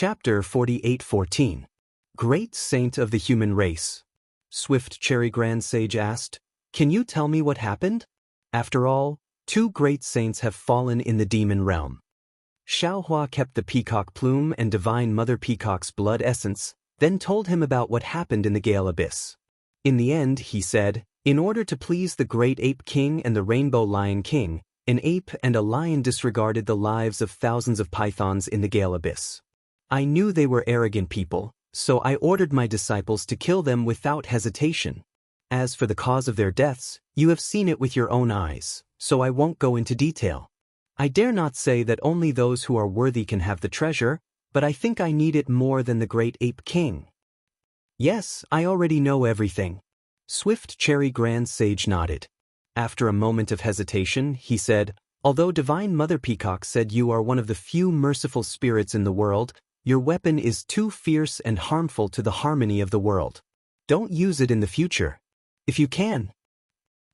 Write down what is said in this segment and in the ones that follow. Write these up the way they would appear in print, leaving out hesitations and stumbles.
Chapter 48:14. Great Saint of the Human Race. Swift Cherry Grand Sage asked, "Can you tell me what happened? After all, two great saints have fallen in the demon realm." Xiaohua kept the peacock plume and Divine Mother Peacock's blood essence, then told him about what happened in the Gale Abyss. In the end, he said, in order to please the Great Ape King and the Rainbow Lion King, an ape and a lion disregarded the lives of thousands of pythons in the Gale Abyss. I knew they were arrogant people, so I ordered my disciples to kill them without hesitation. As for the cause of their deaths, you have seen it with your own eyes, so I won't go into detail. I dare not say that only those who are worthy can have the treasure, but I think I need it more than the Great Ape King. Yes, I already know everything. Swift Cherry Grand Sage nodded. After a moment of hesitation, he said, although Divine Mother Peacock said you are one of the few merciful spirits in the world, your weapon is too fierce and harmful to the harmony of the world. Don't use it in the future. If you can.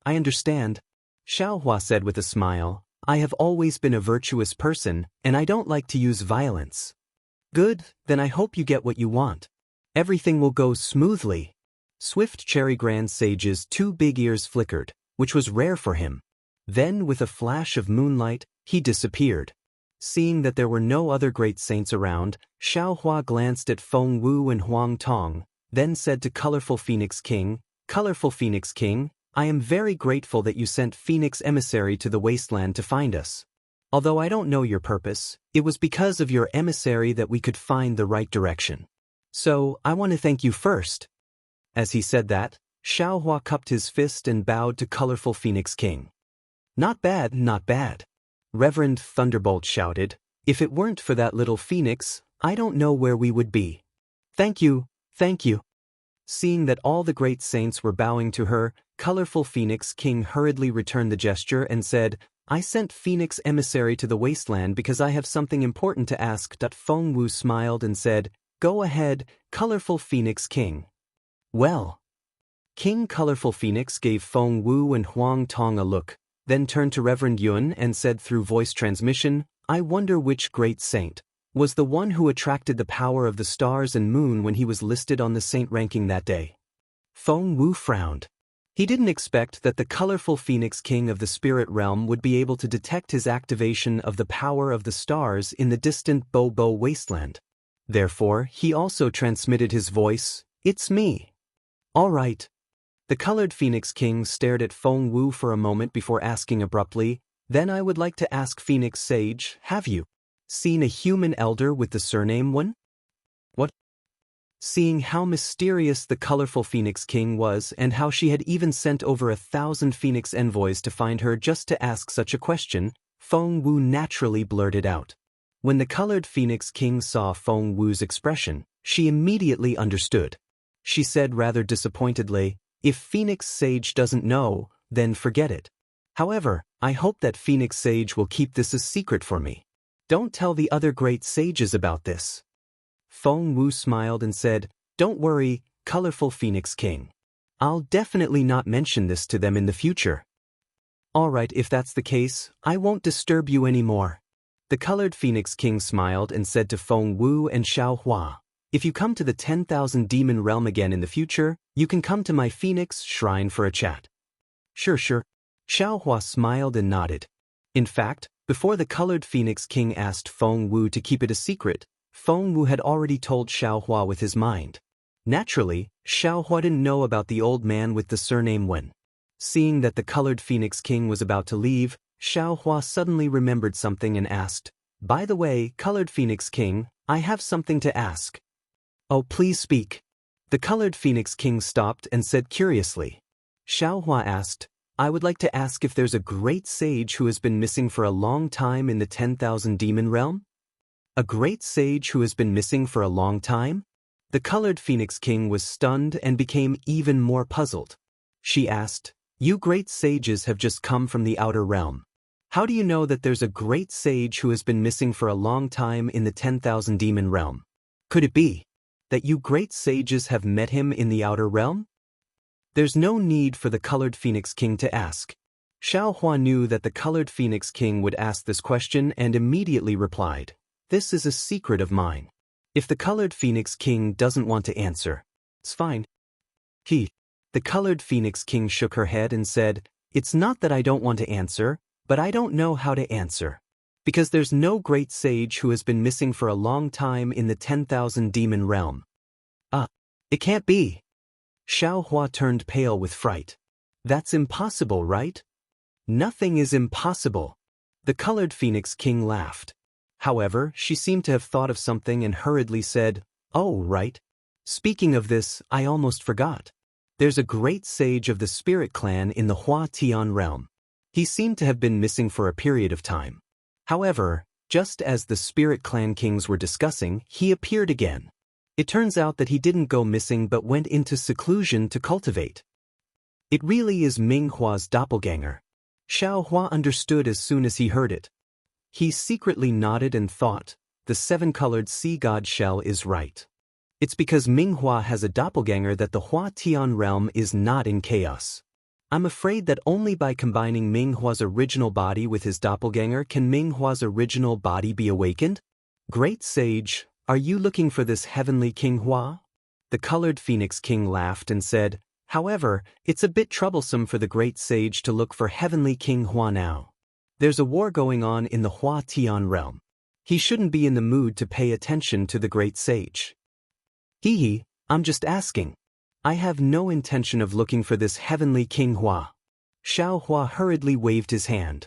I understand. Xiaohua said with a smile, I have always been a virtuous person, and I don't like to use violence. Good, then I hope you get what you want. Everything will go smoothly. Swift Cherry Grand Sage's two big ears flickered, which was rare for him. Then, with a flash of moonlight, he disappeared. Seeing that there were no other great saints around, Xiaohua glanced at Feng Wu and Huang Tong, then said to Colorful Phoenix King, Colorful Phoenix King, I am very grateful that you sent Phoenix Emissary to the wasteland to find us. Although I don't know your purpose, it was because of your emissary that we could find the right direction. So, I want to thank you first. As he said that, Xiaohua cupped his fist and bowed to Colorful Phoenix King. Not bad, not bad. Reverend Thunderbolt shouted, if it weren't for that little phoenix, I don't know where we would be. Thank you, thank you. Seeing that all the great saints were bowing to her, Colorful Phoenix King hurriedly returned the gesture and said, I sent Phoenix Emissary to the wasteland because I have something important to ask. Feng Wu smiled and said, Go ahead, Colorful Phoenix King. Well. King Colorful Phoenix gave Feng Wu and Huang Tong a look, then turned to Reverend Yun and said through voice transmission, I wonder which great saint was the one who attracted the power of the stars and moon when he was listed on the saint ranking that day. Feng Wu frowned. He didn't expect that the Colorful Phoenix King of the spirit realm would be able to detect his activation of the power of the stars in the distant Bo wasteland. Therefore, he also transmitted his voice, It's me. All right. The Colored Phoenix King stared at Feng Wu for a moment before asking abruptly, Then I would like to ask Phoenix Sage, have you seen a human elder with the surname Wen? What? Seeing how mysterious the Colorful Phoenix King was and how she had even sent over 1,000 Phoenix envoys to find her just to ask such a question, Feng Wu naturally blurted out. When the Colored Phoenix King saw Feng Wu's expression, she immediately understood. She said rather disappointedly, If Phoenix Sage doesn't know, then forget it. However, I hope that Phoenix Sage will keep this a secret for me. Don't tell the other great sages about this. Feng Wu smiled and said, Don't worry, Colorful Phoenix King. I'll definitely not mention this to them in the future. All right, if that's the case, I won't disturb you anymore. The Colored Phoenix King smiled and said to Feng Wu and Xiaohua, If you come to the 10,000 demon realm again in the future, you can come to my Phoenix Shrine for a chat. Sure. Xiaohua smiled and nodded. In fact, before the Colored Phoenix King asked Feng Wu to keep it a secret, Feng Wu had already told Xiaohua with his mind. Naturally, Xiaohua didn't know about the old man with the surname Wen. Seeing that the Colored Phoenix King was about to leave, Xiaohua suddenly remembered something and asked, By the way, Colored Phoenix King, I have something to ask. Oh, please speak. The Colored Phoenix King stopped and said curiously. Xiaohua asked, I would like to ask if there's a great sage who has been missing for a long time in the 10,000 demon realm? A great sage who has been missing for a long time? The Colored Phoenix King was stunned and became even more puzzled. She asked, You great sages have just come from the outer realm. How do you know that there's a great sage who has been missing for a long time in the 10,000 demon realm? Could it be that you great sages have met him in the outer realm? There's no need for the Colored Phoenix King to ask. Xiaohua knew that the Colored Phoenix King would ask this question and immediately replied, This is a secret of mine. If the Colored Phoenix King doesn't want to answer, it's fine. The Colored Phoenix King shook her head and said, "It's not that I don't want to answer, but I don't know how to answer. Because there's no great sage who has been missing for a long time in the 10,000 demon realm." It can't be. Xiao Hua turned pale with fright. That's impossible, right? Nothing is impossible. The Colored Phoenix King laughed. However, she seemed to have thought of something and hurriedly said, "Oh, right. Speaking of this, I almost forgot. There's a great sage of the Spirit Clan in the Hua Tian realm. He seemed to have been missing for a period of time. However, just as the Spirit Clan kings were discussing, he appeared again. It turns out that he didn't go missing but went into seclusion to cultivate. It really is Ming Hua's doppelganger." Xiao Hua understood as soon as he heard it. He secretly nodded and thought, the seven-colored sea god shell is right. It's because Ming Hua has a doppelganger that the Hua Tian realm is not in chaos. I'm afraid that only by combining Ming Hua's original body with his doppelganger can Ming Hua's original body be awakened? Great sage, are you looking for this heavenly King Hua? The Colored Phoenix King laughed and said, "However, it's a bit troublesome for the great sage to look for heavenly King Hua now. There's a war going on in the Hua Tian realm. He shouldn't be in the mood to pay attention to the great sage." I'm just asking. I have no intention of looking for this heavenly King Hua." Xiao Hua hurriedly waved his hand.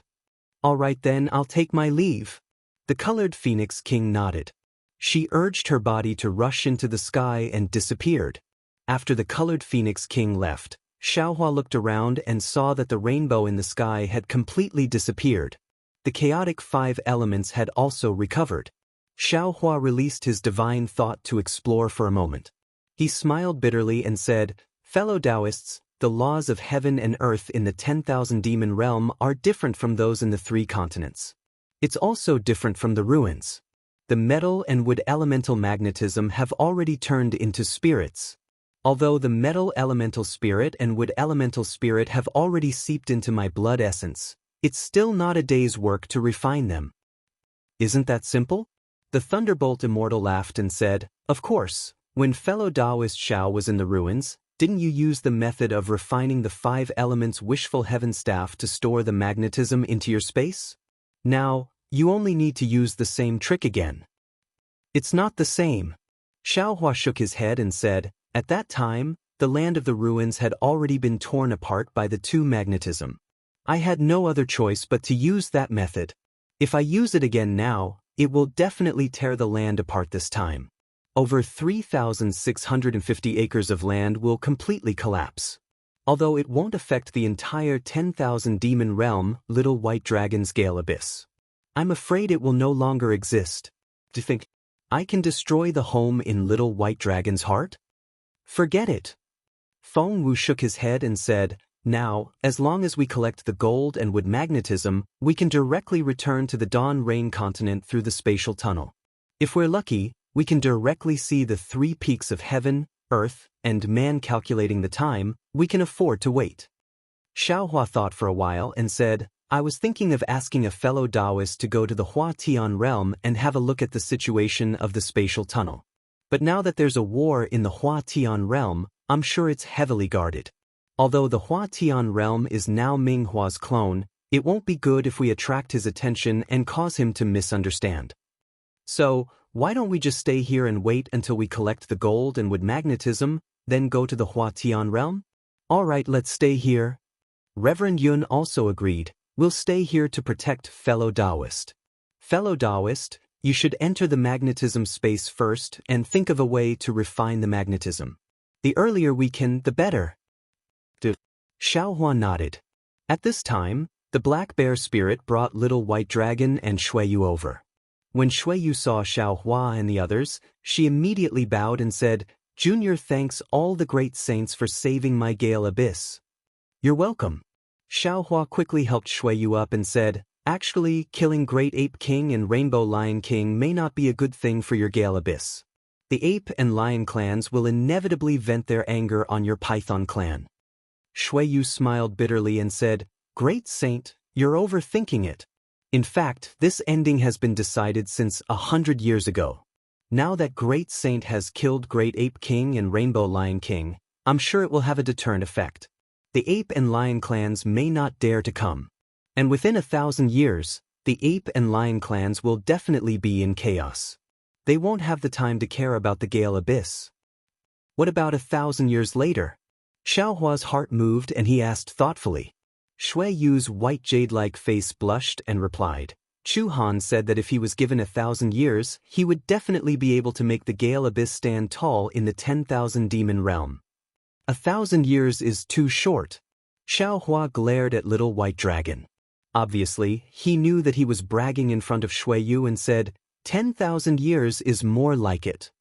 "All right then, I'll take my leave." The Colored Phoenix King nodded. She urged her body to rush into the sky and disappeared. After the Colored Phoenix King left, Xiao Hua looked around and saw that the rainbow in the sky had completely disappeared. The chaotic 5 elements had also recovered. Xiao Hua released his divine thought to explore for a moment. He smiled bitterly and said, "Fellow Taoists, the laws of heaven and earth in the 10,000 demon realm are different from those in the 3 continents. It's also different from the ruins. The metal and wood elemental magnetism have already turned into spirits. Although the metal elemental spirit and wood elemental spirit have already seeped into my blood essence, it's still not a day's work to refine them." "Isn't that simple?" The Thunderbolt Immortal laughed and said, "Of course, when fellow Taoist Xiao was in the ruins, didn't you use the method of refining the 5 elements wishful heaven staff to store the magnetism into your space? Now, you only need to use the same trick again." "It's not the same." Xiao Hua shook his head and said, "At that time, the land of the ruins had already been torn apart by the 2 magnetism. I had no other choice but to use that method. If I use it again now, it will definitely tear the land apart this time. Over 3,650 acres of land will completely collapse. Although it won't affect the entire 10,000 demon realm, Little White Dragon's Gale Abyss. I'm afraid it will no longer exist. Do you think I can destroy the home in Little White Dragon's heart? Forget it." Feng Wu shook his head and said, "Now, as long as we collect the gold and wood magnetism, we can directly return to the Dawn Rain continent through the spatial tunnel. If we're lucky, we can directly see the 3 peaks of heaven, earth, and man. Calculating the time, we can afford to wait." Xiao Hua thought for a while and said, "I was thinking of asking a fellow Taoist to go to the Hua Tian realm and have a look at the situation of the spatial tunnel. But now that there's a war in the Hua Tian realm, I'm sure it's heavily guarded. Although the Hua Tian realm is now Ming Hua's clone, it won't be good if we attract his attention and cause him to misunderstand. So, why don't we just stay here and wait until we collect the gold and wood magnetism, then go to the Hua Tian realm?" "All right, let's stay here." Reverend Yun also agreed, "We'll stay here to protect fellow Taoist. Fellow Taoist, you should enter the magnetism space first and think of a way to refine the magnetism. The earlier we can, the better." Xiao Hua nodded. At this time, the black bear spirit brought Little White Dragon and Shuiyu over. When Shuiyu saw Xiao Hua and the others, she immediately bowed and said, "Junior thanks all the great saints for saving my Gale Abyss." "You're welcome." Xiao Hua quickly helped Shuiyu up and said, "Actually, killing Great Ape King and Rainbow Lion King may not be a good thing for your Gale Abyss. The Ape and Lion clans will inevitably vent their anger on your Python clan." Shuiyu smiled bitterly and said, "Great Saint, you're overthinking it. In fact, this ending has been decided since 100 years ago. Now that Great Saint has killed Great Ape King and Rainbow Lion King, I'm sure it will have a deterrent effect. The ape and lion clans may not dare to come. And within 1,000 years, the ape and lion clans will definitely be in chaos. They won't have the time to care about the Gale Abyss. What about 1,000 years later? Xiaohua's heart moved and he asked thoughtfully. Shui Yu's white jade-like face blushed and replied. Chu Han said that if he was given 1,000 years, he would definitely be able to make the Gale Abyss stand tall in the 10,000 demon realm. 1,000 years is too short. Xiaohua glared at Little White Dragon. Obviously, he knew that he was bragging in front of Shui Yu and said, 10,000 years is more like it.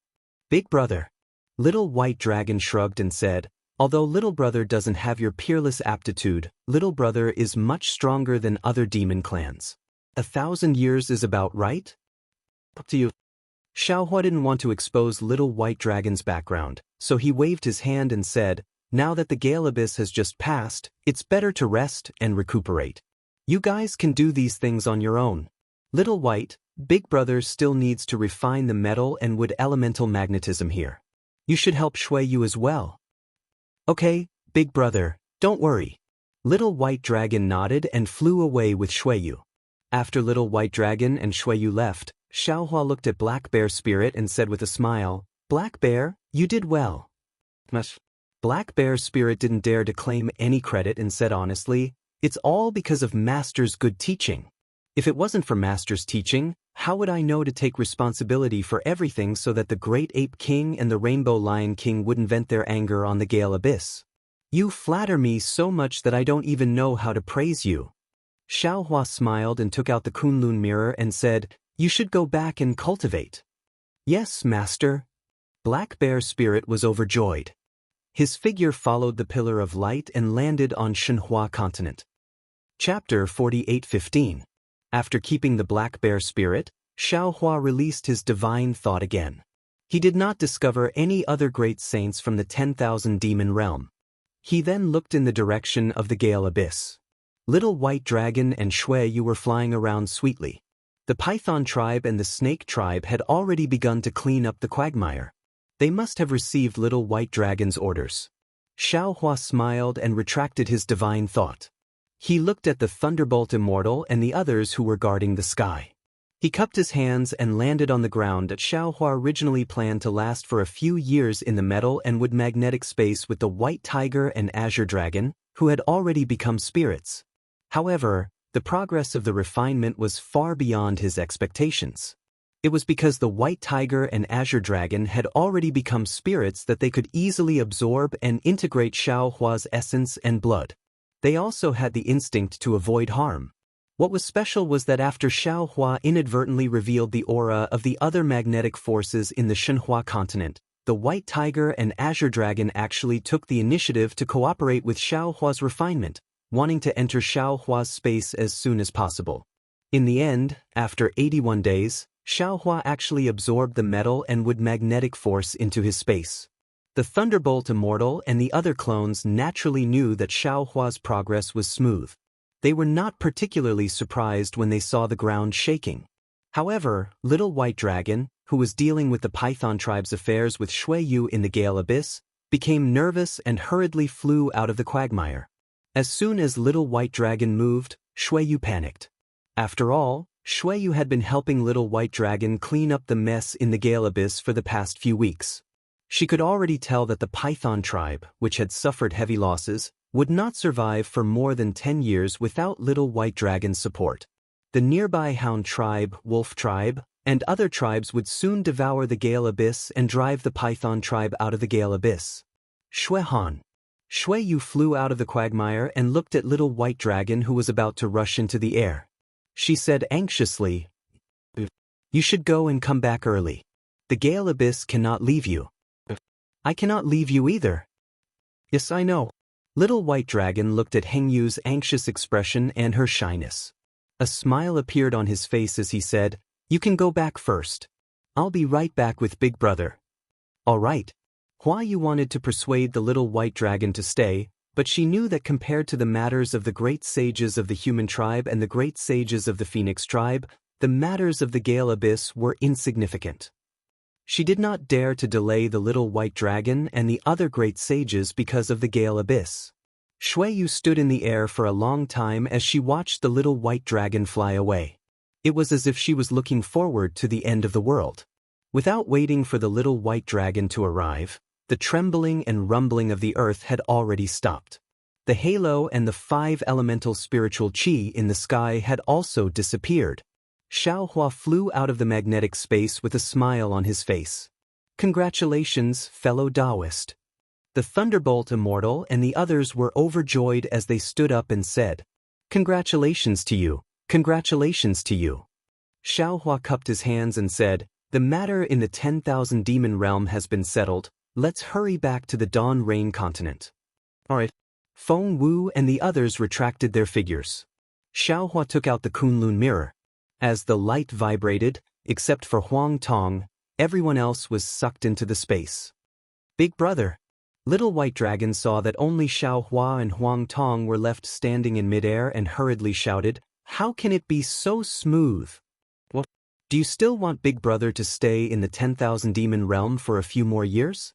Big brother. Little White Dragon shrugged and said, although Little Brother doesn't have your peerless aptitude, Little Brother is much stronger than other demon clans. 1,000 years is about right? Up to you. Xiaohua didn't want to expose Little White Dragon's background, so he waved his hand and said, now that the Gale Abyss has just passed, it's better to rest and recuperate. You guys can do these things on your own. Little White, Big Brother still needs to refine the metal and wood elemental magnetism here. You should help Shui Yu as well. Okay, Big Brother, don't worry. Little White Dragon nodded and flew away with Shui Yu. After Little White Dragon and Shui Yu left, Xiaohua looked at Black Bear Spirit and said with a smile, Black Bear, you did well. Black Bear Spirit didn't dare to claim any credit and said honestly, it's all because of Master's good teaching. If it wasn't for Master's teaching, how would I know to take responsibility for everything so that the Great Ape King and the Rainbow Lion King wouldn't vent their anger on the Gale Abyss? You flatter me so much that I don't even know how to praise you. Xiaohua smiled and took out the Kunlun mirror and said, you should go back and cultivate. Yes, Master. Black Bear Spirit was overjoyed. His figure followed the Pillar of Light and landed on Shenhua Continent. Chapter 48:15. After keeping the Black Bear Spirit, Xiaohua released his divine thought again. He did not discover any other great saints from the 10,000 demon realm. He then looked in the direction of the Gale Abyss. Little White Dragon and Shui Yu were flying around sweetly. The Python tribe and the Snake tribe had already begun to clean up the quagmire. They must have received Little White Dragon's orders. Xiaohua smiled and retracted his divine thought. He looked at the Thunderbolt Immortal and the others who were guarding the sky. He cupped his hands and landed on the ground that Xiaohua originally planned to last for a few years in the metal and wood magnetic space with the White Tiger and Azure Dragon, who had already become spirits. However, the progress of the refinement was far beyond his expectations. It was because the White Tiger and Azure Dragon had already become spirits that they could easily absorb and integrate Xiaohua's essence and blood. They also had the instinct to avoid harm. What was special was that after Xiaohua inadvertently revealed the aura of the other magnetic forces in the Shenhua continent, the White Tiger and Azure Dragon actually took the initiative to cooperate with Xiaohua's refinement, wanting to enter Xiaohua's space as soon as possible. In the end, after 81 days, Xiaohua actually absorbed the metal and wood magnetic force into his space. The Thunderbolt Immortal and the other clones naturally knew that Xiaohua's progress was smooth. They were not particularly surprised when they saw the ground shaking. However, Little White Dragon, who was dealing with the Python tribe's affairs with Shui Yu in the Gale Abyss, became nervous and hurriedly flew out of the quagmire. As soon as Little White Dragon moved, Shui Yu panicked. After all, Shui Yu had been helping Little White Dragon clean up the mess in the Gale Abyss for the past few weeks. She could already tell that the Python tribe, which had suffered heavy losses, would not survive for more than 10 years without Little White Dragon's support. The nearby Hound tribe, Wolf tribe, and other tribes would soon devour the Gale Abyss and drive the Python tribe out of the Gale Abyss. Shui Han. Shui Yu flew out of the quagmire and looked at Little White Dragon who was about to rush into the air. She said anxiously, you should go and come back early. The Gale Abyss cannot leave you. I cannot leave you either. Yes, I know. Little White Dragon looked at Heng Yu's anxious expression and her shyness. A smile appeared on his face as he said, you can go back first. I'll be right back with Big Brother. All right. Hua Yu wanted to persuade the Little White Dragon to stay, but she knew that compared to the matters of the great sages of the human tribe and the great sages of the Phoenix tribe, the matters of the Gale Abyss were insignificant. She did not dare to delay the little white dragon and the other great sages because of the gale abyss. Shui Yu stood in the air for a long time as she watched the little white dragon fly away. It was as if she was looking forward to the end of the world. Without waiting for the little white dragon to arrive, the trembling and rumbling of the earth had already stopped. The halo and the 5 elemental spiritual qi in the sky had also disappeared. Xiaohua flew out of the magnetic space with a smile on his face. Congratulations, fellow Taoist. The Thunderbolt Immortal and the others were overjoyed as they stood up and said, Congratulations to you, congratulations to you. Xiaohua cupped his hands and said, The matter in the 10,000 demon realm has been settled, let's hurry back to the Dawn Rain continent. Alright. Feng Wu and the others retracted their figures. Xiaohua took out the Kunlun mirror. As the light vibrated, except for Huang Tong, everyone else was sucked into the space. Big brother. Little White Dragon saw that only Xiaohua and Huang Tong were left standing in midair and hurriedly shouted, How can it be so smooth? What? Do you still want Big Brother to stay in the 10,000 demon realm for a few more years?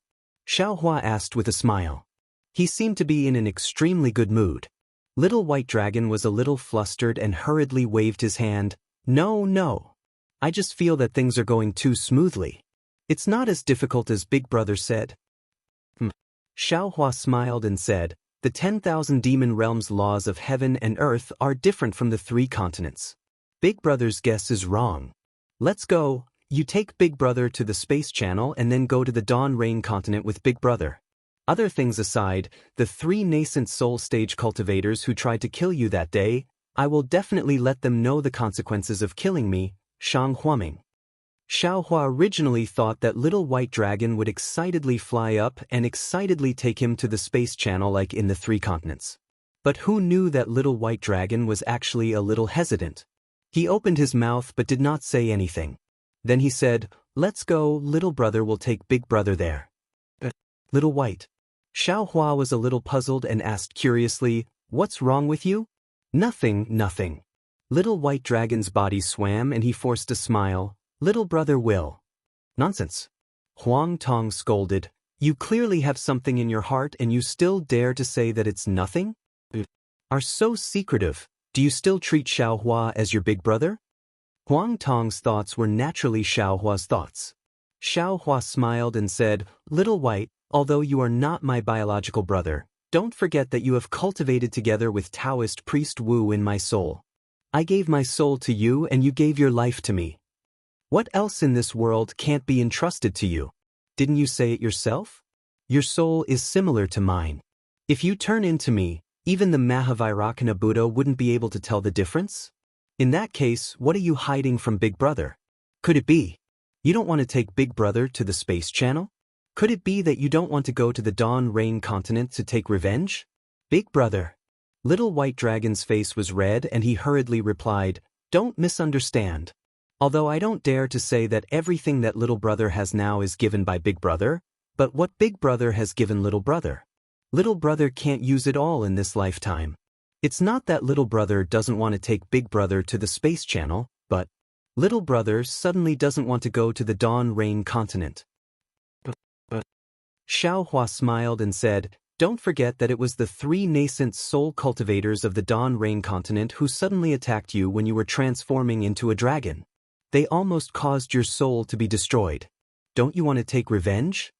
Xiaohua asked with a smile. He seemed to be in an extremely good mood. Little White Dragon was a little flustered and hurriedly waved his hand. No. I just feel that things are going too smoothly. It's not as difficult as Big Brother said. Xiaohua smiled and said, The 10,000 demon realms' laws of heaven and earth are different from the 3 continents. Big Brother's guess is wrong. Let's go. You take Big Brother to the space channel and then go to the Dawn Rain continent with Big Brother. Other things aside, the 3 nascent soul stage cultivators who tried to kill you that day, I will definitely let them know the consequences of killing me, Shang Huaming. Xiaohua originally thought that Little White Dragon would excitedly fly up and excitedly take him to the space channel like in the 3 continents. But who knew that Little White Dragon was actually a little hesitant? He opened his mouth but did not say anything. Then he said, Let's go, Little Brother will take Big Brother there. Little White. Xiaohua was a little puzzled and asked curiously, What's wrong with you? Nothing. Little White Dragon's body swam and he forced a smile. Little Brother will. Nonsense. Huang Tong scolded. You clearly have something in your heart and you still dare to say that it's nothing? Are so secretive. Do you still treat Xiaohua as your big brother? Huang Tong's thoughts were naturally Xiaohua's thoughts. Xiaohua smiled and said, Little White, although you are not my biological brother, don't forget that you have cultivated together with Taoist priest Wu in my soul. I gave my soul to you and you gave your life to me. What else in this world can't be entrusted to you? Didn't you say it yourself? Your soul is similar to mine. If you turn into me, even the Mahavairakana Buddha wouldn't be able to tell the difference? In that case, what are you hiding from Big Brother? Could it be you don't want to take Big Brother to the space channel? Could it be that you don't want to go to the Dawn Rain continent to take revenge? Big Brother. Little White Dragon's face was red and he hurriedly replied, Don't misunderstand. Although I don't dare to say that everything that Little Brother has now is given by Big Brother, but what Big Brother has given Little Brother. Little Brother can't use it all in this lifetime. It's not that Little Brother doesn't want to take Big Brother to the space channel, but Little Brother suddenly doesn't want to go to the Dawn Rain continent. Xiaohua smiled and said, Don't forget that it was the 3 nascent soul cultivators of the Dawn Rain continent who suddenly attacked you when you were transforming into a dragon. They almost caused your soul to be destroyed. Don't you want to take revenge?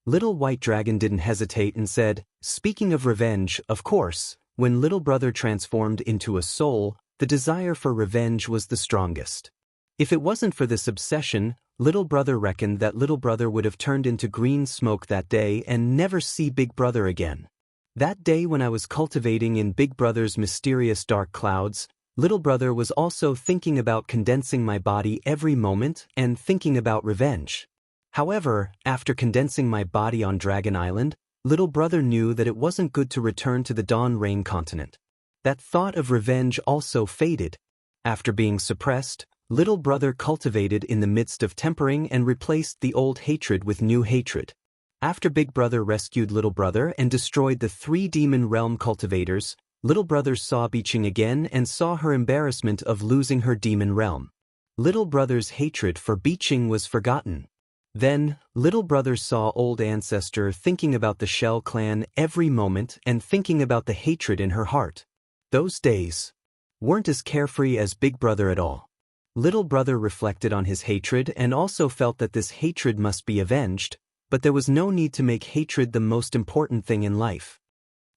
Little White Dragon didn't hesitate and said, Speaking of revenge, of course, when Little Brother transformed into a soul, the desire for revenge was the strongest. If it wasn't for this obsession, Little Brother reckoned that Little Brother would have turned into green smoke that day and never see Big Brother again. That day when I was cultivating in Big Brother's mysterious dark clouds, Little Brother was also thinking about condensing my body every moment and thinking about revenge. However, after condensing my body on Dragon Island, Little Brother knew that it wasn't good to return to the Dawn Rain continent. That thought of revenge also faded. After being suppressed, Little Brother cultivated in the midst of tempering and replaced the old hatred with new hatred. After Big Brother rescued Little Brother and destroyed the 3 demon realm cultivators, Little Brother saw Biqing again and saw her embarrassment of losing her demon realm. Little Brother's hatred for Biqing was forgotten. Then, little brother saw old ancestor thinking about the Shell clan every moment and thinking about the hatred in her heart. Those days weren't as carefree as big brother at all. Little brother reflected on his hatred and also felt that this hatred must be avenged, but there was no need to make hatred the most important thing in life.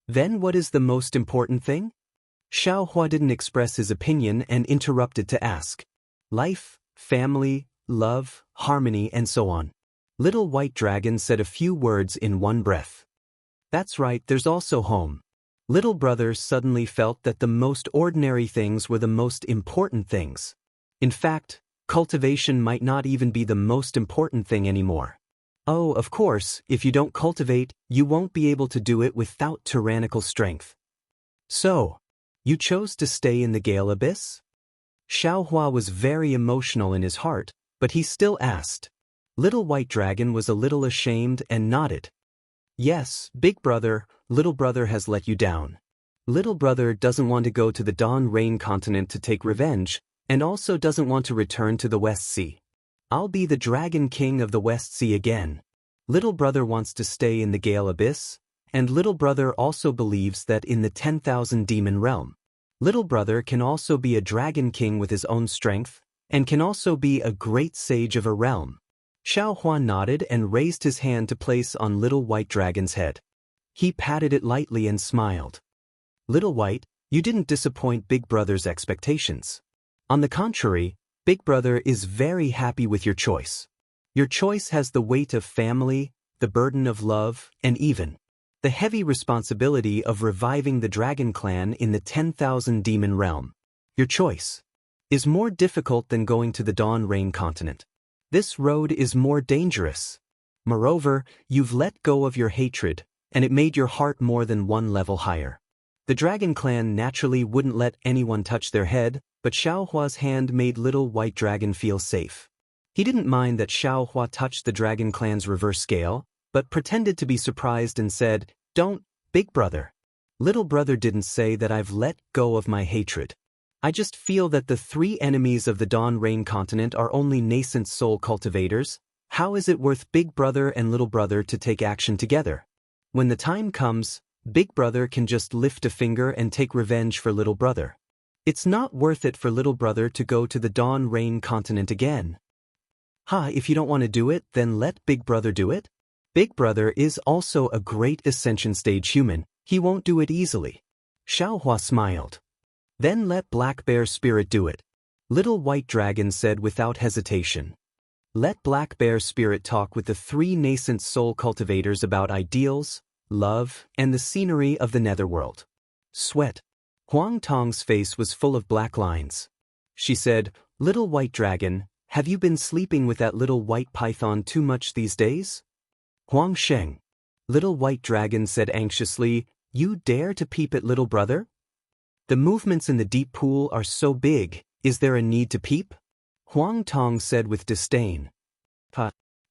Then what is the most important thing? Xiaohua didn't express his opinion and interrupted to ask. Life, family, love, harmony, and so on. Little White Dragon said a few words in one breath. That's right, there's also home. Little brother suddenly felt that the most ordinary things were the most important things. In fact, cultivation might not even be the most important thing anymore. Oh, of course, if you don't cultivate, you won't be able to do it without tyrannical strength. So, you chose to stay in the Gale Abyss? Xiaohua was very emotional in his heart, but he still asked. Little White Dragon was a little ashamed and nodded. Yes, big brother, little brother has let you down. Little brother doesn't want to go to the Dawn Rain continent to take revenge, and also doesn't want to return to the West Sea. I'll be the Dragon King of the West Sea again. Little brother wants to stay in the Gale Abyss, and little brother also believes that in the 10,000 demon realm, little brother can also be a Dragon King with his own strength, and can also be a great sage of a realm. Xiaohua nodded and raised his hand to place on Little White Dragon's head. He patted it lightly and smiled. Little White, you didn't disappoint Big Brother's expectations. On the contrary, Big Brother is very happy with your choice. Your choice has the weight of family, the burden of love, and even the heavy responsibility of reviving the Dragon Clan in the 10,000 demon realm. Your choice is more difficult than going to the Dawn Rain continent. This road is more dangerous. Moreover, you've let go of your hatred, and it made your heart more than one level higher. The Dragon Clan naturally wouldn't let anyone touch their head, but Xiaohua's hand made Little White Dragon feel safe. He didn't mind that Xiaohua touched the Dragon Clan's reverse scale, but pretended to be surprised and said, "Don't, big brother. Little brother didn't say that I've let go of my hatred. I just feel that the three enemies of the Dawn Rain continent are only nascent soul cultivators. How is it worth big brother and little brother to take action together? When the time comes, big brother can just lift a finger and take revenge for little brother. It's not worth it for little brother to go to the Dawn Rain continent again." If you don't want to do it, then let big brother do it. Big brother is also a great ascension stage human. He won't do it easily. Xiaohua smiled. Then let Black Bear Spirit do it. Little White Dragon said without hesitation. Let Black Bear Spirit talk with the three nascent soul cultivators about ideals, love, and the scenery of the netherworld. Sweat. Huang Tong's face was full of black lines. She said, Little White Dragon, have you been sleeping with that little white python too much these days? Huang Sheng. Little White Dragon said anxiously, You dare to peep at little brother? The movements in the deep pool are so big, is there a need to peep? Huang Tong said with disdain.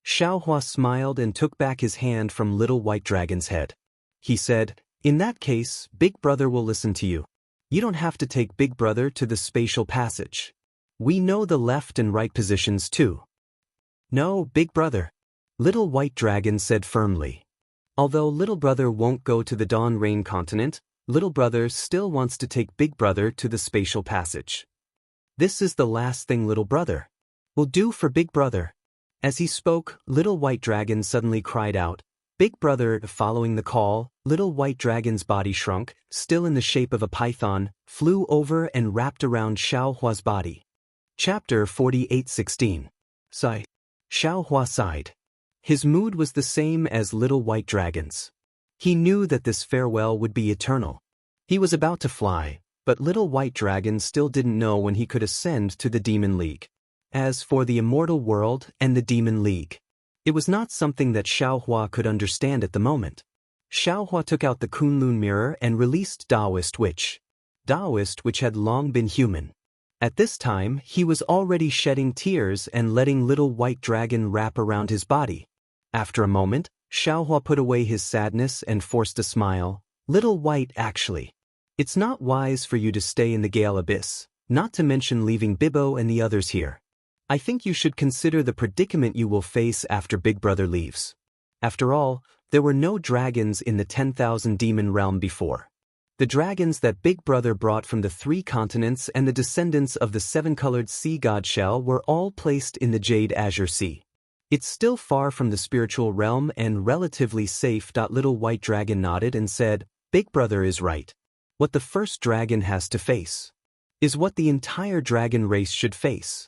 Xiaohua smiled and took back his hand from Little White Dragon's head. He said, In that case, Big Brother will listen to you. You don't have to take Big Brother to the spatial passage. We know the left and right positions too. No, Big Brother. Little White Dragon said firmly. Although little brother won't go to the Dawn Rain continent, little brother still wants to take big brother to the spatial passage. This is the last thing little brother will do for big brother. As he spoke, Little White Dragon suddenly cried out, Big brother. Following the call, Little White Dragon's body shrunk, still in the shape of a python, flew over and wrapped around Xiaohua's body. Chapter 48:16. Sigh. Xiaohua sighed. His mood was the same as Little White Dragon's. He knew that this farewell would be eternal. He was about to fly, but Little White Dragon still didn't know when he could ascend to the Demon League. As for the Immortal World and the Demon League, it was not something that Xiaohua could understand at the moment. Xiaohua took out the Kunlun mirror and released Daoist which had long been human. At this time, he was already shedding tears and letting Little White Dragon wrap around his body. After a moment, Xiaohua put away his sadness and forced a smile. Little White, actually. It's not wise for you to stay in the Gale Abyss, not to mention leaving Bibbo and the others here. I think you should consider the predicament you will face after Big Brother leaves. After all, there were no dragons in the 10,000 demon realm before. The dragons that Big Brother brought from the 3 continents and the descendants of the 7-colored sea god shell were all placed in the Jade Azure Sea. It's still far from the spiritual realm and relatively safe. Little White Dragon nodded and said, Big Brother is right. What the first dragon has to face is what the entire dragon race should face.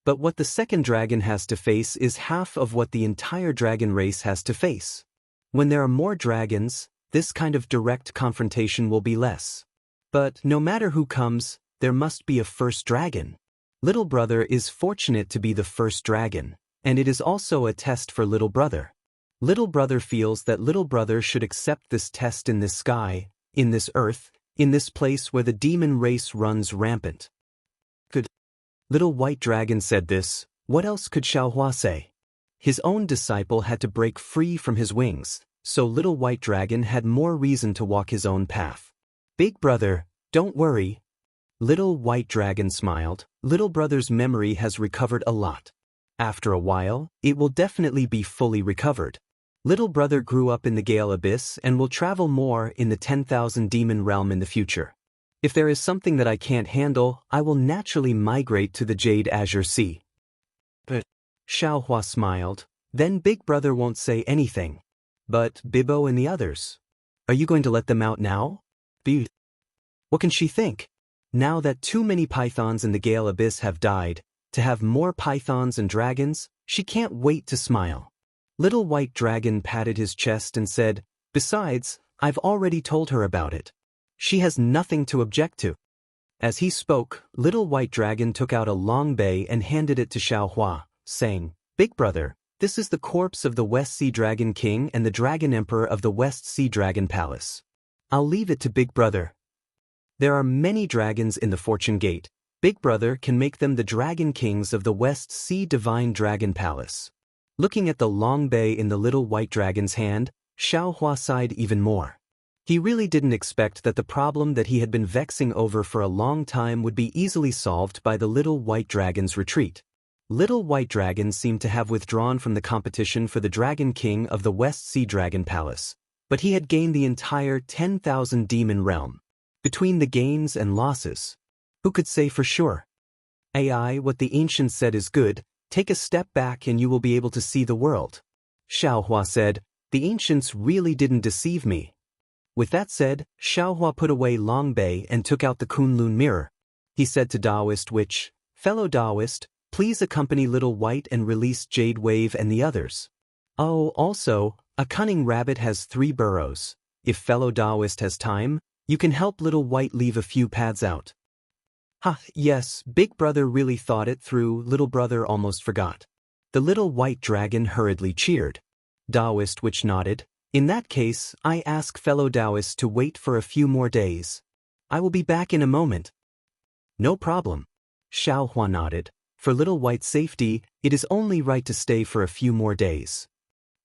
But what the second dragon has to face is half of what the entire dragon race has to face. When there are more dragons, this kind of direct confrontation will be less. But no matter who comes, there must be a first dragon. Little Brother is fortunate to be the first dragon, and it is also a test for Little Brother. Little Brother feels that Little Brother should accept this test in this sky, in this earth, in this place where the demon race runs rampant. Good. Little White Dragon said this. What else could Xiaohua say? His own disciple had to break free from his wings, so Little White Dragon had more reason to walk his own path. Big Brother, don't worry. Little White Dragon smiled. Little Brother's memory has recovered a lot. After a while, it will definitely be fully recovered. Little Brother grew up in the Gale Abyss and will travel more in the 10,000 demon realm in the future. If there is something that I can't handle, I will naturally migrate to the Jade Azure Sea. But Xiaohua smiled. Then Big Brother won't say anything. But Bibo and the others? Are you going to let them out now? What can she think? Now that too many pythons in the Gale Abyss have died, to have more pythons and dragons, she can't wait to smile. Little White Dragon patted his chest and said, Besides, I've already told her about it. She has nothing to object to. As he spoke, Little White Dragon took out a long bay and handed it to Xiaohua, saying, Big Brother, this is the corpse of the West Sea Dragon King and the Dragon Emperor of the West Sea Dragon Palace. I'll leave it to Big Brother. There are many dragons in the Fortune Gate. Big Brother can make them the Dragon Kings of the West Sea Divine Dragon Palace. Looking at the long bay in the Little White Dragon's hand, Xiaohua sighed even more. He really didn't expect that the problem that he had been vexing over for a long time would be easily solved by the Little White Dragon's retreat. Little White Dragon seemed to have withdrawn from the competition for the Dragon King of the West Sea Dragon Palace, but he had gained the entire 10,000 demon realm. Between the gains and losses, who could say for sure? AI, what the ancients said is good, take a step back and you will be able to see the world. Xiaohua said, the ancients really didn't deceive me. With that said, Xiaohua put away Long Bay and took out the Kunlun mirror. He said to Taoist Witch, Fellow Taoist, please accompany Little White and release Jade Wave and the others. Oh, also, a cunning rabbit has 3 burrows. If fellow Taoist has time, you can help Little White leave a few paths out. Yes, Big Brother really thought it through. Little Brother almost forgot. The Little White Dragon hurriedly cheered. Taoist Witch nodded. In that case, I ask fellow Taoists to wait for a few more days. I will be back in a moment. No problem. Xiaohua nodded. For Little White's safety, it is only right to stay for a few more days.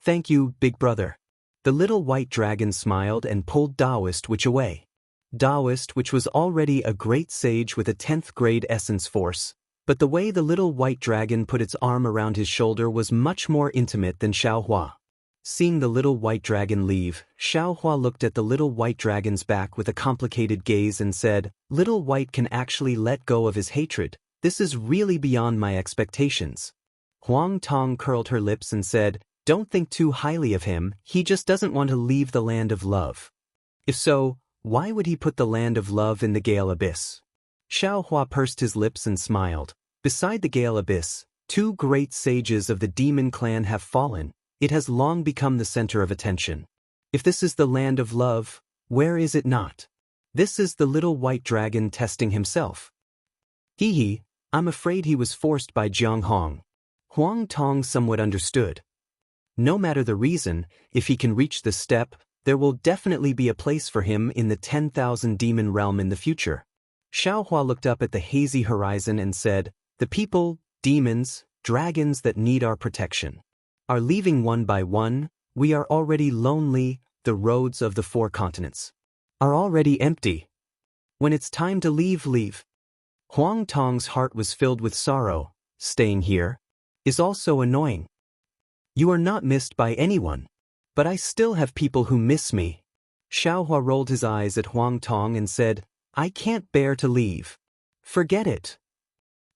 Thank you, Big Brother. The Little White Dragon smiled and pulled Taoist Witch away. Taoist Witch was already a great sage with a 10th grade essence force, but the way the Little White Dragon put its arm around his shoulder was much more intimate than Xiaohua. Seeing the Little White Dragon leave, Xiaohua looked at the Little White Dragon's back with a complicated gaze and said, Little White can actually let go of his hatred. This is really beyond my expectations. Huang Tong curled her lips and said, Don't think too highly of him, he just doesn't want to leave the land of love. If so, why would he put the land of love in the Gale Abyss? Xiaohua pursed his lips and smiled. Beside the Gale Abyss, 2 great sages of the demon clan have fallen. It has long become the center of attention. If this is the land of love, where is it not? This is the Little White Dragon testing himself. Hee, I'm afraid he was forced by Jianghu. Huang Tong somewhat understood. No matter the reason, if he can reach this step, there will definitely be a place for him in the 10,000 demon realm in the future. Xiaohua looked up at the hazy horizon and said, The people, demons, dragons that need our protection are leaving one by one. We are already lonely. The roads of the 4 continents are already empty. When it's time to leave, leave. Huang Tong's heart was filled with sorrow. Staying here is also annoying. You are not missed by anyone. But I still have people who miss me. Xiaohua rolled his eyes at Huang Tong and said, I can't bear to leave. Forget it.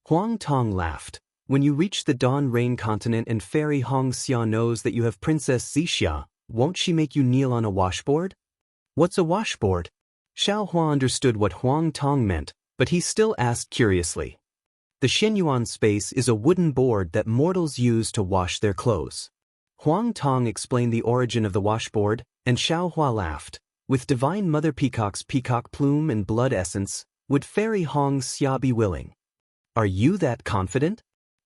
Huang Tong laughed. When you reach the Dawn Rain continent and Fairy Hong Xia knows that you have Princess Zixia, won't she make you kneel on a washboard? What's a washboard? Xiaohua understood what Huang Tong meant, but he still asked curiously. The Xinyuan space is a wooden board that mortals use to wash their clothes. Huang Tong explained the origin of the washboard, and Xiaohua laughed. With Divine Mother Peacock's peacock plume and blood essence, would Fairy Hong Xia be willing? Are you that confident?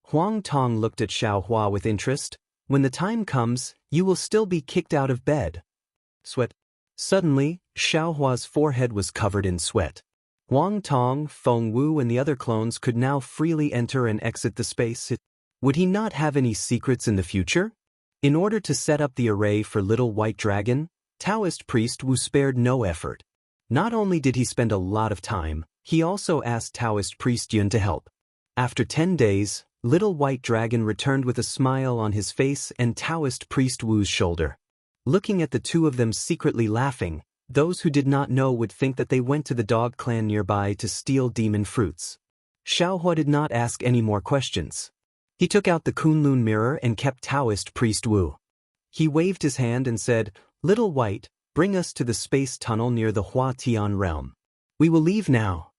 Huang Tong looked at Xiaohua with interest. When the time comes, you will still be kicked out of bed. Sweat. Suddenly, Xiaohua's forehead was covered in sweat. Huang Tong, Feng Wu and the other clones could now freely enter and exit the space. Would he not have any secrets in the future? In order to set up the array for Little White Dragon, Taoist priest Wu spared no effort. Not only did he spend a lot of time, he also asked Taoist priest Yun to help. After 10 days, Little White Dragon returned with a smile on his face and Taoist priest Wu's shoulder. Looking at the two of them secretly laughing, those who did not know would think that they went to the dog clan nearby to steal demon fruits. Xiaohua did not ask any more questions. He took out the Kunlun mirror and kept Taoist priest Wu. He waved his hand and said, Little White, bring us to the space tunnel near the Hua Tian realm. We will leave now.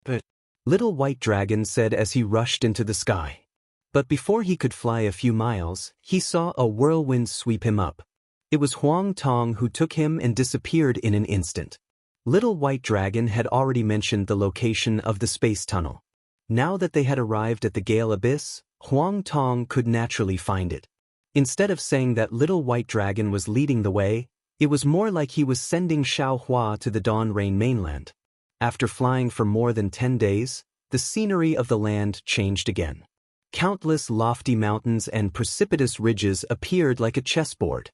But Little White Dragon said as he rushed into the sky. But before he could fly a few miles, he saw a whirlwind sweep him up. It was Huang Tong who took him and disappeared in an instant. Little White Dragon had already mentioned the location of the space tunnel. Now that they had arrived at the Gale Abyss, Huang Tong could naturally find it. Instead of saying that Little White Dragon was leading the way, it was more like he was sending Xiaohua to the Dawn Rain mainland. After flying for more than 10 days, the scenery of the land changed again. Countless lofty mountains and precipitous ridges appeared like a chessboard.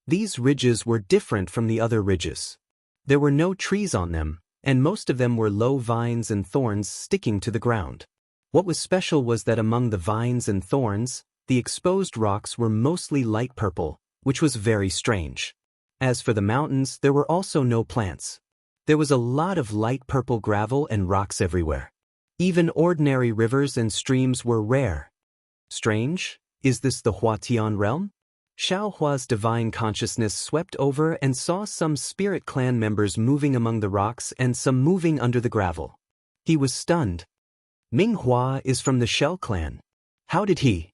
These ridges were different from the other ridges. There were no trees on them, and most of them were low vines and thorns sticking to the ground. What was special was that among the vines and thorns, the exposed rocks were mostly light purple, which was very strange. As for the mountains, there were also no plants. There was a lot of light purple gravel and rocks everywhere. Even ordinary rivers and streams were rare. Strange? Is this the Huatian realm? Xiaohua's divine consciousness swept over and saw some spirit clan members moving among the rocks and some moving under the gravel. He was stunned. Minghua is from the Shell clan. How did he?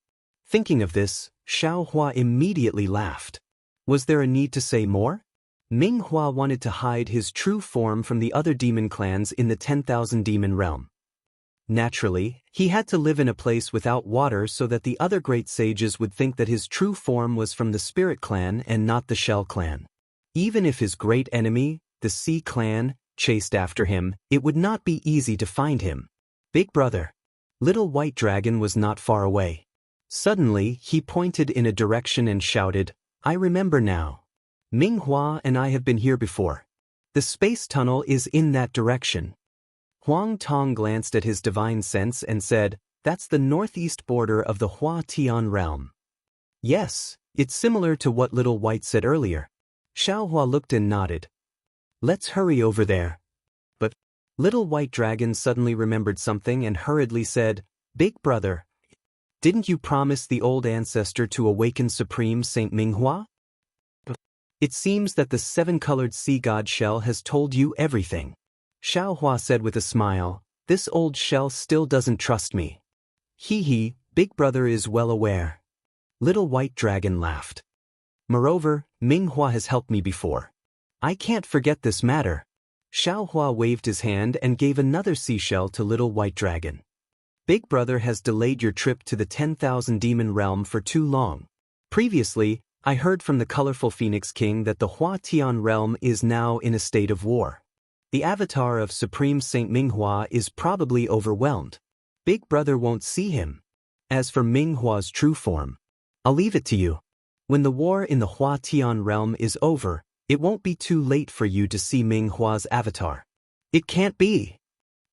Thinking of this, Xiaohua immediately laughed. Was there a need to say more? Minghua wanted to hide his true form from the other demon clans in the 10,000 demon realm. Naturally, he had to live in a place without water so that the other great sages would think that his true form was from the Spirit clan and not the Shell clan. Even if his great enemy, the Sea clan, chased after him, it would not be easy to find him. Big brother. Little White Dragon was not far away. Suddenly, he pointed in a direction and shouted, I remember now. Minghua and I have been here before. The space tunnel is in that direction. Huang Tong glanced at his divine sense and said, That's the northeast border of the Hua Tian realm. Yes, it's similar to what Little White said earlier. Xiaohua looked and nodded. Let's hurry over there. But Little White Dragon suddenly remembered something and hurriedly said, Big brother, didn't you promise the old ancestor to awaken Supreme Saint Minghua? It seems that the seven-colored sea god shell has told you everything. Xiaohua said with a smile, This old shell still doesn't trust me. Hee, Big brother is well aware. Little White Dragon laughed. Moreover, Minghua has helped me before. I can't forget this matter. Xiaohua waved his hand and gave another seashell to Little White Dragon. Big brother has delayed your trip to the 10,000 demon realm for too long. Previously, I heard from the colorful Phoenix King that the Hua Tian realm is now in a state of war. The avatar of Supreme Saint Minghua is probably overwhelmed. Big brother won't see him. As for Minghua's true form, I'll leave it to you. When the war in the Hua Tian realm is over, it won't be too late for you to see Minghua's avatar. It can't be.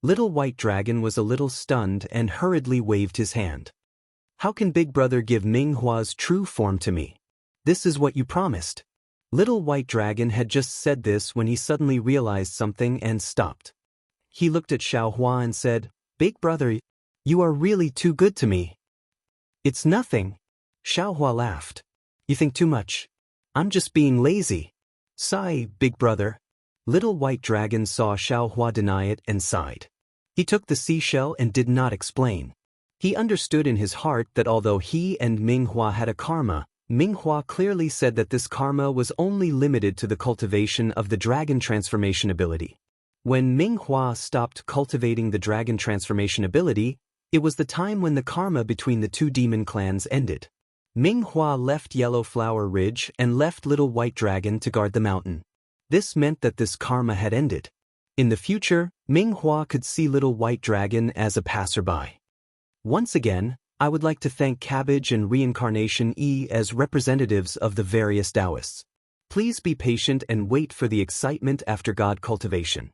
Little White Dragon was a little stunned and hurriedly waved his hand. How can Big Brother give Minghua's true form to me? This is what you promised. Little White Dragon had just said this when he suddenly realized something and stopped. He looked at Xiaohua and said, Big Brother, you are really too good to me. It's nothing. Xiaohua laughed. You think too much. I'm just being lazy. Sigh, Big Brother. Little White Dragon saw Xiaohua deny it and sighed. He took the seashell and did not explain. He understood in his heart that although he and Minghua had a karma, Minghua clearly said that this karma was only limited to the cultivation of the dragon transformation ability. When Minghua stopped cultivating the dragon transformation ability, it was the time when the karma between the two demon clans ended. Minghua left Yellow Flower Ridge and left Little White Dragon to guard the mountain. This meant that this karma had ended. In the future, Minghua could see Little White Dragon as a passerby. Once again, I would like to thank Cabbage and Reincarnation E as representatives of the various Taoists. Please be patient and wait for the excitement after God cultivation.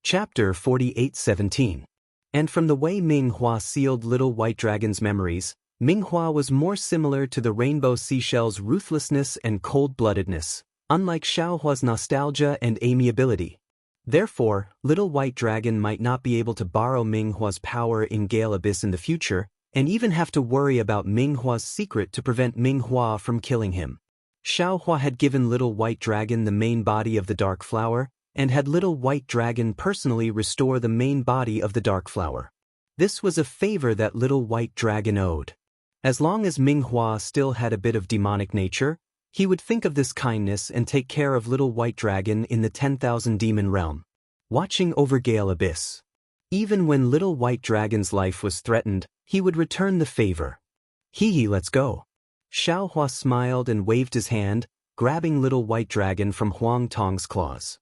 Chapter 48:17. And from the way Minghua sealed Little White Dragon's memories, Minghua was more similar to the rainbow seashell's ruthlessness and cold-bloodedness, unlike Xiaohua's nostalgia and amiability. Therefore, Little White Dragon might not be able to borrow Minghua's power in Gale Abyss in the future, and even have to worry about Minghua's secret to prevent Minghua from killing him. Xiaohua had given Little White Dragon the main body of the Dark Flower, and had Little White Dragon personally restore the main body of the Dark Flower. This was a favor that Little White Dragon owed. As long as Minghua still had a bit of demonic nature, he would think of this kindness and take care of Little White Dragon in the 10,000 demon realm, watching over Gale Abyss. Even when Little White Dragon's life was threatened, he would return the favor. Hee, let's go. Xiaohua smiled and waved his hand, grabbing Little White Dragon from Huang Tong's claws.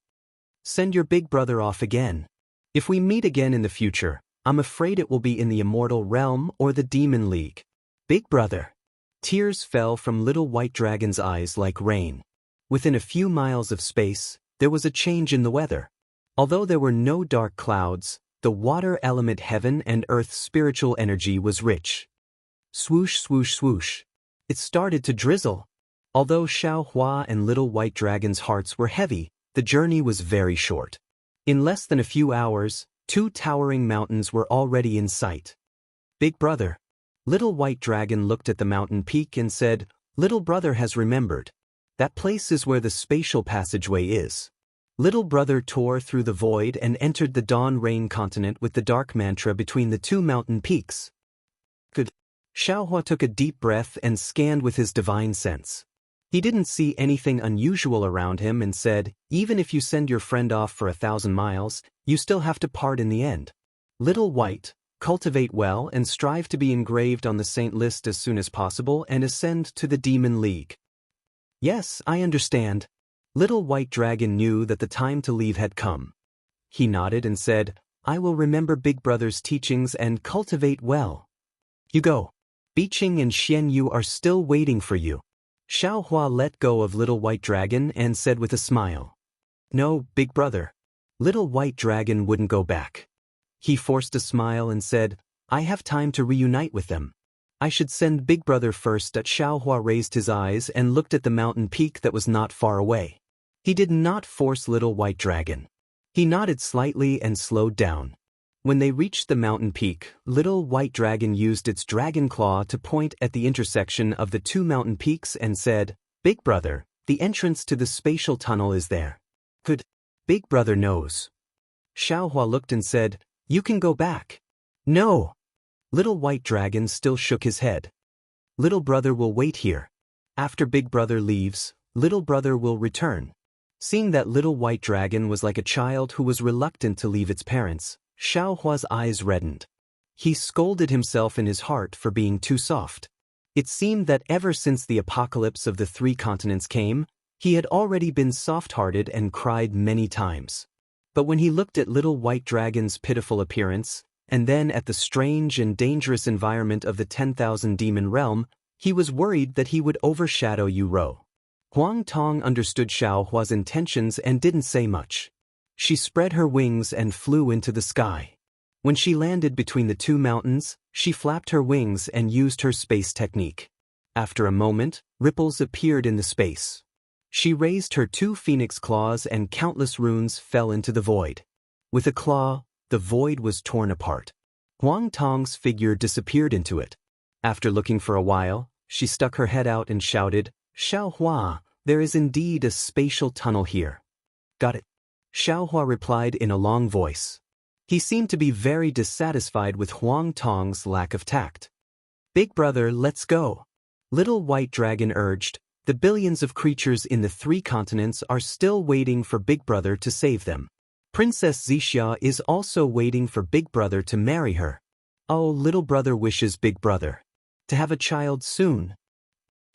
Send your big brother off again. If we meet again in the future, I'm afraid it will be in the Immortal realm or the Demon League. Big brother. Tears fell from Little White Dragon's eyes like rain. Within a few miles of space, there was a change in the weather. Although there were no dark clouds, the water element heaven and earth's spiritual energy was rich. Swoosh, swoosh, swoosh. It started to drizzle. Although Xiaohua and Little White Dragon's hearts were heavy, the journey was very short. In less than a few hours, two towering mountains were already in sight. Big brother. Little White Dragon looked at the mountain peak and said, Little brother has remembered. That place is where the spatial passageway is. Little brother tore through the void and entered the Dawn Rain continent with the dark mantra between the two mountain peaks. Good. Xiaohua took a deep breath and scanned with his divine sense. He didn't see anything unusual around him and said, even if you send your friend off for 1,000 miles, you still have to part in the end. Little White, cultivate well and strive to be engraved on the saint list as soon as possible and ascend to the Demon League. Yes, I understand. Little White Dragon knew that the time to leave had come. He nodded and said, I will remember Big Brother's teachings and cultivate well. You go. Biqing and Xian Yu are still waiting for you. Xiaohua let go of Little White Dragon and said with a smile. No, Big Brother. Little White Dragon wouldn't go back. He forced a smile and said, I have time to reunite with them. I should send Big Brother first. Xiaohua raised his eyes and looked at the mountain peak that was not far away. He did not force Little White Dragon. He nodded slightly and slowed down. When they reached the mountain peak, Little White Dragon used its dragon claw to point at the intersection of the two mountain peaks and said, Big Brother, the entrance to the spatial tunnel is there. Good. Big Brother knows. Xiaohua looked and said, You can go back. No. Little White Dragon still shook his head. Little brother will wait here. After Big Brother leaves, Little Brother will return. Seeing that Little White Dragon was like a child who was reluctant to leave its parents, Xiaohua's eyes reddened. He scolded himself in his heart for being too soft. It seemed that ever since the apocalypse of the three continents came, he had already been soft-hearted and cried many times. But when he looked at Little White Dragon's pitiful appearance, and then at the strange and dangerous environment of the 10,000 demon realm, he was worried that he would overshadow Yu Rou. Huang Tong understood Xiaohua's intentions and didn't say much. She spread her wings and flew into the sky. When she landed between the two mountains, She flapped her wings and used her space technique. After a moment, ripples appeared in the space. She raised her 2 phoenix claws and countless runes fell into the void. With a claw, the void was torn apart. Huang Tong's figure disappeared into it. After looking for a while, she stuck her head out and shouted, "Xiao Hua, there is indeed a spatial tunnel here." "Got it," Xiao Hua replied in a long voice. He seemed to be very dissatisfied with Huang Tong's lack of tact. "Big brother, let's go," Little White Dragon urged. The billions of creatures in the 3 continents are still waiting for Big Brother to save them. Princess Zixia is also waiting for Big Brother to marry her. Oh, little brother wishes Big Brother to have a child soon.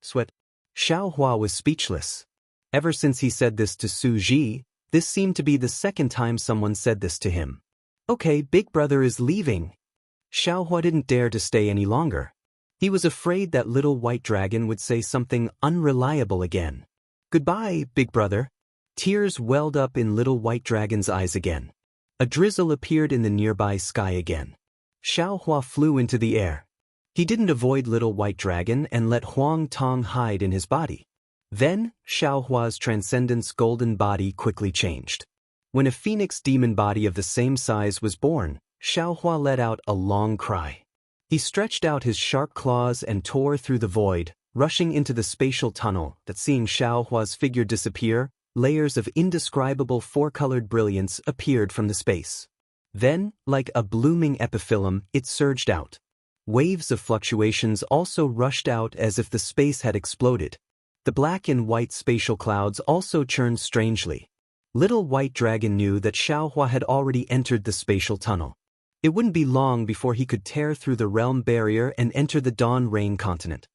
Sweat. Xiao Hua was speechless. Ever since he said this to Su Ji, this seemed to be the second time someone said this to him. Okay, Big Brother is leaving. Xiao Hua didn't dare to stay any longer. He was afraid that Little White Dragon would say something unreliable again. "Goodbye, Big Brother." Tears welled up in Little White Dragon's eyes again. A drizzle appeared in the nearby sky again. Xiao Hua flew into the air. He didn't avoid Little White Dragon and let Huang Tong hide in his body. Then, Xiao Hua's transcendence golden body quickly changed. When a phoenix demon body of the same size was born, Xiao Hua let out a long cry. He stretched out his sharp claws and tore through the void, rushing into the spatial tunnel that, seeing Xiao Hua's figure disappear, layers of indescribable 4-colored brilliance appeared from the space. Then, like a blooming epiphyllum, it surged out. Waves of fluctuations also rushed out as if the space had exploded. The black and white spatial clouds also churned strangely. Little White Dragon knew that Xiao Hua had already entered the spatial tunnel. It wouldn't be long before he could tear through the realm barrier and enter the Dawn Rain continent.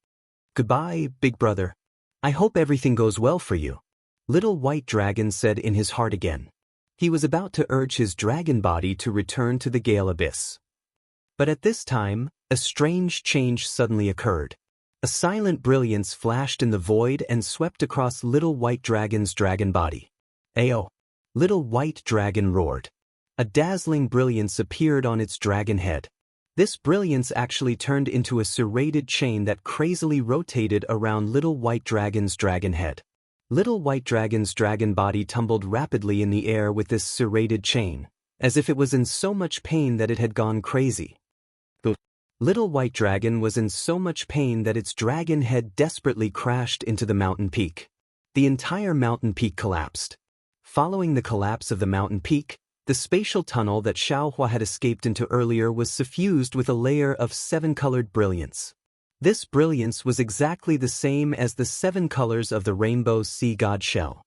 "Goodbye, Big Brother. I hope everything goes well for you," Little White Dragon said in his heart again. He was about to urge his dragon body to return to the Gale Abyss. But at this time, a strange change suddenly occurred. A silent brilliance flashed in the void and swept across Little White Dragon's dragon body. "Ayo!" Little White Dragon roared. A dazzling brilliance appeared on its dragon head. This brilliance actually turned into a serrated chain that crazily rotated around Little White Dragon's dragon head. Little White Dragon's dragon body tumbled rapidly in the air with this serrated chain, as if it was in so much pain that it had gone crazy. The Little White Dragon was in so much pain that its dragon head desperately crashed into the mountain peak. The entire mountain peak collapsed. Following the collapse of the mountain peak, the spatial tunnel that Xiao Hua had escaped into earlier was suffused with a layer of 7-colored brilliance. This brilliance was exactly the same as the 7 colors of the rainbow's sea god shell.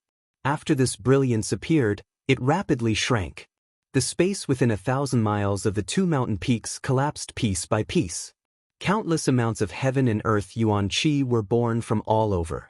After this brilliance appeared, it rapidly shrank. The space within 1,000 miles of the 2 mountain peaks collapsed piece by piece. Countless amounts of heaven and earth yuan qi were born from all over.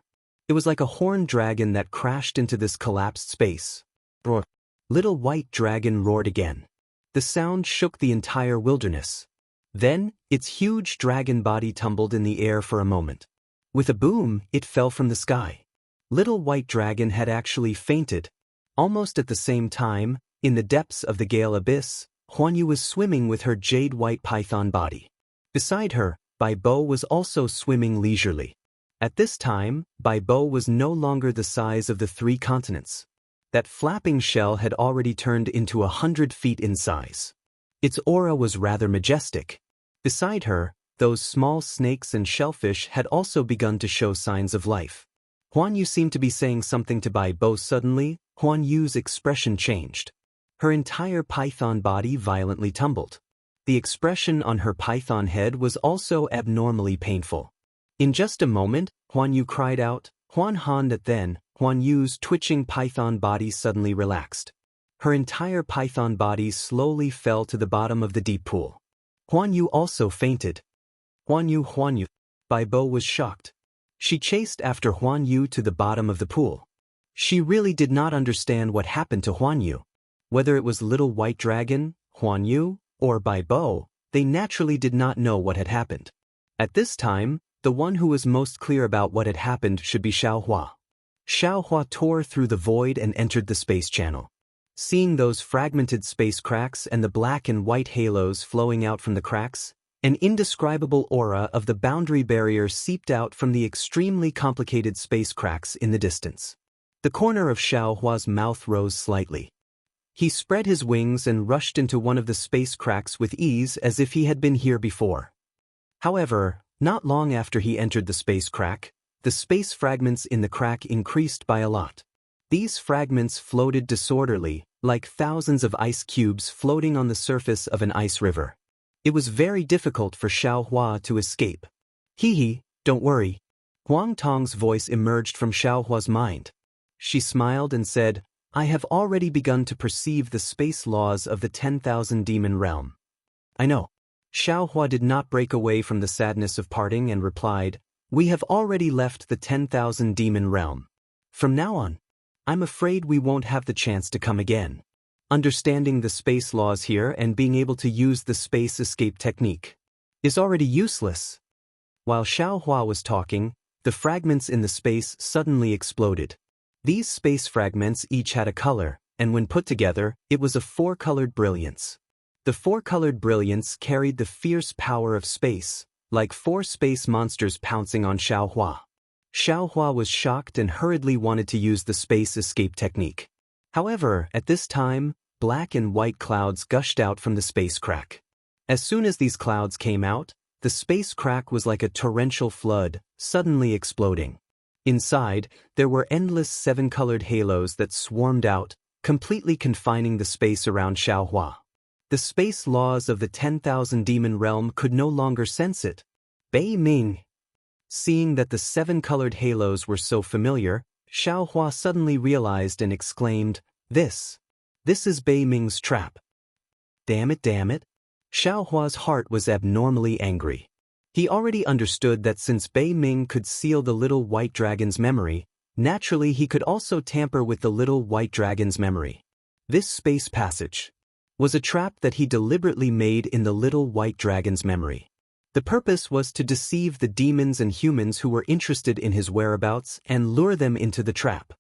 It was like a horned dragon that crashed into this collapsed space. Roar. Little White Dragon roared again. The sound shook the entire wilderness. Then, its huge dragon body tumbled in the air for a moment. With a boom, it fell from the sky. Little White Dragon had actually fainted. Almost at the same time, in the depths of the Gale Abyss, Huanyu was swimming with her jade-white python body. Beside her, Bai Bo was also swimming leisurely. At this time, Bai Bo was no longer the size of the 3 continents. That flapping shell had already turned into 100 feet in size. Its aura was rather majestic. Beside her, those small snakes and shellfish had also begun to show signs of life. Huanyu seemed to be saying something to Bai Bo. Suddenly, Huanyu's expression changed. Her entire python body violently tumbled. The expression on her python head was also abnormally painful. In just a moment, Huanyu cried out, "Huan Han!" Then, Huanyu's twitching python body suddenly relaxed. Her entire python body slowly fell to the bottom of the deep pool. Huanyu also fainted. Huanyu. Bai Bo was shocked. She chased after Huanyu to the bottom of the pool. She really did not understand what happened to Huanyu. Whether it was Little White Dragon, Huanyu, or Bai Bo, they naturally did not know what had happened. At this time, the one who was most clear about what had happened should be Xiao Hua. Xiao Hua tore through the void and entered the space channel. Seeing those fragmented space cracks and the black and white halos flowing out from the cracks, An indescribable aura of the boundary barrier seeped out from the extremely complicated space cracks in the distance. The corner of Xiao Hua's mouth rose slightly. He spread his wings and rushed into one of the space cracks with ease as if he had been here before. However, not long after he entered the space crack, the space fragments in the crack increased by a lot. These fragments floated disorderly, like thousands of ice cubes floating on the surface of an ice river. It was very difficult for Xiao Hua to escape. Hee, don't worry. Huang Tong's voice emerged from Xiao Hua's mind. She smiled and said, I have already begun to perceive the space laws of the 10,000 demon realm. I know. Xiao Hua did not break away from the sadness of parting and replied, We have already left the 10,000 demon realm. From now on, I'm afraid we won't have the chance to come again. Understanding the space laws here and being able to use the space escape technique is already useless. While Xiao Hua was talking, the fragments in the space suddenly exploded. These space fragments each had a color, and when put together, it was a four-colored brilliance. The four-colored brilliance carried the fierce power of space, like four space monsters pouncing on Xiao Hua. Xiao Hua was shocked and hurriedly wanted to use the space escape technique. However, at this time, black and white clouds gushed out from the space crack. As soon as these clouds came out, the space crack was like a torrential flood, suddenly exploding. Inside, there were endless seven-colored halos that swarmed out, completely confining the space around Xiao Hua. The space laws of the 10,000 demon realm could no longer sense it. Bei Ming. Seeing that the seven-colored halos were so familiar, Xiao Hua suddenly realized and exclaimed, This is Bei Ming's trap. Damn it. Xiao Hua's heart was abnormally angry. He already understood that since Bei Ming could seal the little white dragon's memory, naturally he could also tamper with the little white dragon's memory. This space passage was a trap that he deliberately made in the little white dragon's memory. The purpose was to deceive the demons and humans who were interested in his whereabouts and lure them into the trap.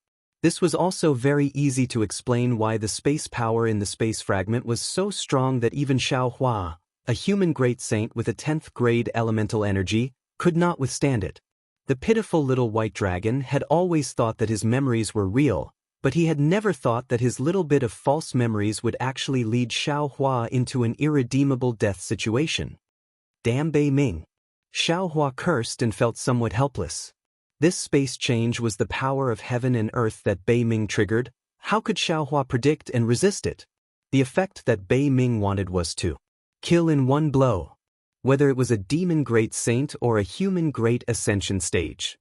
This was also very easy to explain why the space power in the space fragment was so strong that even Xiao Hua, a human great saint with a 10th grade elemental energy, could not withstand it. The pitiful little white dragon had always thought that his memories were real, but he had never thought that his little bit of false memories would actually lead Xiao Hua into an irredeemable death situation. Damn Bei Ming. Xiao Hua cursed and felt somewhat helpless. This space change was the power of heaven and earth that Bei Ming triggered. How could Xiao Hua predict and resist it? The effect that Bei Ming wanted was to kill in one blow, whether it was a demon great saint or a human great ascension stage.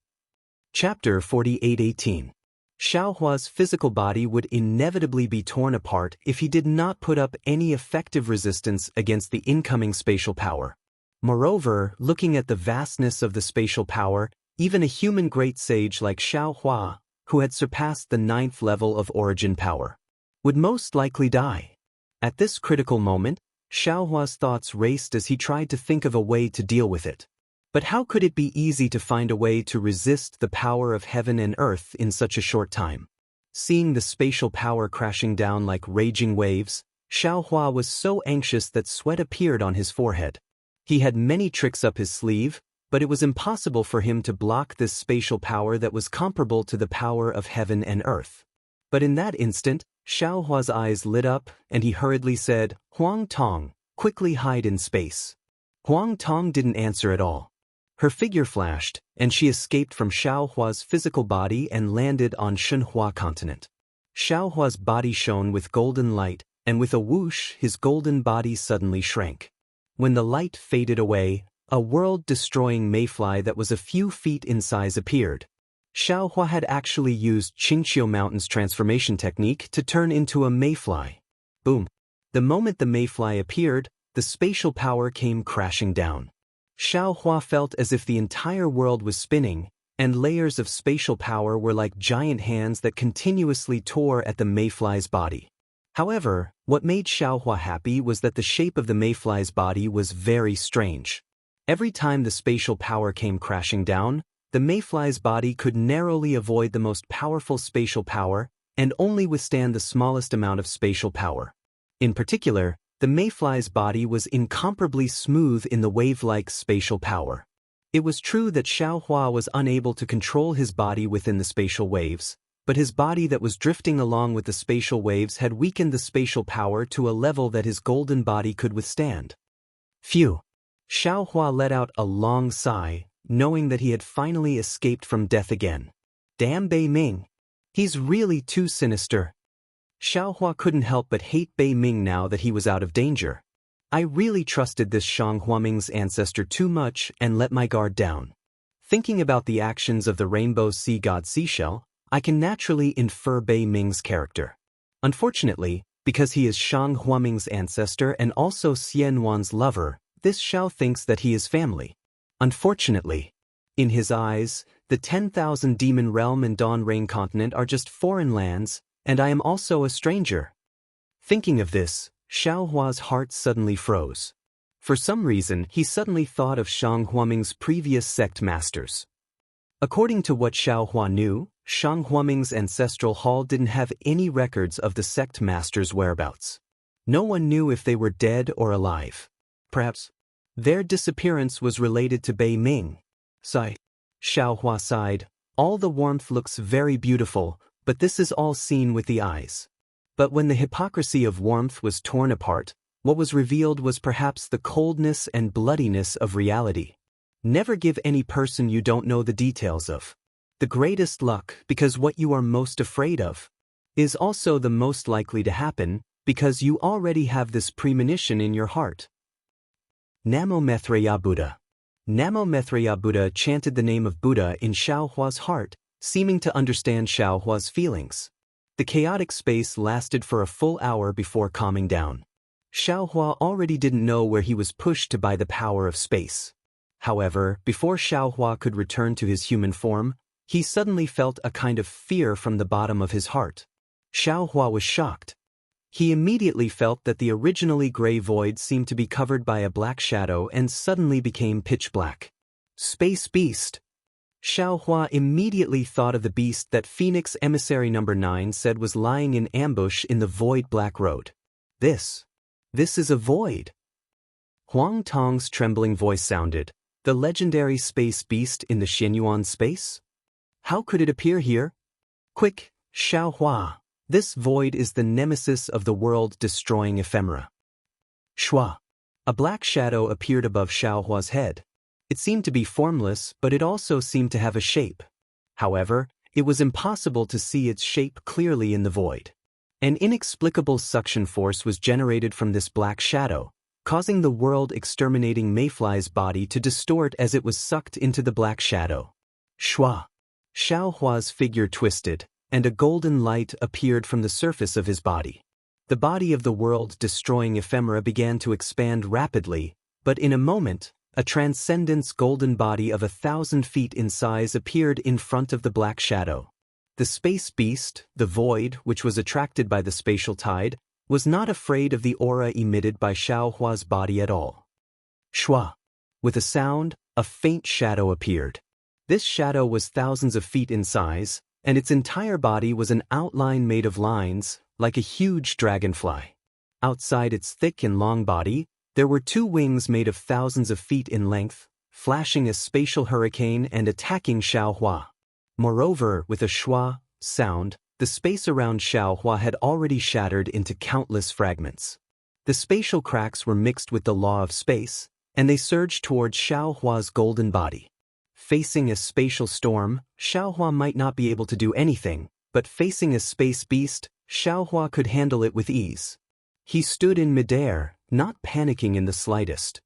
Chapter 48:18. Xiao Hua's physical body would inevitably be torn apart if he did not put up any effective resistance against the incoming spatial power. Moreover, looking at the vastness of the spatial power, even a human great sage like Xiao Hua, who had surpassed the 9th level of origin power, would most likely die. At this critical moment, Xiao Hua's thoughts raced as he tried to think of a way to deal with it. But how could it be easy to find a way to resist the power of heaven and earth in such a short time? Seeing the spatial power crashing down like raging waves, Xiao Hua was so anxious that sweat appeared on his forehead. He had many tricks up his sleeve, but it was impossible for him to block this spatial power that was comparable to the power of heaven and earth. But in that instant, Xiao Hua's eyes lit up, and he hurriedly said, Huang Tong, quickly hide in space. Huang Tong didn't answer at all. Her figure flashed, and she escaped from Xiao Hua's physical body and landed on Shenhua continent. Xiao Hua's body shone with golden light, and with a whoosh his golden body suddenly shrank. When the light faded away, a world-destroying mayfly that was a few feet in size appeared. Xiao Hua had actually used Qingqiu Mountain's transformation technique to turn into a mayfly. Boom! The moment the mayfly appeared, the spatial power came crashing down. Xiao Hua felt as if the entire world was spinning, and layers of spatial power were like giant hands that continuously tore at the mayfly's body. However, what made Xiao Hua happy was that the shape of the mayfly's body was very strange. Every time the spatial power came crashing down, the mayfly's body could narrowly avoid the most powerful spatial power and only withstand the smallest amount of spatial power. In particular, The mayfly's body was incomparably smooth in the wave-like spatial power. It was true that Xiaohua was unable to control his body within the spatial waves, but his body that was drifting along with the spatial waves had weakened the spatial power to a level that his golden body could withstand. Phew! Xiaohua let out a long sigh, knowing that he had finally escaped from death again. Damn Bei Ming! He's really too sinister. Xiaohua couldn't help but hate Bei Ming now that he was out of danger. I really trusted this Shang Huaming's ancestor too much and let my guard down. Thinking about the actions of the rainbow sea god Seashell, I can naturally infer Bei Ming's character. Unfortunately, because he is Shang Huaming's ancestor and also Xian Wan's lover, this Xiao thinks that he is family. Unfortunately, in his eyes, the 10,000 demon realm and Dawn Rain continent are just foreign lands, and I am also a stranger. Thinking of this, Xiaohua's heart suddenly froze. For some reason, he suddenly thought of Shang Huaming's previous sect masters. According to what Xiaohua knew, Shang Huaming's ancestral hall didn't have any records of the sect masters' whereabouts. No one knew if they were dead or alive. Perhaps their disappearance was related to Bei Ming. Sigh. Xiaohua sighed. All the warmth looks very beautiful, but this is all seen with the eyes. But when the hypocrisy of warmth was torn apart, what was revealed was perhaps the coldness and bloodiness of reality. Never give any person you don't know the details of. The greatest luck, because what you are most afraid of is also the most likely to happen, because you already have this premonition in your heart. Namo Maitreya Buddha. Namo Maitreya Buddha chanted the name of Buddha in Xiaohua's heart, seeming to understand Xiaohua's feelings. The chaotic space lasted for a full hour before calming down. Xiaohua already didn't know where he was pushed to by the power of space. However, before Xiaohua could return to his human form, he suddenly felt a kind of fear from the bottom of his heart. Xiaohua was shocked. He immediately felt that the originally gray void seemed to be covered by a black shadow and suddenly became pitch black. Space Beast! Xiaohua immediately thought of the beast that Phoenix Emissary No. 9 said was lying in ambush in the void black road. This is a void. Huang Tong's trembling voice sounded. The legendary space beast in the Xianyuan space? How could it appear here? Quick, Xiaohua! This void is the nemesis of the world-destroying ephemera. Shua! A black shadow appeared above Xiaohua's head. It seemed to be formless, but it also seemed to have a shape. However, it was impossible to see its shape clearly in the void. An inexplicable suction force was generated from this black shadow, causing the world-exterminating mayfly's body to distort as it was sucked into the black shadow. Shua! Xiaohua's figure twisted, and a golden light appeared from the surface of his body. The body of the world-destroying ephemera began to expand rapidly, but in a moment, a transcendence golden body of 1,000 feet in size appeared in front of the black shadow. The space beast, the void, which was attracted by the spatial tide, was not afraid of the aura emitted by Xiaohua's body at all. Shua! With a sound, a faint shadow appeared. This shadow was thousands of feet in size, and its entire body was an outline made of lines, like a huge dragonfly. Outside its thick and long body, there were 2 wings made of thousands of feet in length, flashing a spatial hurricane and attacking Xiaohua. Moreover, with a shua sound, the space around Xiaohua had already shattered into countless fragments. The spatial cracks were mixed with the law of space, and they surged towards Xiaohua's golden body. Facing a spatial storm, Xiaohua might not be able to do anything, but facing a space beast, Xiaohua could handle it with ease. He stood in midair, not panicking in the slightest.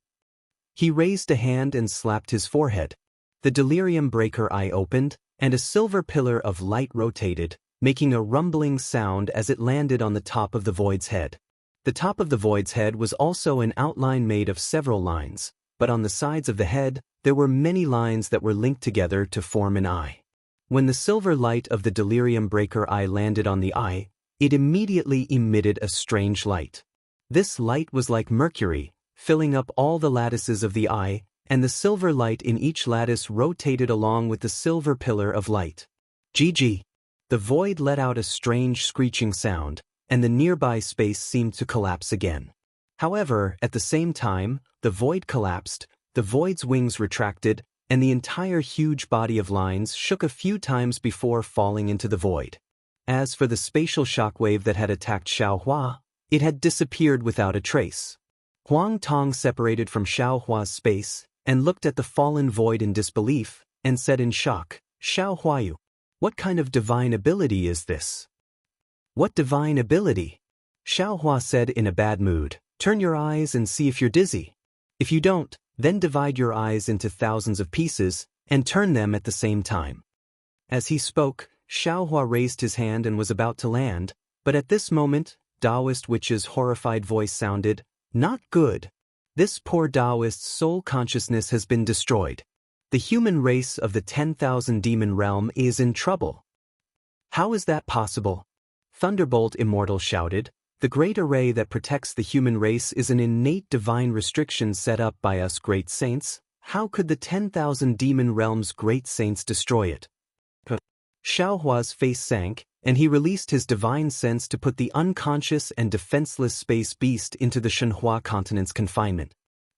He raised a hand and slapped his forehead. The delirium breaker eye opened, and a silver pillar of light rotated, making a rumbling sound as it landed on the top of the void's head. The top of the void's head was also an outline made of several lines, but on the sides of the head, there were many lines that were linked together to form an eye. When the silver light of the delirium breaker eye landed on the eye, it immediately emitted a strange light. This light was like mercury, filling up all the lattices of the eye, and the silver light in each lattice rotated along with the silver pillar of light. GG. The void let out a strange screeching sound, and the nearby space seemed to collapse again. However, at the same time, the void collapsed, the void's wings retracted, and the entire huge body of lines shook a few times before falling into the void. As for the spatial shockwave that had attacked Xiaohua, it had disappeared without a trace. Huang Tong separated from Xiaohua's space and looked at the fallen void in disbelief and said in shock, "Xiaohuayu, what kind of divine ability is this?" "What divine ability?" Xiaohua said in a bad mood. "Turn your eyes and see if you're dizzy. If you don't, then divide your eyes into thousands of pieces and turn them at the same time." As he spoke, Xiaohua raised his hand and was about to land, but at this moment, Taoist Witch's horrified voice sounded, "Not good. This poor Taoist's soul consciousness has been destroyed. The human race of the 10,000 demon realm is in trouble." "How is that possible?" Thunderbolt Immortal shouted. "The great array that protects the human race is an innate divine restriction set up by us great saints. How could the 10,000 demon realm's great saints destroy it?" Xiaohua's face sank, and he released his divine sense to put the unconscious and defenseless space beast into the Shenhua continent's confinement.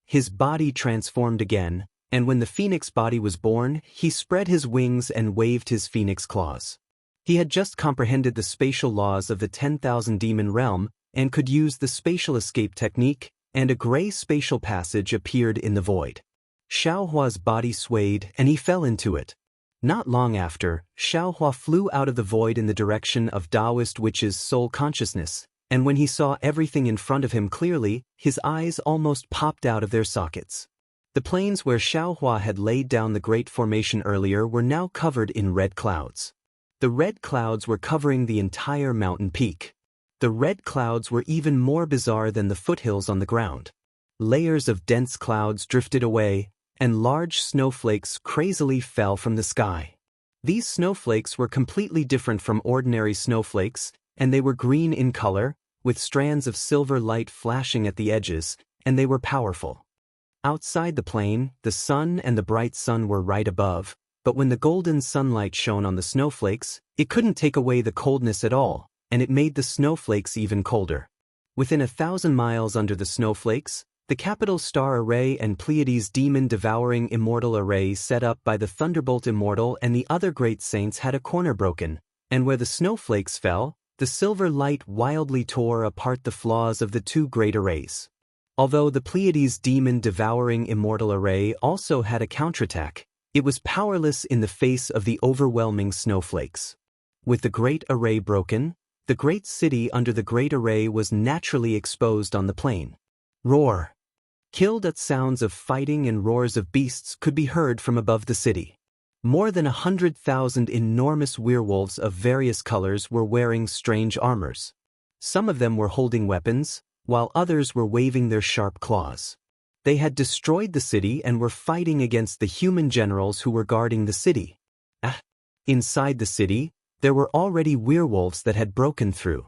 His body transformed again, and when the phoenix body was born, he spread his wings and waved his phoenix claws. He had just comprehended the spatial laws of the 10,000 demon realm and could use the spatial escape technique, and a gray spatial passage appeared in the void. Xiaohua's body swayed and he fell into it. Not long after, Xiaohua flew out of the void in the direction of Taoist Witch's soul consciousness, and when he saw everything in front of him clearly, his eyes almost popped out of their sockets. The plains where Xiaohua had laid down the great formation earlier were now covered in red clouds. The red clouds were covering the entire mountain peak. The red clouds were even more bizarre than the foothills on the ground. Layers of dense clouds drifted away, and large snowflakes crazily fell from the sky. These snowflakes were completely different from ordinary snowflakes, and they were green in color, with strands of silver light flashing at the edges, and they were powerful. Outside the plain, the sun and the bright sun were right above, but when the golden sunlight shone on the snowflakes, it couldn't take away the coldness at all, and it made the snowflakes even colder. Within 1,000 miles under the snowflakes, the capital star array and Pleiades demon-devouring immortal array set up by the Thunderbolt Immortal and the other great saints had a corner broken, and where the snowflakes fell, the silver light wildly tore apart the flaws of the two great arrays. Although the Pleiades demon-devouring immortal array also had a counterattack, it was powerless in the face of the overwhelming snowflakes. With the great array broken, the great city under the great array was naturally exposed on the plain. Roar! Killed at sounds of fighting and roars of beasts could be heard from above the city. More than 100,000 enormous werewolves of various colors were wearing strange armors. Some of them were holding weapons, while others were waving their sharp claws. They had destroyed the city and were fighting against the human generals who were guarding the city. Inside the city, there were already werewolves that had broken through.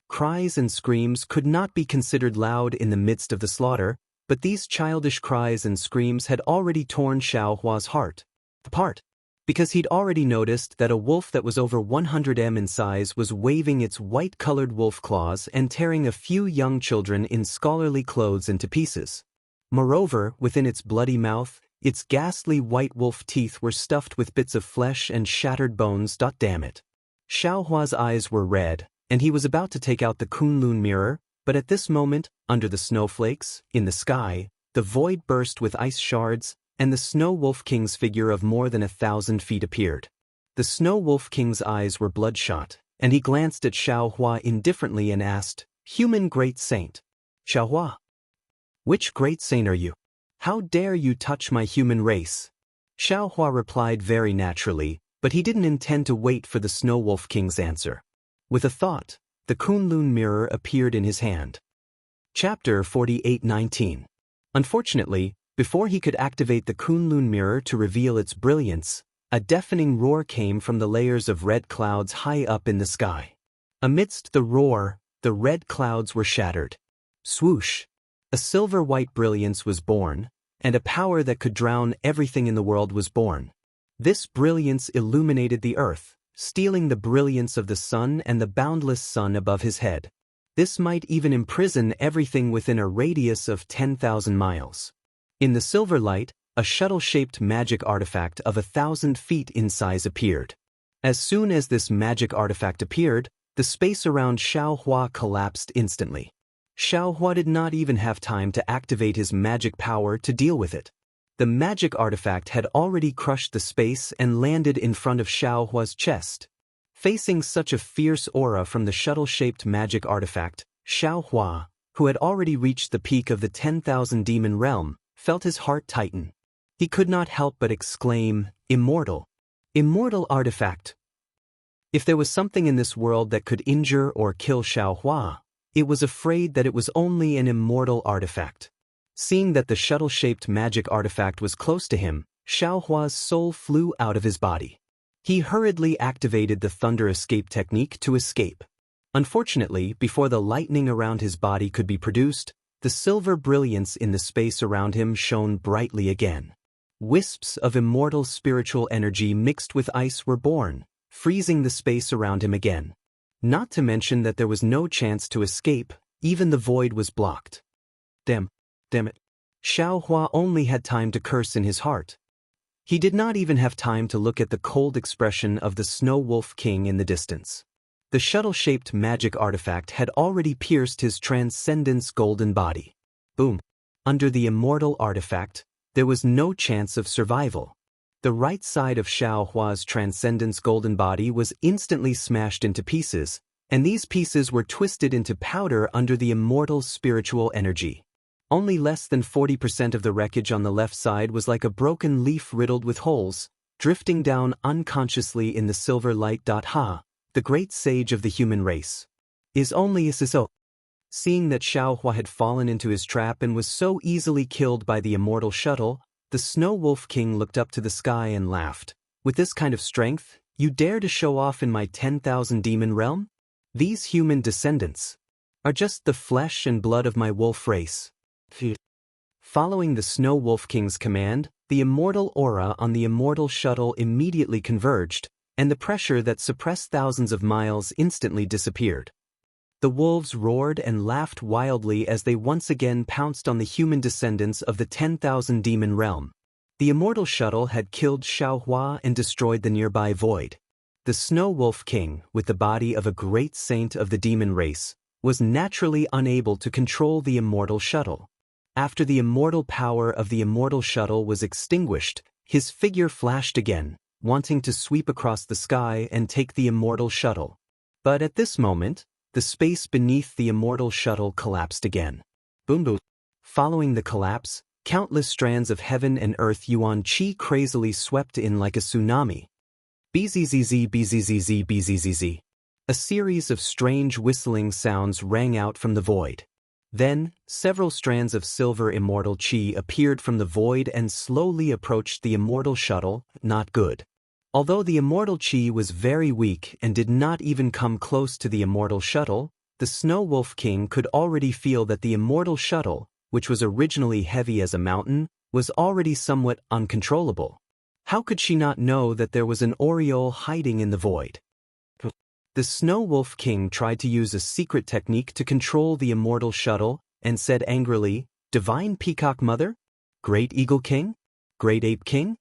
Cries and screams could not be considered loud in the midst of the slaughter, but these childish cries and screams had already torn Xiaohua's heart apart, because he'd already noticed that a wolf that was over 100 m in size was waving its white-colored wolf claws and tearing a few young children in scholarly clothes into pieces. Moreover, within its bloody mouth, its ghastly white wolf teeth were stuffed with bits of flesh and shattered bones. Damn it. Xiaohua's eyes were red, and he was about to take out the Kunlun mirror, but at this moment, under the snowflakes, in the sky, the void burst with ice shards, and the Snow Wolf King's figure of more than 1,000 feet appeared. The Snow Wolf King's eyes were bloodshot, and he glanced at Xiaohua indifferently and asked, "Human great saint. Xiaohua, which great saint are you? How dare you touch my human race?" Xiaohua replied very naturally, but he didn't intend to wait for the Snow Wolf King's answer. With a thought, the Kunlun mirror appeared in his hand. Chapter 48:19. Unfortunately, before he could activate the Kunlun mirror to reveal its brilliance, a deafening roar came from the layers of red clouds high up in the sky. Amidst the roar, the red clouds were shattered. Swoosh! A silver-white brilliance was born, and a power that could drown everything in the world was born. This brilliance illuminated the earth, stealing the brilliance of the sun and the boundless sun above his head. This might even imprison everything within a radius of 10,000 miles. In the silver light, a shuttle-shaped magic artifact of 1,000 feet in size appeared. As soon as this magic artifact appeared, the space around Xiaohua collapsed instantly. Xiaohua did not even have time to activate his magic power to deal with it. The magic artifact had already crushed the space and landed in front of Xiaohua's chest. Facing such a fierce aura from the shuttle-shaped magic artifact, Xiaohua, who had already reached the peak of the 10,000 demon realm, felt his heart tighten. He could not help but exclaim, "Immortal! Immortal artifact!" If there was something in this world that could injure or kill Xiaohua, it was afraid that it was only an immortal artifact. Seeing that the shuttle-shaped magic artifact was close to him, Xiaohua's soul flew out of his body. He hurriedly activated the thunder escape technique to escape. Unfortunately, before the lightning around his body could be produced, the silver brilliance in the space around him shone brightly again. Wisps of immortal spiritual energy mixed with ice were born, freezing the space around him again. Not to mention that there was no chance to escape, even the void was blocked. Damn it. Xiaohua only had time to curse in his heart. He did not even have time to look at the cold expression of the Snow Wolf King in the distance. The shuttle-shaped magic artifact had already pierced his transcendence golden body. Boom. Under the immortal artifact, there was no chance of survival. The right side of Xiaohua's transcendence golden body was instantly smashed into pieces, and these pieces were twisted into powder under the immortal spiritual energy. Only less than 40% of the wreckage on the left side was like a broken leaf riddled with holes, drifting down unconsciously in the silver light. Ha! The great sage of the human race is only a so. Seeing that Xiaohua had fallen into his trap and was so easily killed by the immortal shuttle, the Snow Wolf King looked up to the sky and laughed. With this kind of strength, you dare to show off in my 10,000 demon realm? These human descendants are just the flesh and blood of my wolf race. Following the Snow Wolf King's command, the immortal aura on the immortal shuttle immediately converged, and the pressure that suppressed thousands of miles instantly disappeared. The wolves roared and laughed wildly as they once again pounced on the human descendants of the 10,000 demon realm. The immortal shuttle had killed Xiaohua and destroyed the nearby void. The Snow Wolf King, with the body of a great saint of the demon race, was naturally unable to control the immortal shuttle. After the immortal power of the immortal shuttle was extinguished, his figure flashed again, wanting to sweep across the sky and take the immortal shuttle. But at this moment, the space beneath the immortal shuttle collapsed again. Boom boom. Following the collapse, countless strands of heaven and earth yuan qi crazily swept in like a tsunami. Bzzz bzzz bzzz. A series of strange whistling sounds rang out from the void. Then, several strands of silver immortal qi appeared from the void and slowly approached the immortal shuttle. Not good. Although the immortal qi was very weak and did not even come close to the immortal shuttle, the Snow Wolf King could already feel that the immortal shuttle, which was originally heavy as a mountain, was already somewhat uncontrollable. How could she not know that there was an aureole hiding in the void? The Snow Wolf King tried to use a secret technique to control the immortal shuttle and said angrily, "Divine Peacock Mother? Great Eagle King? Great Ape King?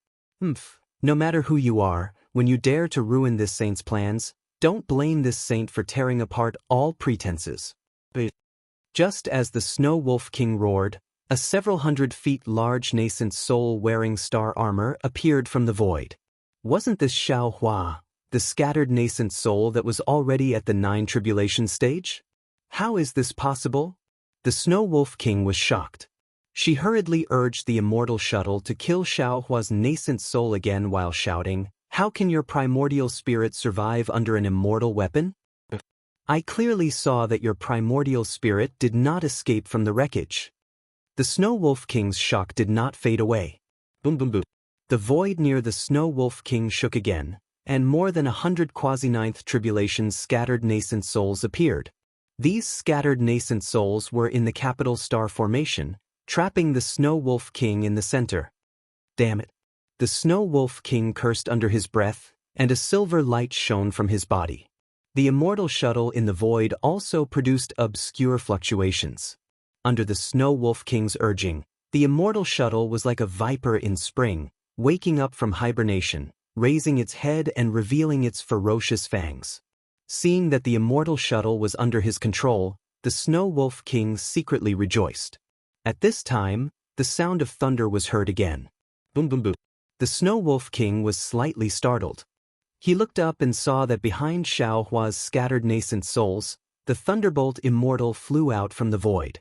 No matter who you are, when you dare to ruin this saint's plans, don't blame this saint for tearing apart all pretenses." But just as the Snow Wolf King roared, a several hundred feet large nascent soul wearing star armor appeared from the void. Wasn't this Xiaohua, the scattered nascent soul that was already at the 9 tribulation stage? How is this possible? The Snow Wolf King was shocked. She hurriedly urged the immortal shuttle to kill Xiaohua's nascent soul again while shouting, "How can your primordial spirit survive under an immortal weapon? I clearly saw that your primordial spirit did not escape from the wreckage." The Snow Wolf King's shock did not fade away. Boom boom boom. The void near the Snow Wolf King shook again, and more than 100 quasi-9th tribulation's scattered nascent souls appeared. These scattered nascent souls were in the capital star formation, trapping the Snow Wolf King in the center. Damn it. The Snow Wolf King cursed under his breath, and a silver light shone from his body. The immortal shuttle in the void also produced obscure fluctuations. Under the Snow Wolf King's urging, the immortal shuttle was like a viper in spring, waking up from hibernation, raising its head and revealing its ferocious fangs. Seeing that the immortal shuttle was under his control, the Snow Wolf King secretly rejoiced. At this time, the sound of thunder was heard again. Boom boom boom. The Snow Wolf King was slightly startled. He looked up and saw that behind Xiao Hua's scattered nascent souls, the thunderbolt immortal flew out from the void.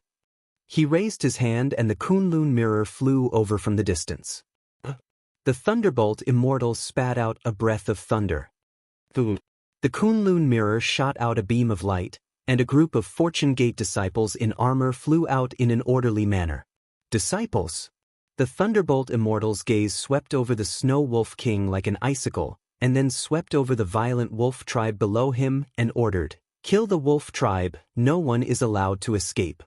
He raised his hand and the Kunlun mirror flew over from the distance. The thunderbolt immortal spat out a breath of thunder. The Kunlun mirror shot out a beam of light, and a group of Fortune Gate disciples in armor flew out in an orderly manner. Disciples? The thunderbolt immortal's gaze swept over the Snow Wolf King like an icicle, and then swept over the violent wolf tribe below him and ordered, "Kill the wolf tribe, no one is allowed to escape."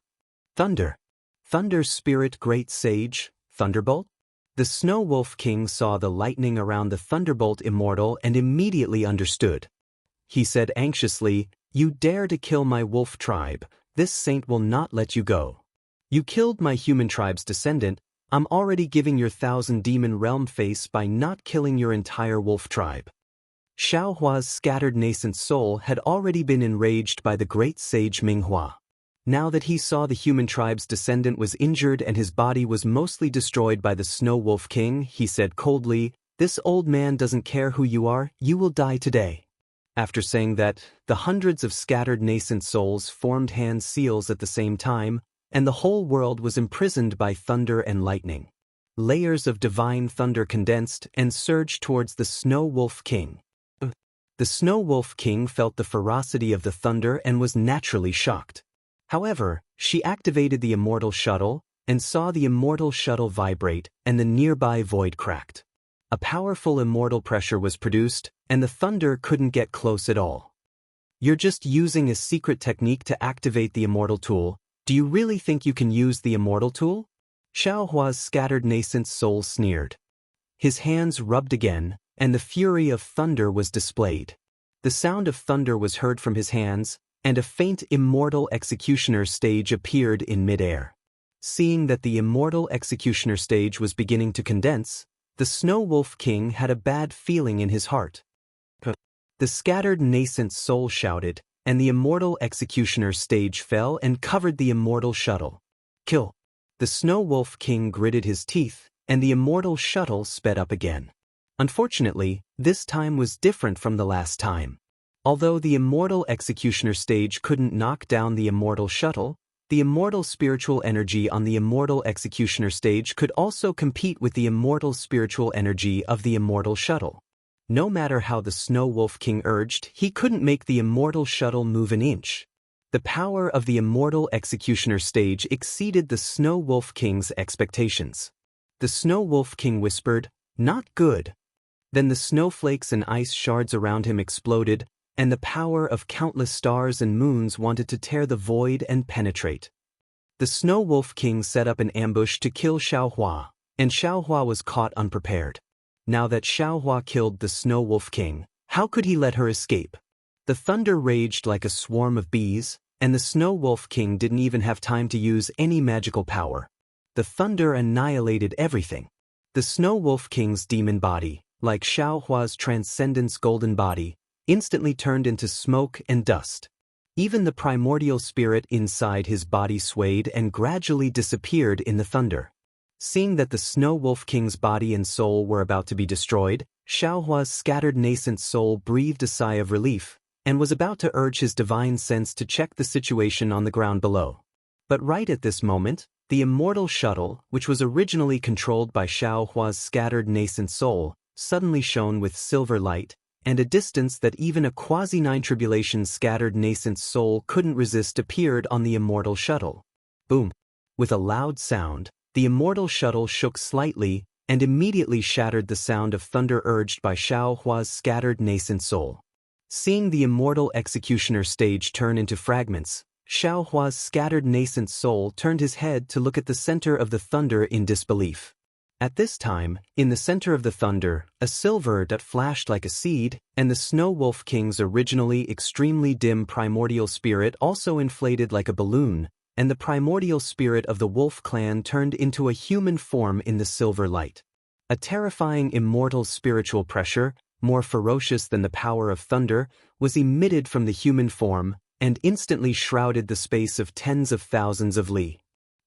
Thunder. Thunder Spirit Great Sage, Thunderbolt? The Snow Wolf King saw the lightning around the thunderbolt immortal and immediately understood. He said anxiously, "You dare to kill my wolf tribe, this saint will not let you go. You killed my human tribe's descendant, I'm already giving your 1,000 demon realm face by not killing your entire wolf tribe." Xiao Hua's scattered nascent soul had already been enraged by the great sage Minghua. Now that he saw the human tribe's descendant was injured and his body was mostly destroyed by the Snow Wolf King, he said coldly, "This old man doesn't care who you are, you will die today." After saying that, the hundreds of scattered nascent souls formed hand seals at the same time, and the whole world was imprisoned by thunder and lightning. Layers of divine thunder condensed and surged towards the Snow Wolf King. The Snow Wolf King felt the ferocity of the thunder and was naturally shocked. However, she activated the immortal shuttle and saw the immortal shuttle vibrate and the nearby void cracked. A powerful immortal pressure was produced, and the thunder couldn't get close at all. "You're just using a secret technique to activate the immortal tool. Do you really think you can use the immortal tool?" Xiao Hua's scattered nascent soul sneered. His hands rubbed again, and the fury of thunder was displayed. The sound of thunder was heard from his hands, and a faint immortal executioner stage appeared in midair. Seeing that the immortal executioner stage was beginning to condense, the Snow Wolf King had a bad feeling in his heart. The scattered nascent soul shouted, and the immortal executioner stage fell and covered the immortal shuttle. "Kill!" The Snow Wolf King gritted his teeth, and the immortal shuttle sped up again. Unfortunately, this time was different from the last time. Although the immortal executioner stage couldn't knock down the immortal shuttle, the immortal spiritual energy on the immortal executioner stage could also compete with the immortal spiritual energy of the immortal shuttle. No matter how the Snow Wolf King urged, he couldn't make the immortal shuttle move an inch. The power of the immortal executioner stage exceeded the Snow Wolf King's expectations. The Snow Wolf King whispered, "Not good." Then the snowflakes and ice shards around him exploded, and the power of countless stars and moons wanted to tear the void and penetrate. The Snow Wolf King set up an ambush to kill Xiao Hua, and Xiao Hua was caught unprepared. Now that Xiao Hua killed the Snow Wolf King, how could he let her escape? The thunder raged like a swarm of bees, and the Snow Wolf King didn't even have time to use any magical power. The thunder annihilated everything. The Snow Wolf King's demon body, like Xiao Hua's transcendence golden body, instantly turned into smoke and dust. Even the primordial spirit inside his body swayed and gradually disappeared in the thunder. Seeing that the Snow Wolf King's body and soul were about to be destroyed, Xiao Hua's scattered nascent soul breathed a sigh of relief, and was about to urge his divine sense to check the situation on the ground below. But right at this moment, the immortal shuttle, which was originally controlled by Xiao Hua's scattered nascent soul, suddenly shone with silver light, and a distance that even a quasi-nine-tribulation scattered nascent soul couldn't resist appeared on the immortal shuttle. Boom! With a loud sound, the immortal shuttle shook slightly and immediately shattered the sound of thunder urged by Xiao Hua's scattered nascent soul. Seeing the immortal executioner stage turn into fragments, Xiao Hua's scattered nascent soul turned his head to look at the center of the thunder in disbelief. At this time, in the center of the thunder, a silver dot flashed like a seed, and the Snow Wolf King's originally extremely dim primordial spirit also inflated like a balloon, and the primordial spirit of the wolf clan turned into a human form in the silver light. A terrifying immortal spiritual pressure, more ferocious than the power of thunder, was emitted from the human form, and instantly shrouded the space of tens of thousands of li.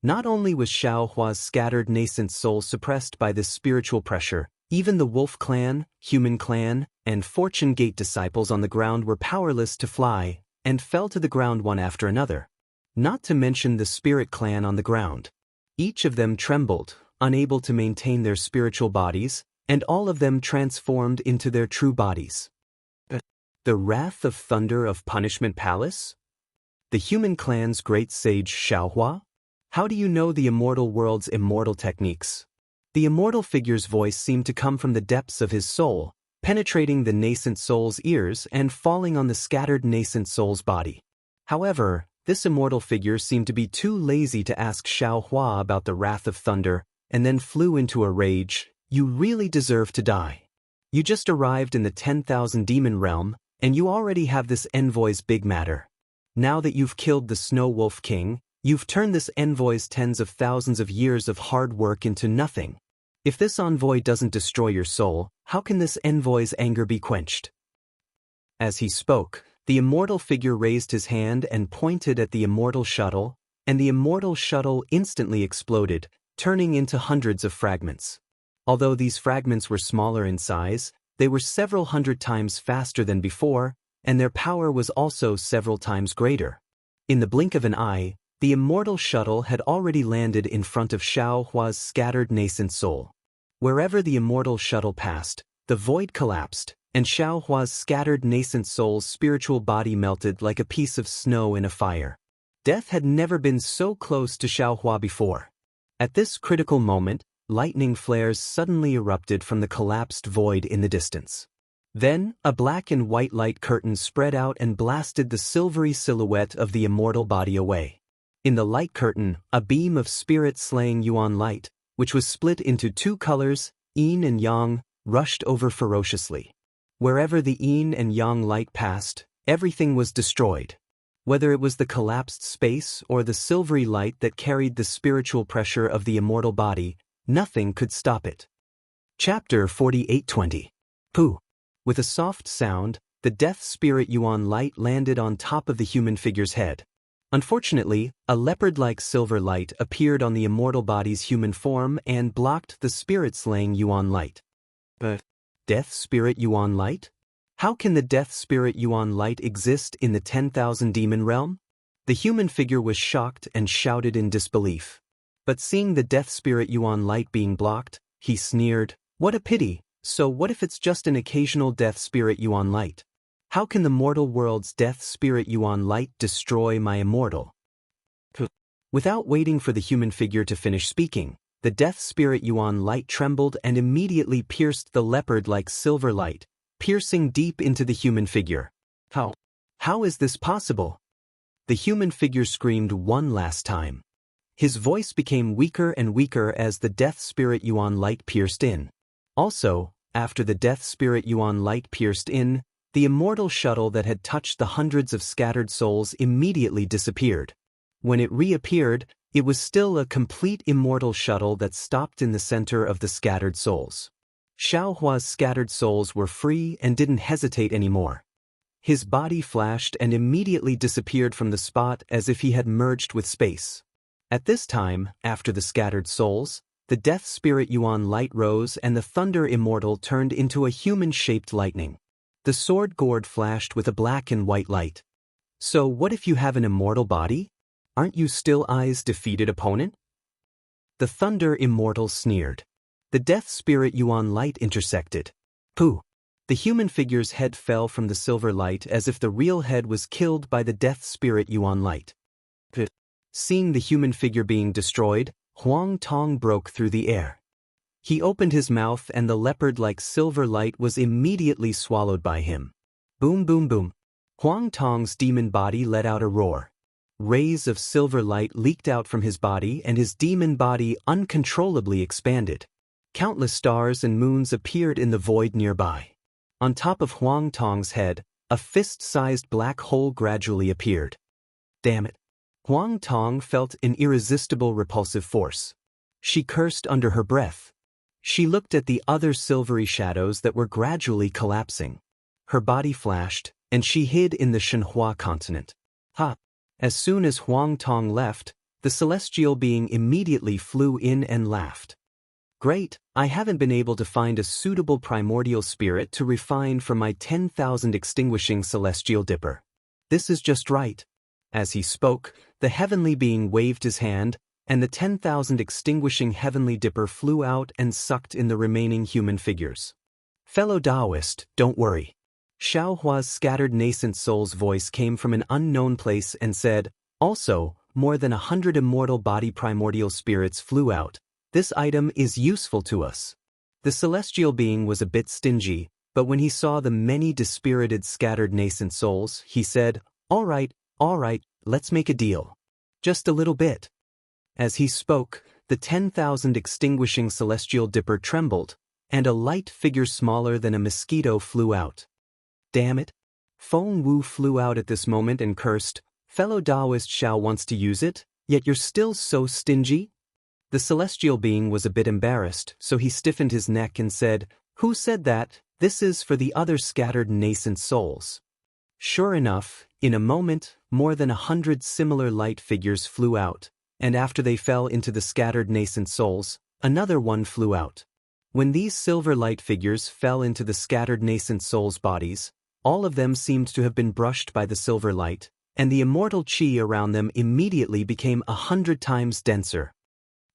Not only was Xiao Hua's scattered nascent soul suppressed by this spiritual pressure, even the Wolf Clan, Human Clan, and Fortune Gate disciples on the ground were powerless to fly, and fell to the ground one after another. Not to mention the Spirit Clan on the ground. Each of them trembled, unable to maintain their spiritual bodies, and all of them transformed into their true bodies. The Wrath of Thunder of Punishment Palace? The Human Clan's great sage Xiaohua? How do you know the immortal world's immortal techniques? The immortal figure's voice seemed to come from the depths of his soul, penetrating the nascent soul's ears and falling on the scattered nascent soul's body. However, this immortal figure seemed to be too lazy to ask Xiaohua about the Wrath of Thunder, and then flew into a rage. You really deserve to die. You just arrived in the 10,000 demon realm, and you already have this envoy's big matter. Now that you've killed the Snow Wolf King, you've turned this envoy's tens of thousands of years of hard work into nothing. If this envoy doesn't destroy your soul, how can this envoy's anger be quenched? As he spoke, the immortal figure raised his hand and pointed at the immortal shuttle, and the immortal shuttle instantly exploded, turning into hundreds of fragments. Although these fragments were smaller in size, they were several hundred times faster than before, and their power was also several times greater. In the blink of an eye, the immortal shuttle had already landed in front of Xiao Hua's scattered nascent soul. Wherever the immortal shuttle passed, the void collapsed, and Xiao Hua's scattered nascent soul's spiritual body melted like a piece of snow in a fire. Death had never been so close to Xiao Hua before. At this critical moment, lightning flares suddenly erupted from the collapsed void in the distance. Then, a black and white light curtain spread out and blasted the silvery silhouette of the immortal body away. In the light curtain, a beam of spirit-slaying Yuan light, which was split into two colors, yin and yang, rushed over ferociously. Wherever the yin and yang light passed, everything was destroyed. Whether it was the collapsed space or the silvery light that carried the spiritual pressure of the immortal body, nothing could stop it. Chapter 48:20. Pooh. With a soft sound, the death spirit Yuan light landed on top of the human figure's head. Unfortunately, a leopard-like silver light appeared on the immortal body's human form and blocked the spirit-slaying Yuan light. But death spirit Yuan light? How can the death spirit Yuan light exist in the 10,000 demon realm? The human figure was shocked and shouted in disbelief. But seeing the death spirit Yuan light being blocked, he sneered, "What a pity, so what if it's just an occasional death spirit Yuan light? How can the mortal world's death spirit Yuan light destroy my immortal?" Without waiting for the human figure to finish speaking, the death spirit Yuan light trembled and immediately pierced the leopard-like silver light, piercing deep into the human figure. How is this possible? The human figure screamed one last time. His voice became weaker and weaker as the death spirit Yuan light pierced in. Also, after the death spirit Yuan light pierced in, the immortal shuttle that had touched the hundreds of scattered souls immediately disappeared. When it reappeared, it was still a complete immortal shuttle that stopped in the center of the scattered souls. Xiao Hua's scattered souls were free and didn't hesitate anymore. His body flashed and immediately disappeared from the spot as if he had merged with space. At this time, after the scattered souls, the death spirit Yuan light rose and the thunder immortal turned into a human-shaped lightning. The sword gourd flashed with a black and white light. So what if you have an immortal body? Aren't you still Ai's defeated opponent? The thunder immortal sneered. The death spirit Yuan light intersected. Pooh. The human figure's head fell from the silver light as if the real head was killed by the death spirit Yuan light. Seeing the human figure being destroyed, Huang Tong broke through the air. He opened his mouth and the leopard-like silver light was immediately swallowed by him. Boom boom boom. Huang Tong's demon body let out a roar. Rays of silver light leaked out from his body and his demon body uncontrollably expanded. Countless stars and moons appeared in the void nearby. On top of Huang Tong's head, a fist-sized black hole gradually appeared. Damn it. Huang Tong felt an irresistible repulsive force. She cursed under her breath. She looked at the other silvery shadows that were gradually collapsing. Her body flashed, and she hid in the Shenhua continent. Ha! As soon as Huang Tong left, the celestial being immediately flew in and laughed. Great, I haven't been able to find a suitable primordial spirit to refine for my 10,000 extinguishing celestial dipper. This is just right. As he spoke, the heavenly being waved his hand, and the 10,000 extinguishing heavenly dipper flew out and sucked in the remaining human figures. Fellow Taoist, don't worry. Xiao Hua's scattered nascent soul's voice came from an unknown place and said, also, more than 100 immortal body primordial spirits flew out. This item is useful to us. The celestial being was a bit stingy, but when he saw the many dispirited scattered nascent souls, he said, all right, let's make a deal. Just a little bit. As he spoke, the 10,000 extinguishing celestial dipper trembled, and a light figure smaller than a mosquito flew out. Damn it. Feng Wu flew out at this moment and cursed, fellow Taoist Xiao wants to use it, yet you're still so stingy? The celestial being was a bit embarrassed, so he stiffened his neck and said, who said that? This is for the other scattered nascent souls. Sure enough, in a moment, more than 100 similar light figures flew out, and after they fell into the scattered nascent souls, another one flew out. When these silver light figures fell into the scattered nascent souls' bodies, all of them seemed to have been brushed by the silver light, and the immortal qi around them immediately became 100 times denser.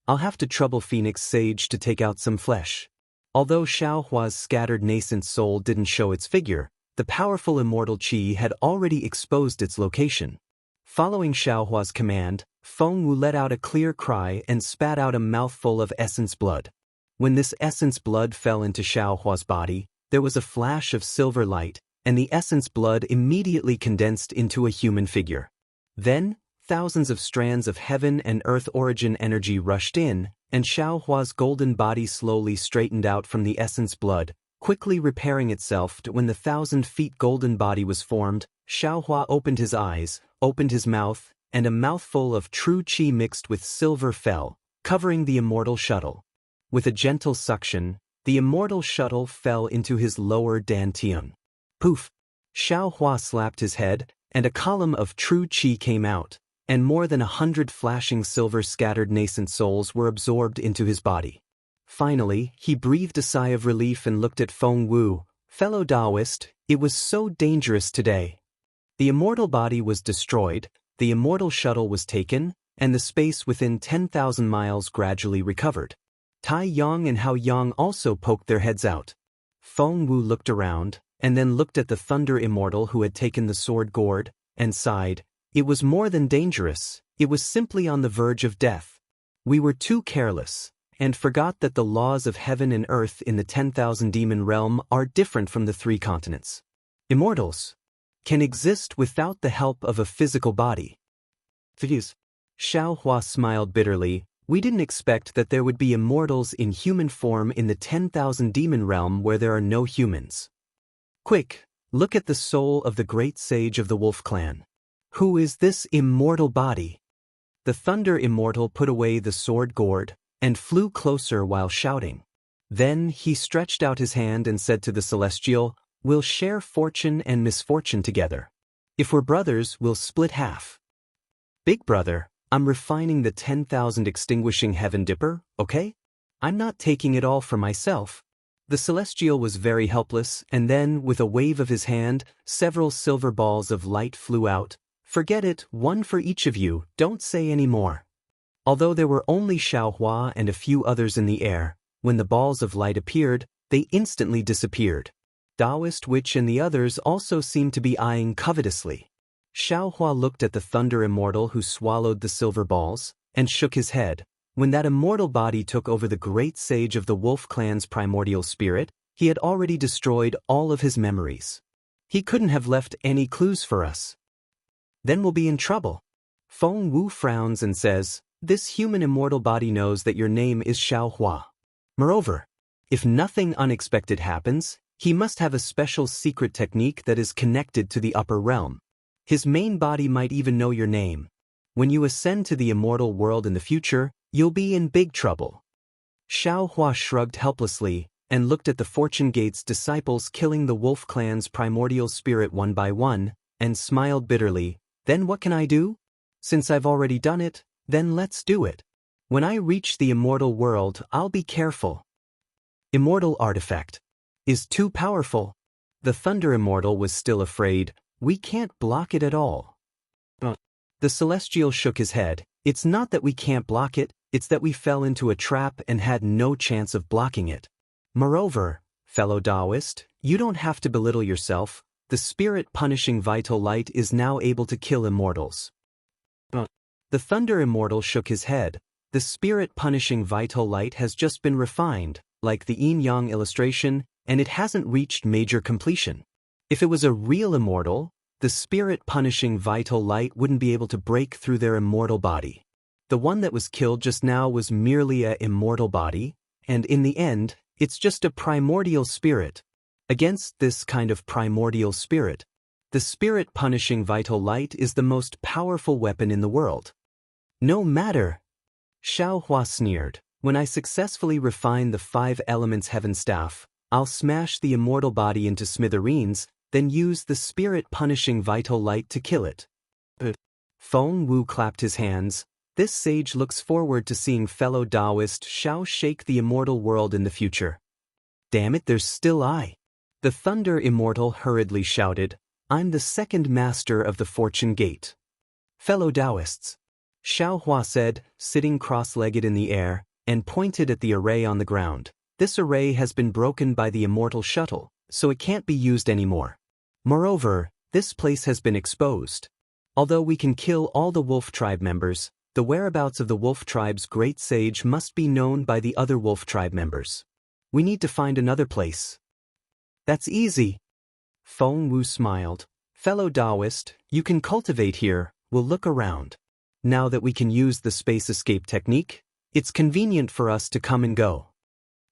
I'll have to trouble Phoenix Sage to take out some flesh. Although Xiao Hua's scattered nascent soul didn't show its figure, the powerful immortal qi had already exposed its location. Following Xiao Hua's command, Feng Wu let out a clear cry and spat out a mouthful of essence blood. When this essence blood fell into Xiao Hua's body, there was a flash of silver light, and the essence blood immediately condensed into a human figure. Then, thousands of strands of heaven and earth origin energy rushed in, and Xiao Hua's golden body slowly straightened out from the essence blood, quickly repairing itself. When the 1,000 feet golden body was formed, Xiao Hua opened his eyes, opened his mouth, and a mouthful of true qi mixed with silver fell, covering the immortal shuttle. With a gentle suction, the immortal shuttle fell into his lower dantian. Poof! Xiao Hua slapped his head, and a column of true qi came out, and more than 100 flashing silver scattered nascent souls were absorbed into his body. Finally, he breathed a sigh of relief and looked at Feng Wu. Fellow Taoist, it was so dangerous today. The immortal body was destroyed, the immortal shuttle was taken, and the space within 10,000 miles gradually recovered. Tai Yang and Hao Yang also poked their heads out. Feng Wu looked around, and then looked at the Thunder Immortal who had taken the sword gourd, and sighed. It was more than dangerous, it was simply on the verge of death. We were too careless, and forgot that the laws of heaven and earth in the 10,000 demon realm are different from the 3 continents. Immortals can exist without the help of a physical body. Xiao Hua smiled bitterly. We didn't expect that there would be immortals in human form in the 10,000 demon realm where there are no humans. Quick, look at the soul of the great sage of the Wolf Clan. Who is this immortal body? The Thunder Immortal put away the sword gourd, and flew closer while shouting. Then he stretched out his hand and said to the Celestial, we'll share fortune and misfortune together. If we're brothers, we'll split half. Big brother, I'm refining the 10,000 extinguishing heaven dipper, okay? I'm not taking it all for myself. The Celestial was very helpless, and then, with a wave of his hand, several silver balls of light flew out. Forget it, one for each of you, don't say any more. Although there were only Xiao Hua and a few others in the air, when the balls of light appeared, they instantly disappeared. Taoist Witch and the others also seemed to be eyeing covetously. Xiao Hua looked at the Thunder Immortal who swallowed the silver balls, and shook his head. When that immortal body took over the great sage of the Wolf Clan's primordial spirit, he had already destroyed all of his memories. He couldn't have left any clues for us. Then we'll be in trouble. Feng Wu frowns and says, this human immortal body knows that your name is Xiao Hua. Moreover, If nothing unexpected happens, he must have a special secret technique that is connected to the upper realm. His main body might even know your name. When you ascend to the immortal world in the future, you'll be in big trouble. Xiao Hua shrugged helplessly and looked at the Fortune Gate's disciples killing the wolf clan's primordial spirit one by one, and smiled bitterly. Then what can I do? Since I've already done it, then let's do it. When I reach the immortal world, I'll be careful. Immortal artifact is too powerful. The Thunder Immortal was still afraid. We can't block it at all. The Celestial shook his head. It's not that we can't block it, it's that we fell into a trap and had no chance of blocking it. Moreover, fellow Taoist, you don't have to belittle yourself. The spirit-punishing vital light is now able to kill immortals. The Thunder Immortal shook his head. The spirit-punishing vital light has just been refined, like the yin-yang illustration, and it hasn't reached major completion. If it was a real immortal, the spirit-punishing vital light wouldn't be able to break through their immortal body. The one that was killed just now was merely an immortal body, and in the end, it's just a primordial spirit. Against this kind of primordial spirit, the spirit-punishing vital light is the most powerful weapon in the world. No matter, Xiao Hua sneered, when I successfully refine the 5 elements heaven staff, I'll smash the immortal body into smithereens, then use the spirit-punishing vital light to kill it. Feng Wu clapped his hands. This sage looks forward to seeing fellow Taoist Xiao shake the immortal world in the future. Damn it, there's still I. The Thunder Immortal hurriedly shouted, I'm the second master of the Fortune Gate. Fellow Taoists, Xiao Hua said, sitting cross-legged in the air, and pointed at the array on the ground. This array has been broken by the immortal shuttle, so it can't be used anymore. Moreover, this place has been exposed. Although we can kill all the wolf tribe members, the whereabouts of the wolf tribe's great sage must be known by the other wolf tribe members. We need to find another place. That's easy. Feng Wu smiled. Fellow Taoist, you can cultivate here, we'll look around. Now that we can use the space escape technique, it's convenient for us to come and go.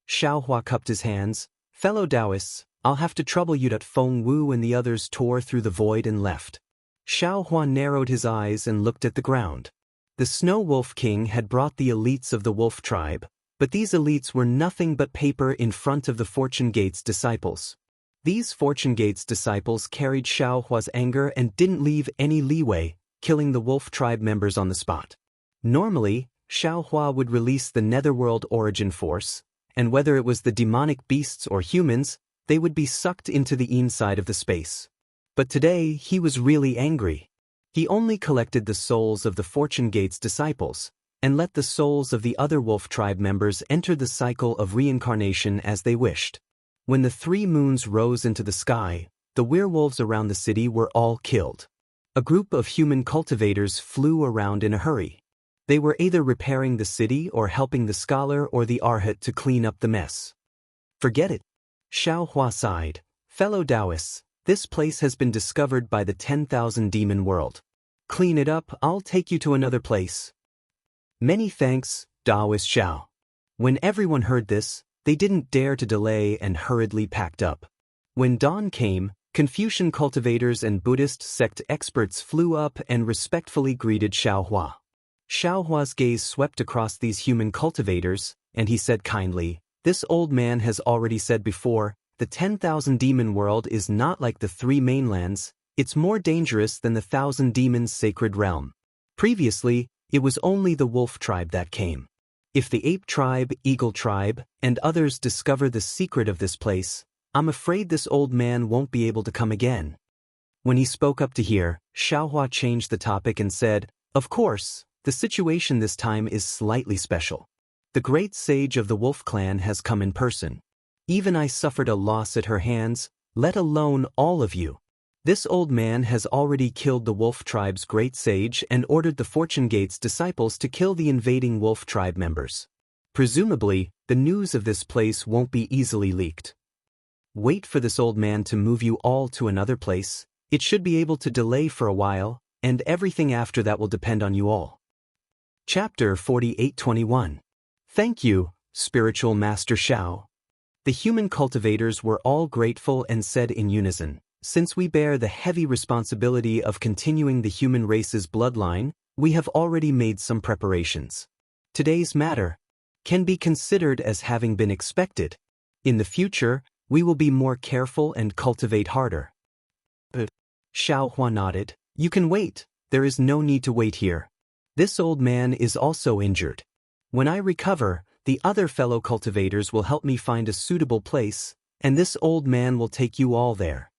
Xiao Hua cupped his hands. Fellow Taoists, I'll have to trouble you. Feng Wu and the others tore through the void and left. Xiao Hua narrowed his eyes and looked at the ground. The Snow Wolf King had brought the elites of the wolf tribe, but these elites were nothing but paper in front of the Fortune Gate's disciples. These Fortune Gate's disciples carried Xiao Hua's anger and didn't leave any leeway, killing the wolf tribe members on the spot. Normally, Xiao Hua would release the Netherworld Origin Force, and whether it was the demonic beasts or humans, they would be sucked into the inside of the space. But today, he was really angry. He only collected the souls of the Fortune Gate's disciples, and let the souls of the other wolf tribe members enter the cycle of reincarnation as they wished. When the 3 moons rose into the sky, the werewolves around the city were all killed. A group of human cultivators flew around in a hurry. They were either repairing the city or helping the scholar or the arhat to clean up the mess. Forget it. Xiao Hua sighed. Fellow Taoists, this place has been discovered by the 10,000 demon world. Clean it up, I'll take you to another place. Many thanks, Taoist Xiao. When everyone heard this, they didn't dare to delay and hurriedly packed up. When dawn came, Confucian cultivators and Buddhist sect experts flew up and respectfully greeted Xiao Hua. Xiao Hua's gaze swept across these human cultivators, and he said kindly, This old man has already said before, the 10,000 demon world is not like the 3 mainlands, it's more dangerous than the 1,000 demons sacred realm. Previously, it was only the wolf tribe that came. If the ape tribe, eagle tribe, and others discover the secret of this place, I'm afraid this old man won't be able to come again. When he spoke up to here, Xiao Hua changed the topic and said, Of course, the situation this time is slightly special. The great sage of the wolf clan has come in person. Even I suffered a loss at her hands, let alone all of you. This old man has already killed the wolf tribe's great sage and ordered the Fortune Gate's disciples to kill the invading wolf tribe members. Presumably, the news of this place won't be easily leaked. Wait for this old man to move you all to another place. It should be able to delay for a while, and everything after that will depend on you all. Chapter 48:21. Thank you, Spiritual Master Xiao. The human cultivators were all grateful and said in unison, "Since we bear the heavy responsibility of continuing the human race's bloodline, we have already made some preparations. Today's matter can be considered as having been expected. In the future, we will be more careful and cultivate harder." Xiaohua nodded. "You can wait. There is no need to wait here. This old man is also injured. When I recover, the other fellow cultivators will help me find a suitable place, and this old man will take you all there."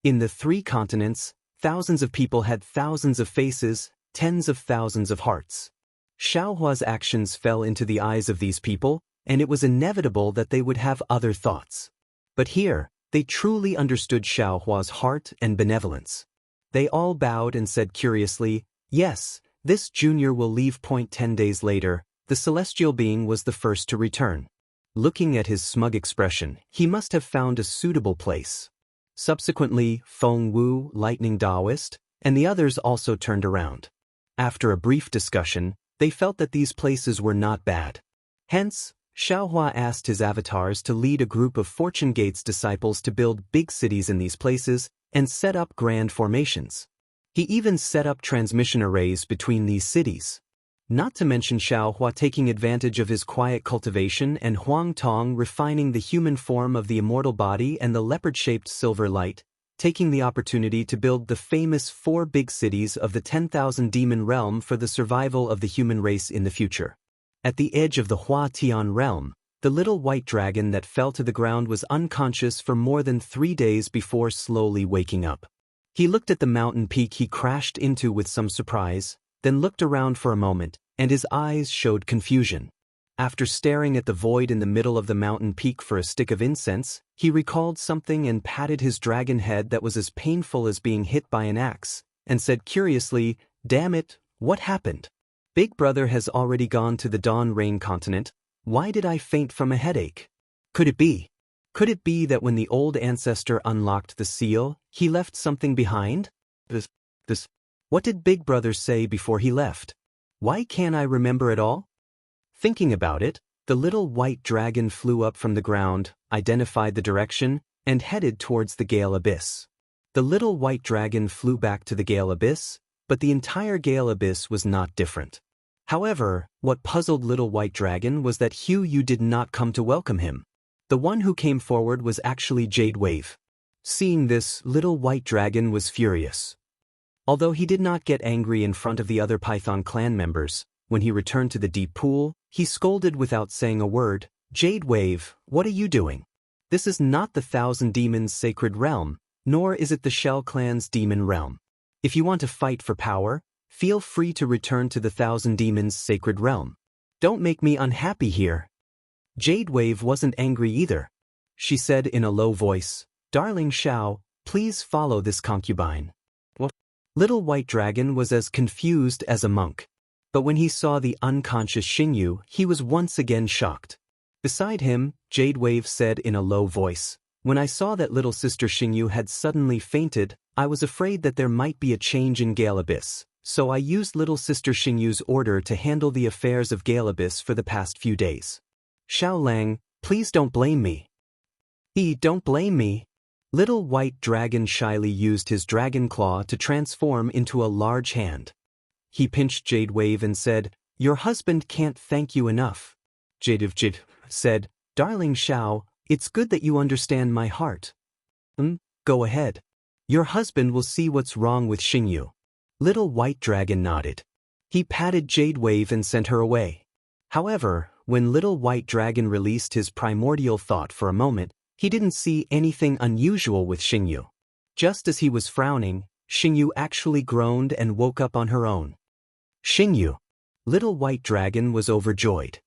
In the 3 continents, thousands of people had thousands of faces, tens of thousands of hearts. Xiaohua's actions fell into the eyes of these people, and it was inevitable that they would have other thoughts. But here, they truly understood Xiaohua's heart and benevolence. They all bowed and said curiously, "Yes, this junior will leave. 10 days later, the celestial being was the first to return. Looking at his smug expression, he must have found a suitable place." Subsequently, Feng Wu, Lightning Taoist, and the others also turned around. After a brief discussion, they felt that these places were not bad. Hence, Xiaohua asked his avatars to lead a group of Fortune Gate's disciples to build big cities in these places and set up grand formations. He even set up transmission arrays between these cities. Not to mention Xiaohua taking advantage of his quiet cultivation and Huang Tong refining the human form of the immortal body and the leopard-shaped silver light, taking the opportunity to build the famous 4 big cities of the 10,000 demon realm for the survival of the human race in the future. At the edge of the Hua Tian realm, the little white dragon that fell to the ground was unconscious for more than 3 days before slowly waking up. He looked at the mountain peak he crashed into with some surprise, then looked around for a moment, and his eyes showed confusion. After staring at the void in the middle of the mountain peak for a stick of incense, he recalled something and patted his dragon head that was as painful as being hit by an axe, and said curiously, "Damn it, what happened? Big brother has already gone to the Dawn Rain continent. Why did I faint from a headache? Could it be that when the old ancestor unlocked the seal, he left something behind? What did Big Brother say before he left? Why can't I remember it all?" Thinking about it, the little white dragon flew up from the ground, identified the direction, and headed towards the Gale Abyss. The little white dragon flew back to the Gale Abyss, but the entire Gale Abyss was not different. However, what puzzled little white dragon was that Hu Yu did not come to welcome him. The one who came forward was actually Jade Wave. Seeing this, little white dragon was furious. Although he did not get angry in front of the other Python clan members, when he returned to the deep pool, he scolded without saying a word, "Jade Wave, what are you doing? This is not the Thousand Demons' sacred realm, nor is it the Shell Clan's demon realm. If you want to fight for power, feel free to return to the Thousand Demons' sacred realm. Don't make me unhappy here." Jade Wave wasn't angry either. She said in a low voice, "Darling Xiao, please follow this concubine." What? Little white dragon was as confused as a monk. But when he saw the unconscious Xingyu, he was once again shocked. Beside him, Jade Wave said in a low voice, "When I saw that little sister Xingyu had suddenly fainted, I was afraid that there might be a change in Gale Abyss, so I used little sister Xingyu's order to handle the affairs of Gale Abyss for the past few days. Xiao Lang, please don't blame me." Don't blame me." Little white dragon shyly used his dragon claw to transform into a large hand. He pinched Jade Wave and said, "Your husband can't thank you enough." Jade said, "Darling Xiao, it's good that you understand my heart." Go ahead. Your husband will see what's wrong with Xingyu." Little white dragon nodded. He patted Jade Wave and sent her away. However, when little white dragon released his primordial thought for a moment, he didn't see anything unusual with Xingyu. Just as he was frowning, Xingyu actually groaned and woke up on her own. "Xingyu." Little white dragon was overjoyed.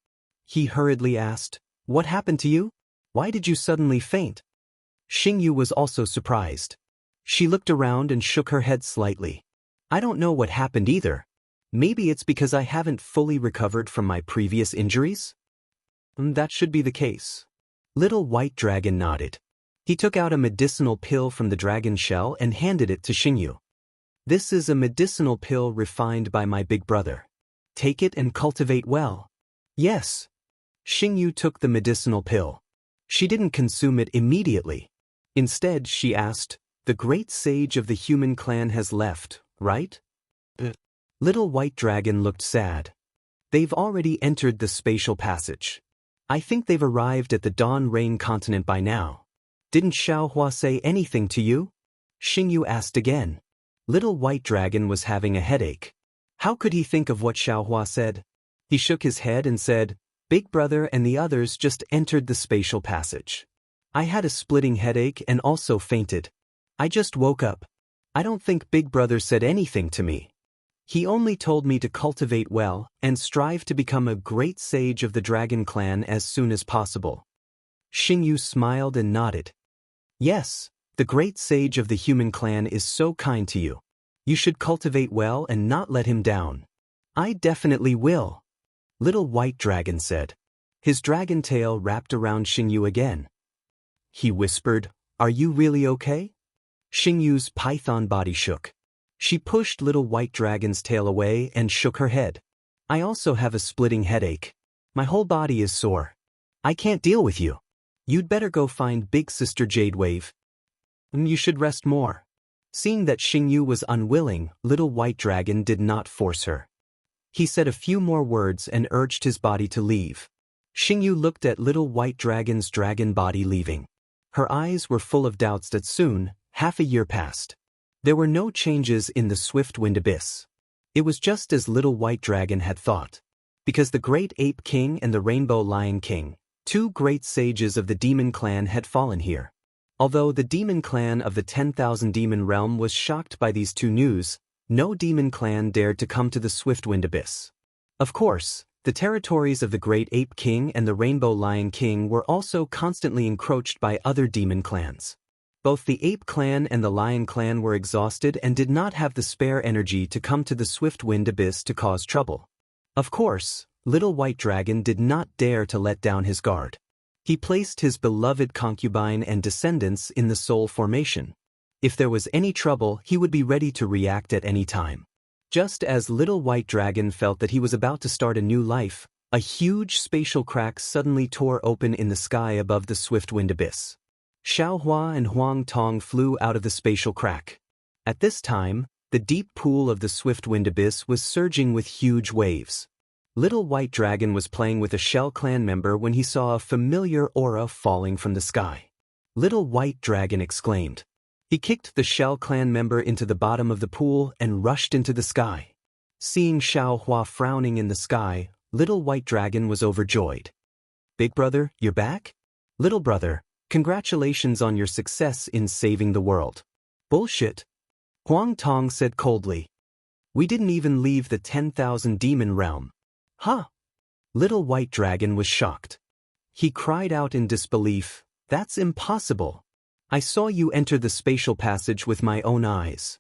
He hurriedly asked, "What happened to you? Why did you suddenly faint?" Xingyu was also surprised. She looked around and shook her head slightly. "I don't know what happened either. Maybe it's because I haven't fully recovered from my previous injuries?" "That should be the case." Little white dragon nodded. He took out a medicinal pill from the dragon shell and handed it to Xingyu. "This is a medicinal pill refined by my big brother. Take it and cultivate well." "Yes." Xingyu took the medicinal pill. She didn't consume it immediately. Instead, she asked, "The great sage of the human clan has left, right?" Little White Dragon looked sad. "They've already entered the spatial passage. I think they've arrived at the Dawn Rain continent by now." "Didn't Xiaohua say anything to you?" Xingyu asked again. Little White Dragon was having a headache. How could he think of what Xiaohua said? He shook his head and said, "Big Brother and the others just entered the spatial passage. I had a splitting headache and also fainted. I just woke up. I don't think Big Brother said anything to me. He only told me to cultivate well and strive to become a great sage of the Dragon Clan as soon as possible." Xingyu smiled and nodded. "Yes, the great sage of the human clan is so kind to you. You should cultivate well and not let him down." "I definitely will," Little White Dragon said. His dragon tail wrapped around Xingyu again. He whispered, "Are you really okay?" Xingyu's python body shook. She pushed Little White Dragon's tail away and shook her head. "I also have a splitting headache. My whole body is sore. I can't deal with you. You'd better go find Big Sister Jadewave. You should rest more." Seeing that Xingyu was unwilling, Little White Dragon did not force her. He said a few more words and urged his body to leave. Xingyu looked at Little White Dragon's dragon body leaving. Her eyes were full of doubts that soon, half a year passed. There were no changes in the Swift Wind Abyss. It was just as Little White Dragon had thought. Because the Great Ape King and the Rainbow Lion King, two great sages of the Demon Clan, had fallen here. Although the Demon Clan of the 10,000 Demon Realm was shocked by these two news, no Demon Clan dared to come to the Swiftwind Abyss. Of course, the territories of the Great Ape King and the Rainbow Lion King were also constantly encroached by other demon clans. Both the Ape Clan and the Lion Clan were exhausted and did not have the spare energy to come to the Swiftwind Abyss to cause trouble. Of course, Little White Dragon did not dare to let down his guard. He placed his beloved concubine and descendants in the Soul Formation. If there was any trouble, he would be ready to react at any time. Just as Little White Dragon felt that he was about to start a new life, a huge spatial crack suddenly tore open in the sky above the Swiftwind Abyss. Xiaohua and Huang Tong flew out of the spatial crack. At this time, the deep pool of the Swiftwind Abyss was surging with huge waves. Little White Dragon was playing with a Shell Clan member when he saw a familiar aura falling from the sky. Little White Dragon exclaimed. He kicked the Shell Clan member into the bottom of the pool and rushed into the sky. Seeing Xiaohua frowning in the sky, Little White Dragon was overjoyed. "Big brother, you're back? Little brother, congratulations on your success in saving the world." "Bullshit," Huang Tong said coldly. "We didn't even leave the 10,000 Demon Realm." "Huh?" Little White Dragon was shocked. He cried out in disbelief, "That's impossible. I saw you enter the spatial passage with my own eyes."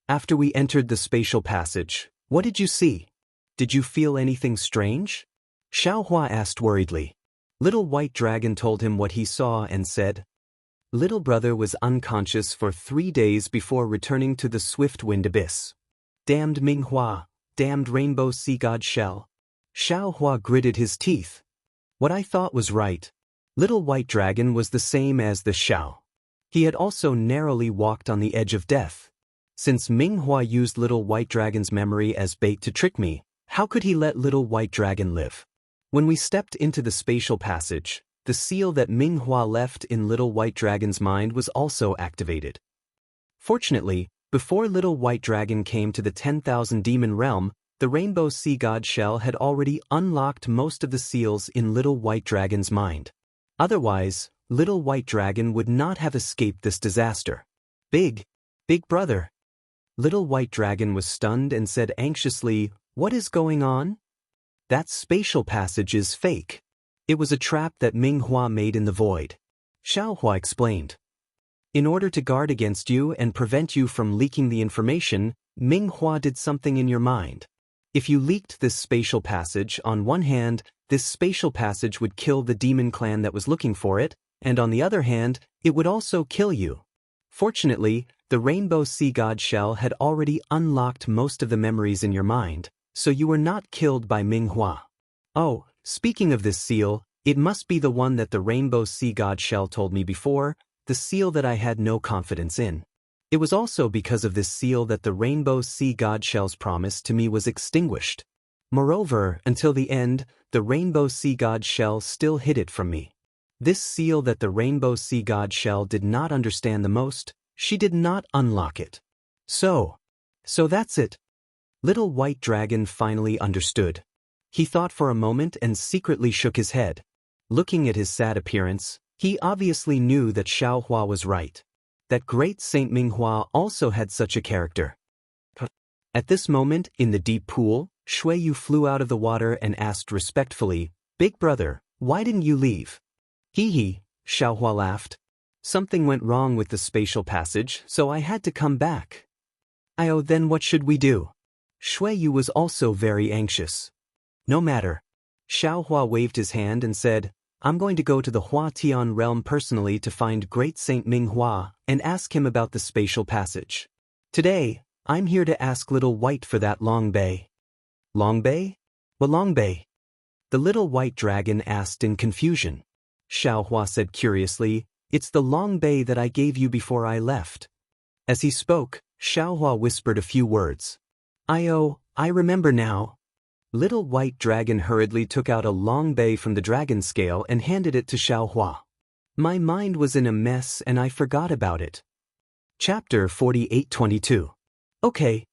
"After we entered the spatial passage, what did you see? Did you feel anything strange?" Xiaohua asked worriedly. Little White Dragon told him what he saw and said, "Little brother was unconscious for 3 days before returning to the Swiftwind Abyss. Damned Minghua, damned Rainbow Sea God Shell." Xiaohua gritted his teeth. What I thought was right. Little White Dragon was the same as the Xiao. He had also narrowly walked on the edge of death. Since Minghua used Little White Dragon's memory as bait to trick me, how could he let Little White Dragon live? When we stepped into the spatial passage, the seal that Minghua left in Little White Dragon's mind was also activated. Fortunately, before Little White Dragon came to the 10,000 Demon Realm, the Rainbow Sea God Shell had already unlocked most of the seals in Little White Dragon's mind. Otherwise, Little White Dragon would not have escaped this disaster. Big brother." Little White Dragon was stunned and said anxiously, "What is going on?" "That spatial passage is fake. It was a trap that Minghua made in the void," Xiaohua explained. "In order to guard against you and prevent you from leaking the information, Minghua did something in your mind. If you leaked this spatial passage, on one hand, this spatial passage would kill the demon clan that was looking for it, and on the other hand, it would also kill you. Fortunately, the Rainbow Sea God Shell had already unlocked most of the memories in your mind, so you were not killed by Minghua. Oh, speaking of this seal, It must be the one that the rainbow sea god shell told me before, the seal that I had no confidence in. It was also because of this seal that the rainbow sea god shell's promise to me was extinguished. Moreover, until the end, the rainbow sea god shell still hid it from me. This seal that the rainbow sea god shell did not understand the most, she did not unlock it. So that's it. Little White Dragon finally understood. He thought for a moment and secretly shook his head. Looking at his sad appearance, he obviously knew that Xiaohua was right. That great Saint Minghua also had such a character. At this moment, in the deep pool, Shuiyu flew out of the water and asked respectfully, "Big brother, why didn't you leave?" "Hee," Xiaohua laughed. "Something went wrong with the spatial passage, so I had to come back." "Oh, then what should we do?" Shuiyu was also very anxious. "No matter." Xiaohua waved his hand and said, "I'm going to go to the Huatian realm personally to find Great Saint Minghua and ask him about the spatial passage. Today, I'm here to ask Little White for that long bay." "Long bay? What long bay?" the Little White Dragon asked in confusion. Xiaohua said curiously, "It's the long bay that I gave you before I left." As he spoke, Xiaohua whispered a few words. I remember now." Little White Dragon hurriedly took out a long bay from the dragon scale and handed it to Xiaohua. "My mind was in a mess and I forgot about it." Chapter 48:22. "Okay."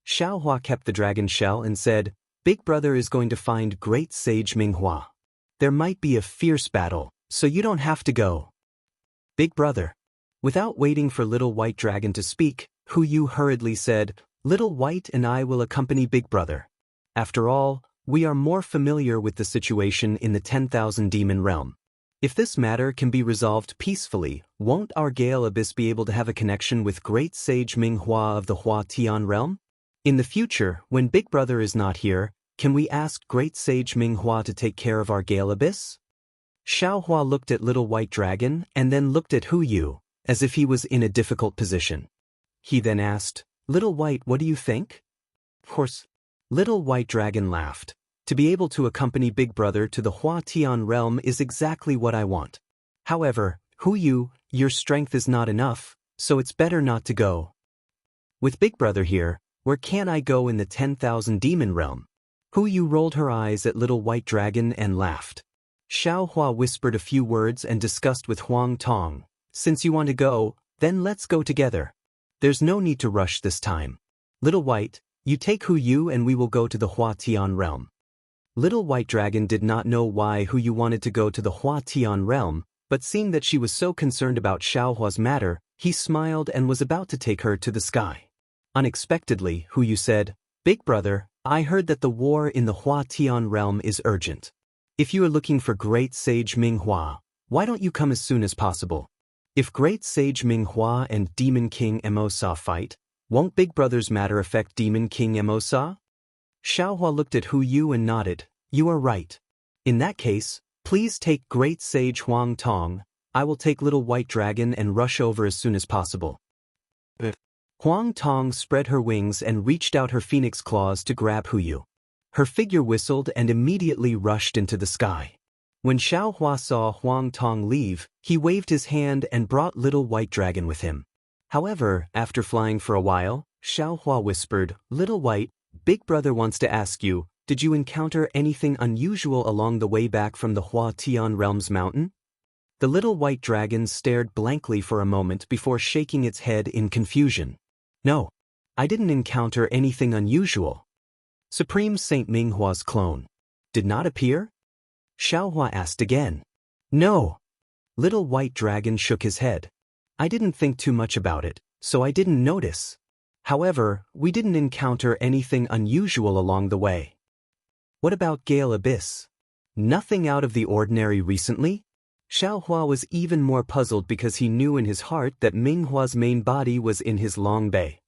Xiaohua kept the dragon shell and said, "Big brother is going to find Great Sage Minghua. There might be a fierce battle, so you don't have to go." "Big brother." Without waiting for Little White Dragon to speak, Yu hurriedly said, "Little White and I will accompany Big brother. After all, we are more familiar with the situation in the 10,000 demon realm. If this matter can be resolved peacefully, won't our Gale Abyss be able to have a connection with Great Sage Minghua of the Huatian realm? In the future, when Big brother is not here, can we ask Great Sage Minghua to take care of our Gale Abyss?" Xiaohua looked at Little White Dragon and then looked at Yu, as if he was in a difficult position. He then asked, "Little White, what do you think?" "Of course." Little White Dragon laughed. "To be able to accompany Big brother to the Huatian realm is exactly what I want. However, Yu, your strength is not enough, so it's better not to go. With Big brother here, where can I go in the 10,000 demon realm?" Yu rolled her eyes at Little White Dragon and laughed. Xiaohua whispered a few words and discussed with Huang Tong, "Since you want to go, then let's go together. There's no need to rush this time. Little White, you take Yu and we will go to the Huatian realm." Little White Dragon did not know why Yu wanted to go to the Huatian realm, but seeing that she was so concerned about Xiaohua's matter, he smiled and was about to take her to the sky. Unexpectedly, Yu said, "Big brother, I heard that the war in the Huatian realm is urgent. If you are looking for Great Sage Minghua, why don't you come as soon as possible? If Great Sage Minghua and Demon King Emosa fight, won't Big brother's matter affect Demon King Emosa?" Xiaohua looked at Yu and nodded. "You are right. In that case, please take Great Sage Huang Tong. I will take Little White Dragon and rush over as soon as possible." Huang Tong spread her wings and reached out her phoenix claws to grab Yu. Her figure whistled and immediately rushed into the sky. When Xiaohua saw Huang Tong leave, he waved his hand and brought Little White Dragon with him. However, after flying for a while, Xiaohua whispered, "Little White, Big brother wants to ask you, did you encounter anything unusual along the way back from the Huatian Realms mountain?" The Little White Dragon stared blankly for a moment before shaking its head in confusion. "No, I didn't encounter anything unusual." Supreme Saint Minghua's clone did not appear? Xiaohua asked again. "No." Little White Dragon shook his head. "I didn't think too much about it, so I didn't notice. However, we didn't encounter anything unusual along the way." "What about Gale Abyss? Nothing out of the ordinary recently?" Xiaohua was even more puzzled because he knew in his heart that Minghua's main body was in his long bay.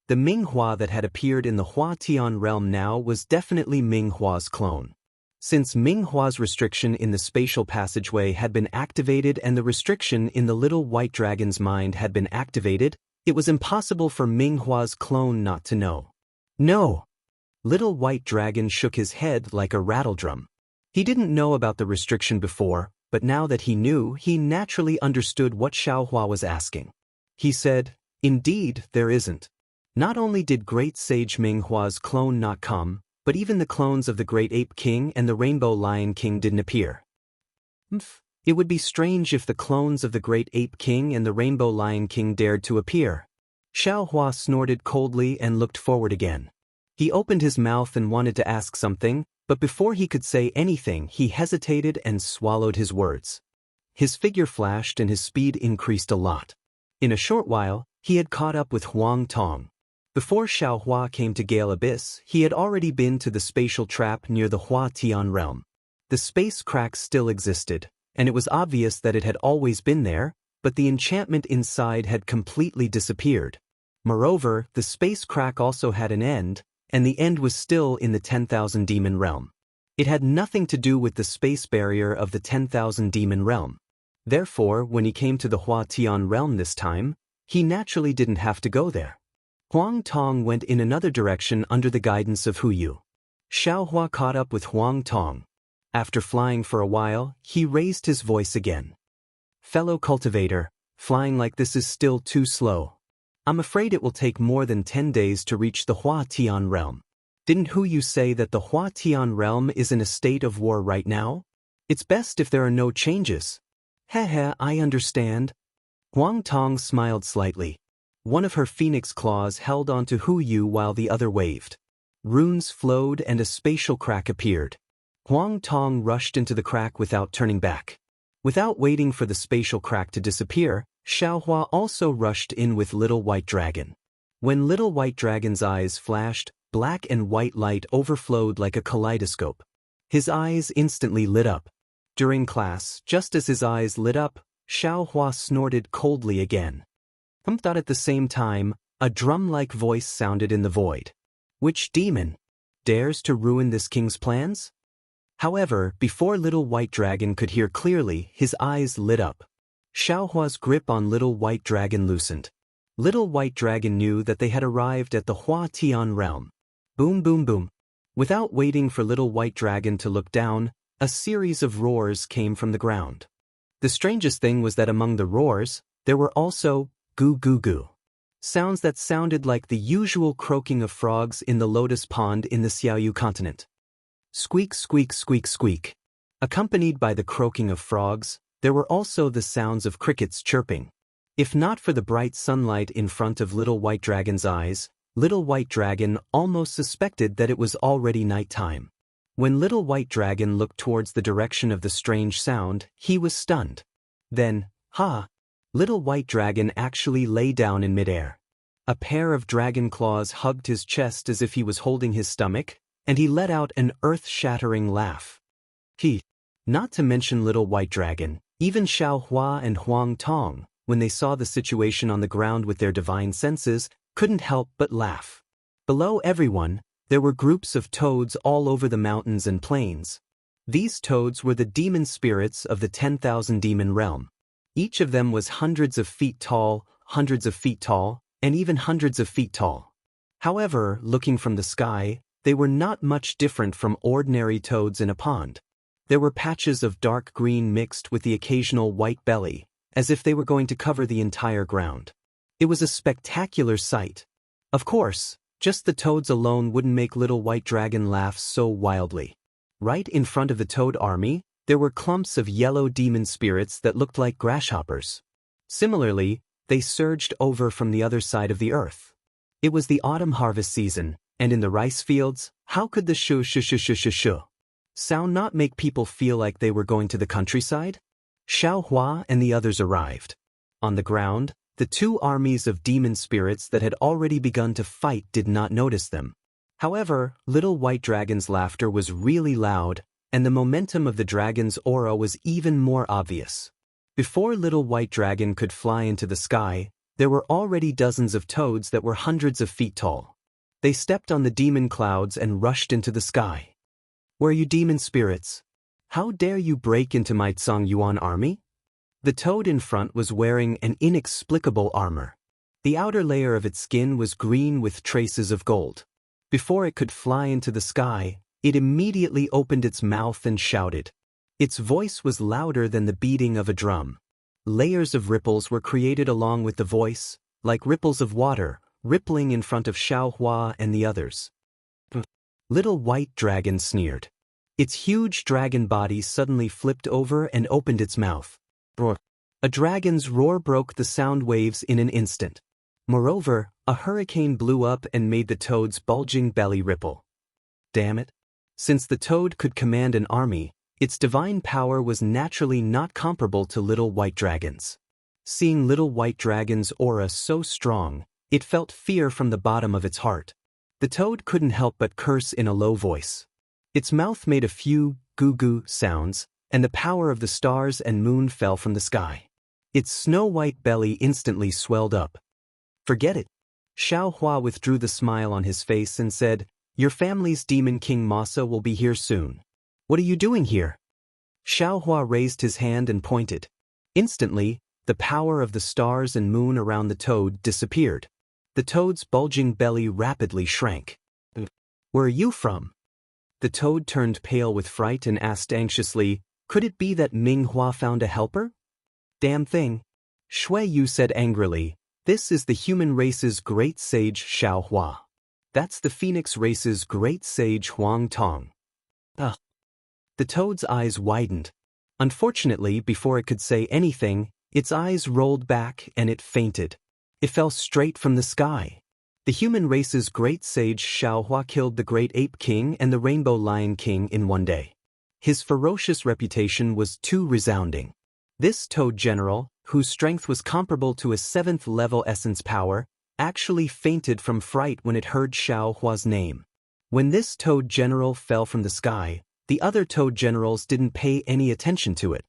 The Minghua that had appeared in the Huatian realm now was definitely Minghua's clone. Since Minghua's restriction in the spatial passageway had been activated and the restriction in the Little White Dragon's mind had been activated, it was impossible for Minghua's clone not to know. "No." Little White Dragon shook his head like a rattledrum. He didn't know about the restriction before, but now that he knew, he naturally understood what Xiaohua was asking. He said, "Indeed, there isn't. Not only did Great Sage Minghua's clone not come, but even the clones of the Great Ape King and the Rainbow Lion King didn't appear." It would be strange if the clones of the Great Ape King and the Rainbow Lion King dared to appear. Xiaohua snorted coldly and looked forward again. He opened his mouth and wanted to ask something, but before he could say anything, he hesitated and swallowed his words. His figure flashed and his speed increased a lot. In a short while, he had caught up with Huang Tong. Before Xiaohua came to Gale Abyss, he had already been to the spatial trap near the Hua Tian realm. The space crack still existed, and it was obvious that it had always been there, but the enchantment inside had completely disappeared. Moreover, the space crack also had an end, and the end was still in the 10,000 demon realm. It had nothing to do with the space barrier of the 10,000 demon realm. Therefore, when he came to the Hua Tian realm this time, he naturally didn't have to go there. Huang Tong went in another direction under the guidance of Hu Yu. Xiaohua caught up with Huang Tong. After flying for a while, he raised his voice again. "Fellow cultivator, flying like this is still too slow. I'm afraid it will take more than 10 days to reach the Hua Tian realm. Didn't Hu Yu say that the Hua Tian realm is in a state of war right now? It's best if there are no changes." "Heh, I understand." Huang Tong smiled slightly. One of her phoenix claws held onto Hu Yu while the other waved. Runes flowed and a spatial crack appeared. Huang Tong rushed into the crack without turning back. Without waiting for the spatial crack to disappear, Xiaohua also rushed in with Little White Dragon. When Little White Dragon's eyes flashed, black and white light overflowed like a kaleidoscope. His eyes instantly lit up. During class, just as his eyes lit up, Xiaohua snorted coldly again. At the same time, a drum-like voice sounded in the void. "Which demon dares to ruin this king's plans?" However, before Little White Dragon could hear clearly, his eyes lit up. Xiaohua's grip on Little White Dragon loosened. Little White Dragon knew that they had arrived at the Hua Tian realm. Boom, boom, boom. Without waiting for Little White Dragon to look down, a series of roars came from the ground. The strangest thing was that among the roars, there were also goo goo goo. Sounds that sounded like the usual croaking of frogs in the lotus pond in the Xiaoyu continent. Squeak, squeak, squeak, squeak. Accompanied by the croaking of frogs, there were also the sounds of crickets chirping. If not for the bright sunlight in front of Little White Dragon's eyes, Little White Dragon almost suspected that it was already nighttime. When Little White Dragon looked towards the direction of the strange sound, he was stunned. Then, Little White Dragon actually lay down in midair. A pair of dragon claws hugged his chest as if he was holding his stomach, and he let out an earth-shattering laugh. Not to mention Little White Dragon, even Xiaohua and Huang Tong, when they saw the situation on the ground with their divine senses, couldn't help but laugh. Below everyone, there were groups of toads all over the mountains and plains. These toads were the demon spirits of the 10,000 demon realm. Each of them was hundreds of feet tall, and even hundreds of feet tall. However, looking from the sky, they were not much different from ordinary toads in a pond. There were patches of dark green mixed with the occasional white belly, as if they were going to cover the entire ground. It was a spectacular sight. Of course, just the toads alone wouldn't make Little White Dragon laugh so wildly. Right in front of the toad army, there were clumps of yellow demon spirits that looked like grasshoppers. Similarly, they surged over from the other side of the earth. It was the autumn harvest season, and in the rice fields, how could the shoo sound not make people feel like they were going to the countryside? Xiaohua and the others arrived. On the ground, the two armies of demon spirits that had already begun to fight did not notice them. However, Little White Dragon's laughter was really loud, and the momentum of the dragon's aura was even more obvious. Before Little White Dragon could fly into the sky, there were already dozens of toads that were hundreds of feet tall. They stepped on the demon clouds and rushed into the sky. "Where are you demon spirits? How dare you break into my Zhongyuan army?" The toad in front was wearing an inexplicable armor. The outer layer of its skin was green with traces of gold. Before it could fly into the sky, It immediately opened its mouth and shouted. Its voice was louder than the beating of a drum. Layers of ripples were created along with the voice, like ripples of water, rippling in front of Xiaohua and the others. Little White Dragon sneered. Its huge dragon body suddenly flipped over and opened its mouth. Roar. A dragon's roar broke the sound waves in an instant. Moreover, a hurricane blew up and made the toad's bulging belly ripple. Damn it. Since the toad could command an army, its divine power was naturally not comparable to Little White Dragon's. Seeing Little White Dragon's aura so strong, it felt fear from the bottom of its heart. The toad couldn't help but curse in a low voice. Its mouth made a few goo-goo sounds, and the power of the stars and moon fell from the sky. Its snow-white belly instantly swelled up. Forget it. Xiaohua withdrew the smile on his face and said, "Your family's demon king Masa will be here soon. What are you doing here?" Xiaohua raised his hand and pointed. Instantly, the power of the stars and moon around the toad disappeared. The toad's bulging belly rapidly shrank. "Where are you from?" The toad turned pale with fright and asked anxiously, "Could it be that Ming Hua found a helper?" "Damn thing." Shui Yu said angrily, "This is the human race's great sage Xiaohua. That's the phoenix race's great sage Huang Tong." Ugh. The toad's eyes widened. Unfortunately, before it could say anything, its eyes rolled back and it fainted. It fell straight from the sky. The human race's great sage Xiaohua killed the Great Ape King and the Rainbow Lion King in one day. His ferocious reputation was too resounding. This toad general, whose strength was comparable to a 7th-level essence power, actually fainted from fright when it heard Xiaohua's name. When this toad general fell from the sky, the other toad generals didn't pay any attention to it.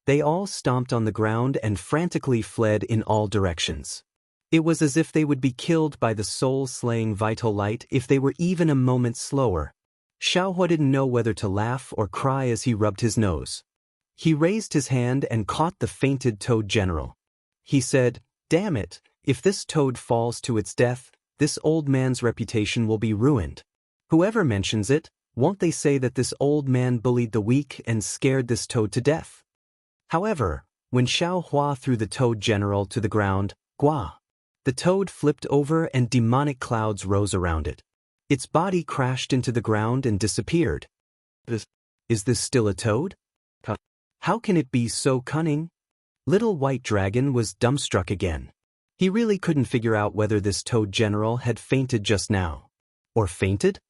They all stomped on the ground and frantically fled in all directions. It was as if they would be killed by the soul-slaying vital light if they were even a moment slower. Xiaohua didn't know whether to laugh or cry as he rubbed his nose. He raised his hand and caught the fainted toad general. He said, "Damn it, if this toad falls to its death, this old man's reputation will be ruined. Whoever mentions it, won't they say that this old man bullied the weak and scared this toad to death?" However, when Xiaohua threw the toad general to the ground, Gua, the toad flipped over and demonic clouds rose around it. Its body crashed into the ground and disappeared. Is this still a toad? How can it be so cunning? Little White Dragon was dumbstruck again. He really couldn't figure out whether this toad general had fainted just now. Or fainted?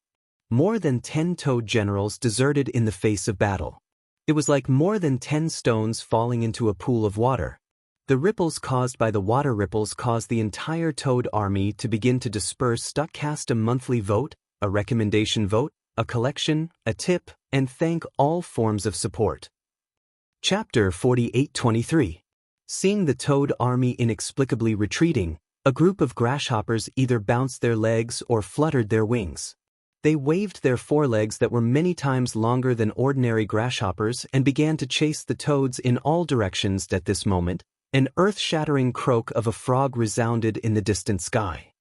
More than 10 toad generals deserted in the face of battle. It was like more than 10 stones falling into a pool of water. The ripples caused by the water ripples caused the entire toad army to begin to disperse. Cast a monthly vote, a recommendation vote, a collection, a tip, and thank all forms of support. Chapter 48-23. Seeing the toad army inexplicably retreating, a group of grasshoppers either bounced their legs or fluttered their wings. They waved their forelegs that were many times longer than ordinary grasshoppers and began to chase the toads in all directions. At this moment, an earth-shattering croak of a frog resounded in the distant sky.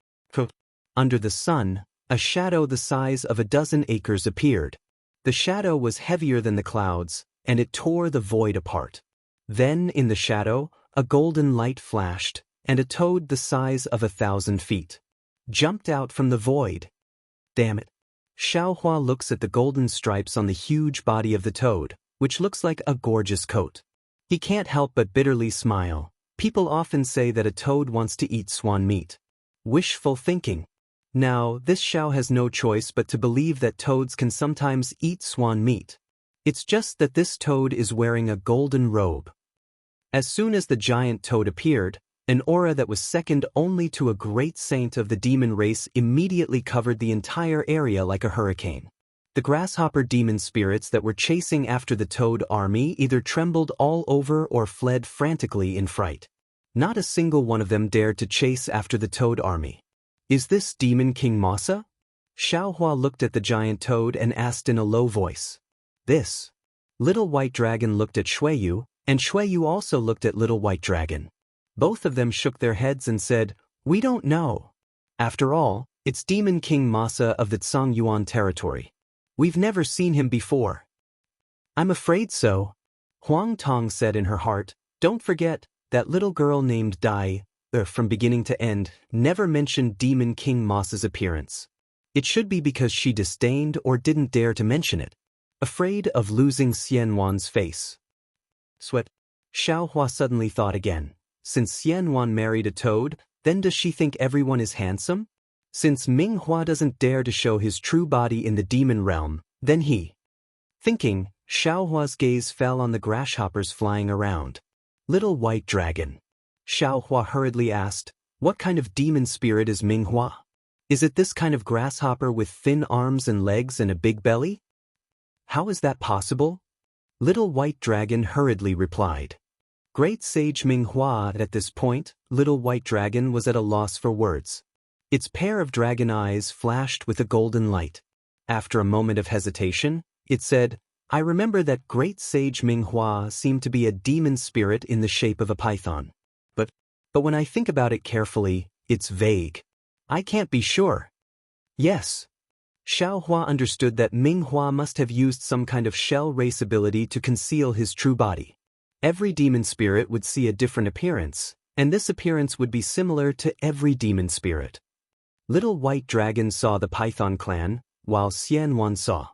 Under the sun, a shadow the size of a dozen acres appeared. The shadow was heavier than the clouds, and it tore the void apart. Then, in the shadow, a golden light flashed, and a toad the size of 1,000 feet jumped out from the void. Damn it. Xiaohua looks at the golden stripes on the huge body of the toad, which looks like a gorgeous coat. He can't help but bitterly smile. People often say that a toad wants to eat swan meat. Wishful thinking. Now, this Xiao has no choice but to believe that toads can sometimes eat swan meat. It's just that this toad is wearing a golden robe. As soon as the giant toad appeared, an aura that was second only to a great saint of the demon race immediately covered the entire area like a hurricane. The grasshopper demon spirits that were chasing after the toad army either trembled all over or fled frantically in fright. Not a single one of them dared to chase after the toad army. Is this Demon King Masa? Xiaohua looked at the giant toad and asked in a low voice. This. Little White Dragon looked at Shui Yu, and Shui Yu also looked at Little White Dragon. Both of them shook their heads and said, "We don't know. After all, it's Demon King Masa of the Tsang Yuan territory. We've never seen him before. I'm afraid so. Huang Tong said in her heart, don't forget, that little girl named Dai, from beginning to end, never mentioned Demon King Moss's appearance. It should be because she disdained or didn't dare to mention it, afraid of losing Xian Wan's face. Sweat. Xiao Hua suddenly thought again. Since Xian Wan married a toad, then does she think everyone is handsome? Since Ming Hua doesn't dare to show his true body in the demon realm, then he. Thinking, Xiao Hua's gaze fell on the grasshoppers flying around. Little white dragon. Xiao Hua hurriedly asked, what kind of demon spirit is Ming Hua? Is it this kind of grasshopper with thin arms and legs and a big belly? How is that possible? Little white dragon hurriedly replied. Great sage Ming Hua. At this point, little white dragon was at a loss for words. Its pair of dragon eyes flashed with a golden light. After a moment of hesitation, it said, I remember that great sage Ming Hua seemed to be a demon spirit in the shape of a python. But when I think about it carefully, it's vague. I can't be sure. Yes. Xiao Hua understood that Ming Hua must have used some kind of shell race ability to conceal his true body. Every demon spirit would see a different appearance, and this appearance would be similar to every demon spirit. Little White Dragon saw the Python clan, while Xian Wan saw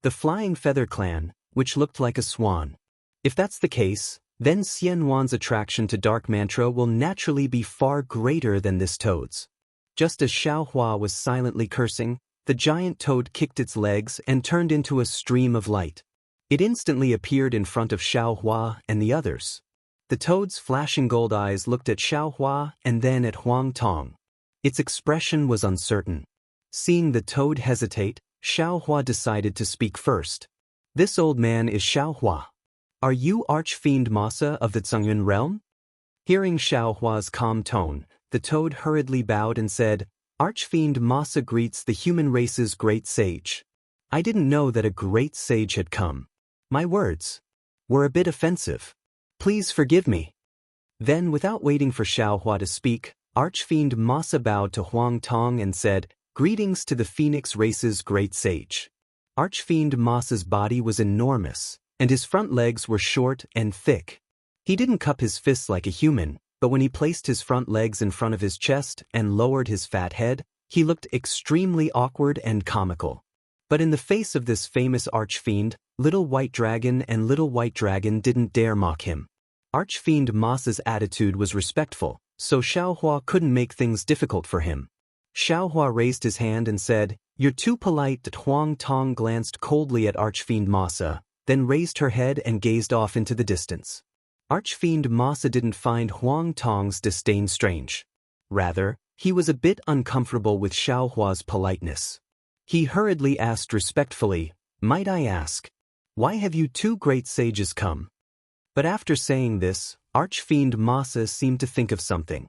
the Flying Feather clan, which looked like a swan. If that's the case, then Xian Wan's attraction to dark mantra will naturally be far greater than this toad's. Just as Xiao Hua was silently cursing, the giant toad kicked its legs and turned into a stream of light. It instantly appeared in front of Xiao Hua and the others. The toad's flashing gold eyes looked at Xiao Hua and then at Huang Tong. Its expression was uncertain. Seeing the toad hesitate, Xiao Hua decided to speak first. This old man is Xiao Hua. Are you Archfiend Masa of the Zhengyun realm? Hearing Xiao Hua's calm tone, the toad hurriedly bowed and said, Archfiend Masa greets the human race's great sage. I didn't know that a great sage had come. My words were a bit offensive. Please forgive me. Then, without waiting for Xiao Hua to speak, Archfiend Masa bowed to Huang Tong and said, Greetings to the Phoenix race's great sage. Archfiend Masa's body was enormous, and his front legs were short and thick. He didn't cup his fists like a human, but when he placed his front legs in front of his chest and lowered his fat head, he looked extremely awkward and comical. But in the face of this famous archfiend, Little White Dragon and Little White Dragon didn't dare mock him. Archfiend Masa's attitude was respectful, so Xiao Hua couldn't make things difficult for him. Xiao Hua raised his hand and said, You're too polite. Huang Tong glanced coldly at Archfiend Masa, then raised her head and gazed off into the distance. Archfiend Masa didn't find Huang Tong's disdain strange. Rather, he was a bit uncomfortable with Xiao Hua's politeness. He hurriedly asked respectfully, Might I ask, why have you two great sages come? But after saying this, Archfiend Masa seemed to think of something.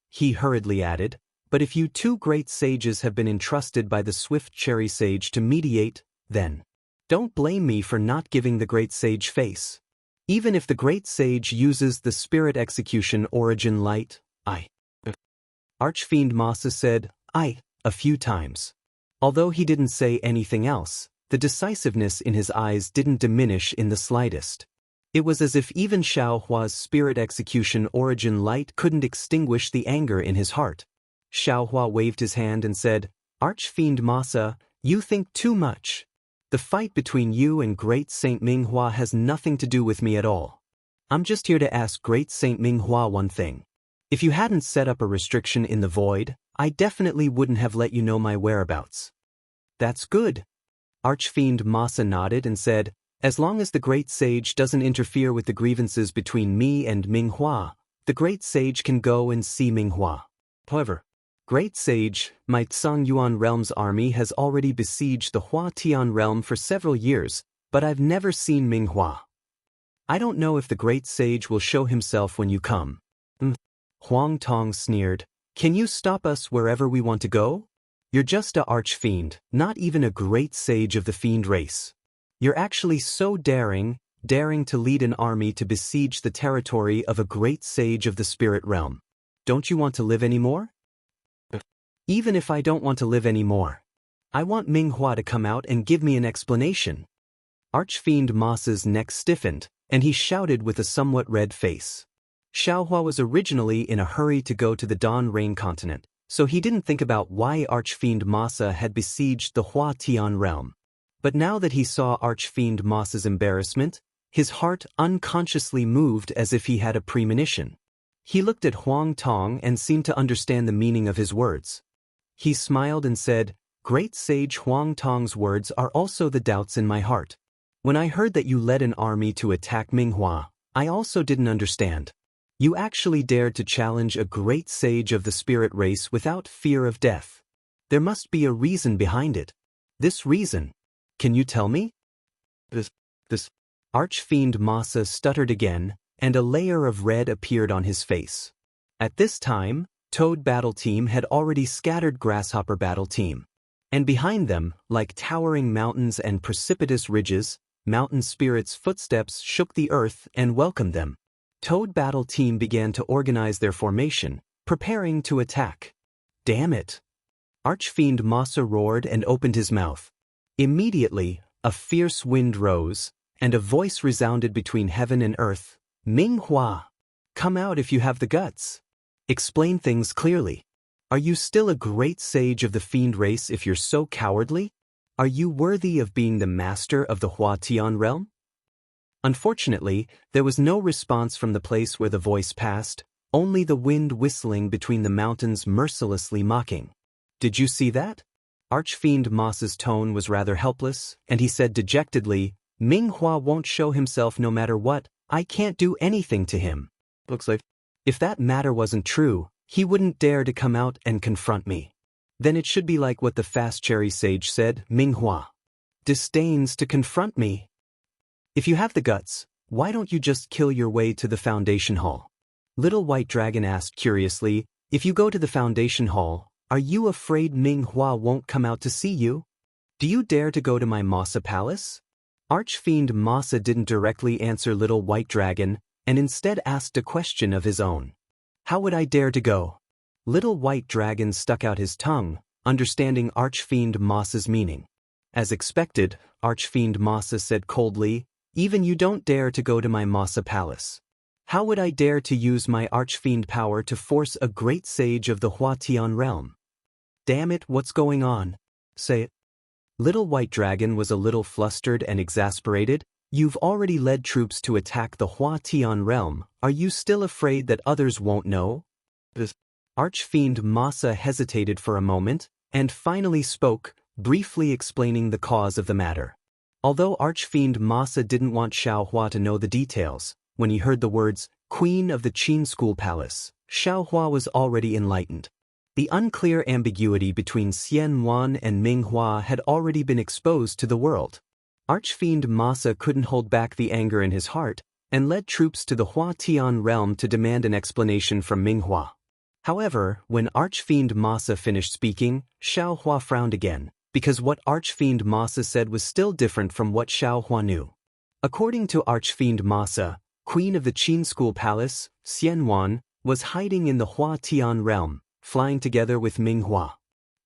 He hurriedly added, But if you two great sages have been entrusted by the Swift Cherry Sage to mediate, then don't blame me for not giving the great sage face. Even if the great sage uses the spirit execution origin light, Archfiend Masa said, a few times. Although he didn't say anything else, the decisiveness in his eyes didn't diminish in the slightest. It was as if even Xiao Hua's spirit execution origin light couldn't extinguish the anger in his heart. Xiao Hua waved his hand and said, Archfiend Masa, you think too much. The fight between you and Great Saint Ming Hua has nothing to do with me at all. I'm just here to ask Great Saint Ming Hua one thing. If you hadn't set up a restriction in the void, I definitely wouldn't have let you know my whereabouts. That's good. Archfiend Masa nodded and said, As long as the Great Sage doesn't interfere with the grievances between me and Ming Hua, the Great Sage can go and see Ming Hua. However, Great Sage, my Tsang Yuan realm's army has already besieged the Hua Tian realm for several years, but I've never seen Ming Hua. I don't know if the Great Sage will show himself when you come. Huang Tong sneered, Can you stop us wherever we want to go? You're just a archfiend, not even a great sage of the fiend race. You're actually so daring to lead an army to besiege the territory of a great sage of the spirit realm. Don't you want to live anymore? Even if I don't want to live anymore, I want Minghua to come out and give me an explanation. Archfiend Masa's neck stiffened, and he shouted with a somewhat red face. Xiaohua was originally in a hurry to go to the Dawn Rain continent, so he didn't think about why Archfiend Masa had besieged the Hua Tian realm. But now that he saw Archfiend Masa's embarrassment, his heart unconsciously moved as if he had a premonition. He looked at Huang Tong and seemed to understand the meaning of his words. He smiled and said, "Great sage Huang Tong's words are also the doubts in my heart. When I heard that you led an army to attack Minghua, I also didn't understand. You actually dared to challenge a great sage of the spirit race without fear of death. There must be a reason behind it. This reason. Can you tell me?" This. Archfiend Masa stuttered again, and a layer of red appeared on his face. At this time, Toad Battle Team had already scattered Grasshopper Battle Team. And behind them, like towering mountains and precipitous ridges, mountain spirits' footsteps shook the earth and welcomed them. Toad Battle Team began to organize their formation, preparing to attack. Damn it! Archfiend Masa roared and opened his mouth. Immediately, a fierce wind rose, and a voice resounded between heaven and earth. Minghua! Come out if you have the guts. Explain things clearly. Are you still a great sage of the fiend race if you're so cowardly? Are you worthy of being the master of the Hua Tian realm? Unfortunately, there was no response from the place where the voice passed, only the wind whistling between the mountains mercilessly mocking. Did you see that? Archfiend Masa's tone was rather helpless, and he said dejectedly, Minghua won't show himself no matter what. I can't do anything to him. Looks like if that matter wasn't true, he wouldn't dare to come out and confront me. Then it should be like what the Fast Cherry Sage said, Minghua disdains to confront me. If you have the guts, why don't you just kill your way to the Foundation Hall? Little White Dragon asked curiously, if you go to the Foundation Hall, are you afraid Minghua won't come out to see you? Do you dare to go to my Masa Palace? Archfiend Masa didn't directly answer Little White Dragon, and instead asked a question of his own. How would I dare to go? Little White Dragon stuck out his tongue, understanding Archfiend Masa's meaning. As expected, Archfiend Masa said coldly, even you don't dare to go to my Masa Palace. How would I dare to use my Archfiend power to force a great sage of the Hua Tian realm? Damn it, what's going on? Say it. Little White Dragon was a little flustered and exasperated. You've already led troops to attack the Hua Tian realm. Are you still afraid that others won't know? Archfiend Masa hesitated for a moment, and finally spoke, briefly explaining the cause of the matter. Although Archfiend Masa didn't want Xiaohua to know the details, when he heard the words, Queen of the Qin School Palace, Xiaohua was already enlightened. The unclear ambiguity between Xian Wan and Minghua had already been exposed to the world. Archfiend Masa couldn't hold back the anger in his heart, and led troops to the Hua Tian realm to demand an explanation from Minghua. However, when Archfiend Masa finished speaking, Xiaohua frowned again, because what Archfiend Masa said was still different from what Xiaohua knew. According to Archfiend Masa, Queen of the Qin School Palace, Xian Wan, was hiding in the Hua Tian realm, flying together with Minghua.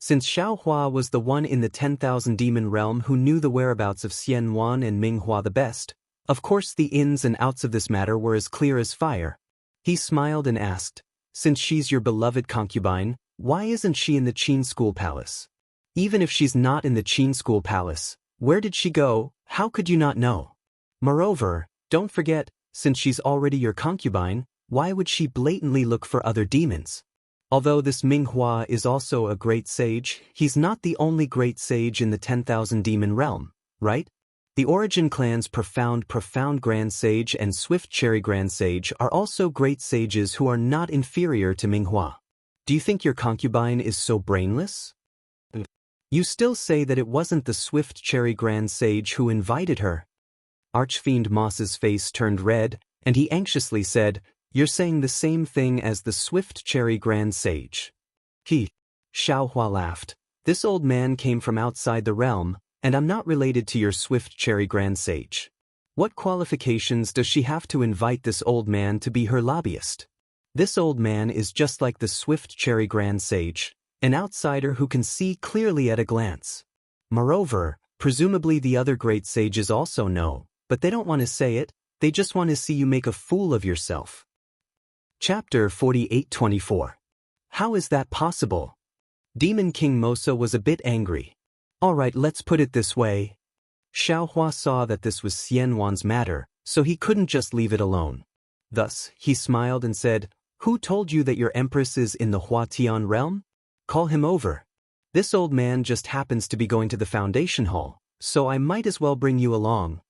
Since Xiaohua was the one in the 10,000 demon realm who knew the whereabouts of Xian Wan and Minghua the best, of course the ins and outs of this matter were as clear as fire. He smiled and asked, since she's your beloved concubine, why isn't she in the Qin School Palace? Even if she's not in the Qin School Palace, where did she go? How could you not know? Moreover, don't forget, since she's already your concubine, why would she blatantly look for other demons? Although this Minghua is also a great sage, he's not the only great sage in the 10,000 demon realm, right? The Origin Clan's Profound Grand Sage and Swift Cherry Grand Sage are also great sages who are not inferior to Minghua. Do you think your concubine is so brainless? You still say that it wasn't the Swift Cherry Grand Sage who invited her. Archfiend Masa's face turned red, and he anxiously said, You're saying the same thing as the Swift Cherry Grand Sage. Xiaohua laughed. This old man came from outside the realm, and I'm not related to your Swift Cherry Grand Sage. What qualifications does she have to invite this old man to be her lobbyist? This old man is just like the Swift Cherry Grand Sage, an outsider who can see clearly at a glance. Moreover, presumably the other great sages also know, but they don't want to say it, they just want to see you make a fool of yourself. Chapter 48-24. How is that possible? Demon King Mosa was a bit angry. Alright, let's put it this way. Xiaohua saw that this was Xianwan's matter, so he couldn't just leave it alone. Thus, he smiled and said, "Who told you that your empress is in the Huatian realm? Call him over. This old man just happens to be going to the foundation hall, so I might as well bring you along."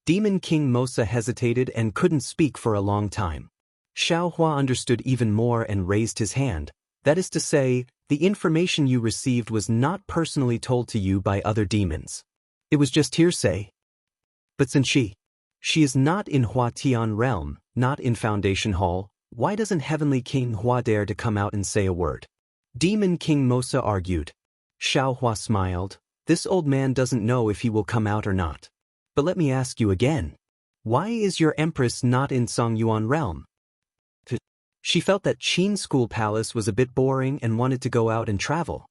Demon King Mosa hesitated and couldn't speak for a long time. Xiaohua understood even more and raised his hand. That is to say, the information you received was not personally told to you by other demons. It was just hearsay. But since she is not in Huatian realm, not in Foundation Hall, why doesn't Heavenly King Hua dare to come out and say a word? Demon King Mosa argued. Xiaohua smiled. This old man doesn't know if he will come out or not. But let me ask you again. Why is your empress not in Songyuan realm? She felt that Qin School Palace was a bit boring and wanted to go out and travel.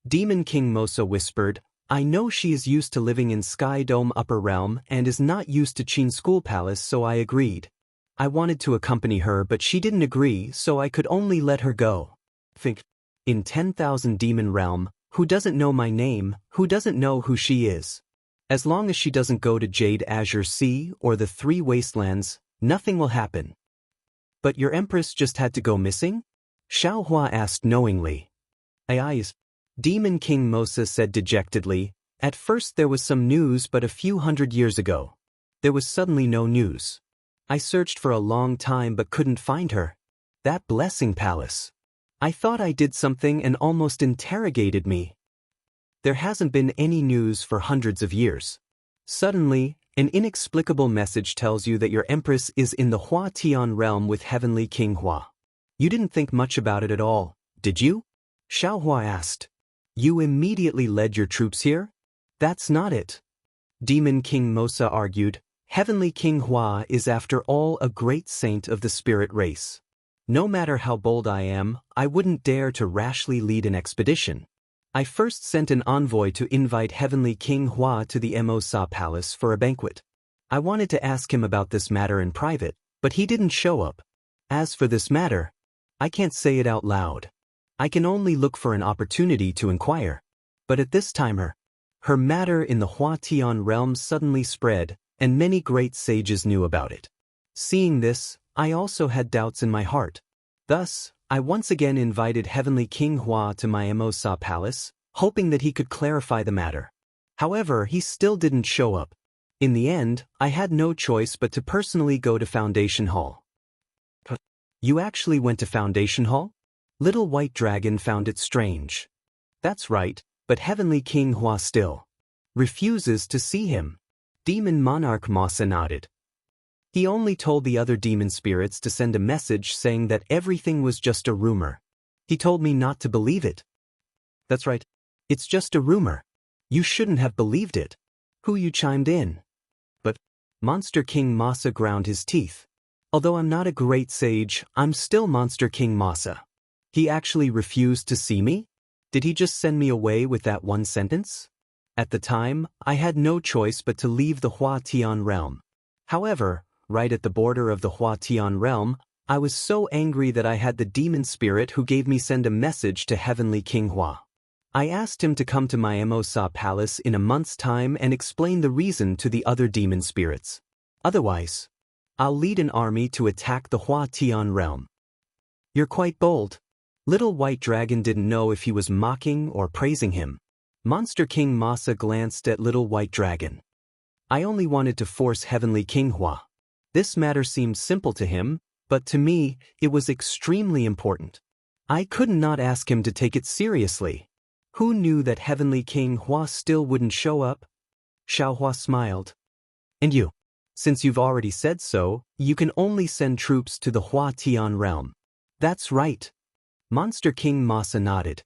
Demon King Mosa whispered, "I know she is used to living in Sky Dome Upper Realm and is not used to Qin School Palace, so I agreed. I wanted to accompany her, but she didn't agree, so I could only let her go. Think. In 10,000 Demon Realm, who doesn't know my name, who doesn't know who she is? As long as she doesn't go to Jade Azure Sea or the Three Wastelands, nothing will happen." "But your empress just had to go missing?" Xiaohua asked knowingly. "Ayes." Demon King Mosa said dejectedly, "At first there was some news, but a few hundred years ago. There was suddenly no news. I searched for a long time but couldn't find her. That blessing palace. I thought I did something and almost interrogated me. There hasn't been any news for hundreds of years. Suddenly, an inexplicable message tells you that your empress is in the Huatian realm with Heavenly King Hua. You didn't think much about it at all, did you?" Xiaohua asked. "You immediately led your troops here? That's not it." Demon King Mosa argued. "Heavenly King Hua is after all a great saint of the spirit race. No matter how bold I am, I wouldn't dare to rashly lead an expedition. I first sent an envoy to invite Heavenly King Hua to the Mosa Palace for a banquet. I wanted to ask him about this matter in private, but he didn't show up. As for this matter, I can't say it out loud. I can only look for an opportunity to inquire. But at this time her matter in the Huatian realm suddenly spread, and many great sages knew about it. Seeing this, I also had doubts in my heart. Thus, I once again invited Heavenly King Hua to my Mosa Palace, hoping that he could clarify the matter. However, he still didn't show up. In the end, I had no choice but to personally go to Foundation Hall." "You actually went to Foundation Hall?" Little White Dragon found it strange. "That's right, but Heavenly King Hua still refuses to see him." Demon Monarch Mosa nodded. "He only told the other demon spirits to send a message saying that everything was just a rumor. He told me not to believe it." "That's right. It's just a rumor. You shouldn't have believed it." Who you chimed in. "But," Monster King Mosa ground his teeth. "Although I'm not a great sage, I'm still Monster King Mosa. He actually refused to see me? Did he just send me away with that one sentence? At the time, I had no choice but to leave the Huatian realm. However, right at the border of the Huatian realm, I was so angry that I had the demon spirit who gave me send a message to Heavenly King Hua. I asked him to come to my Mosa Palace in a month's time and explain the reason to the other demon spirits. Otherwise, I'll lead an army to attack the Huatian realm." "You're quite bold." Little White Dragon didn't know if he was mocking or praising him. Monster King Mosa glanced at Little White Dragon. "I only wanted to force Heavenly King Hua. This matter seemed simple to him, but to me, it was extremely important. I could not ask him to take it seriously. Who knew that Heavenly King Hua still wouldn't show up?" Xiaohua smiled. "And you? Since you've already said so, you can only send troops to the Huatian realm." "That's right." Monster King Mosa nodded.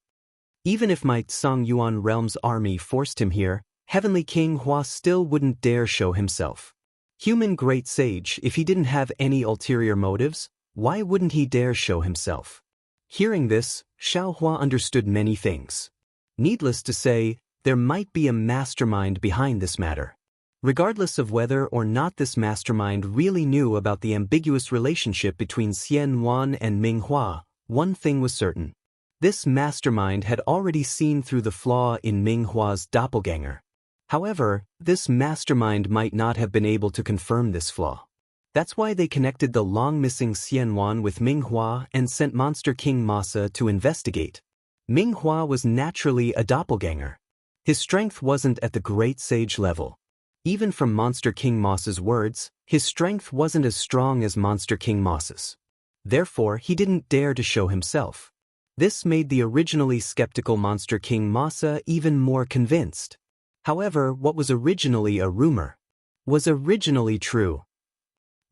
"Even if my Songyuan realm's army forced him here, Heavenly King Hua still wouldn't dare show himself. Human great sage, if he didn't have any ulterior motives, why wouldn't he dare show himself?" Hearing this, Xiaohua understood many things. Needless to say, There might be a mastermind behind this matter. Regardless of whether or not this mastermind really knew about the ambiguous relationship between Xian Wan and Ming Hua, one thing was certain. This mastermind had already seen through the flaw in Ming Hua's doppelganger. However, this mastermind might not have been able to confirm this flaw. That's why they connected the long-missing Xian Wan with Ming Hua and sent Monster King Masa to investigate. Ming Hua was naturally a doppelganger. His strength wasn't at the great sage level. Even from Monster King Masa's words, his strength wasn't as strong as Monster King Masa's. Therefore, he didn't dare to show himself. This made the originally skeptical Monster King Masa even more convinced. However, what was originally a rumor was originally true.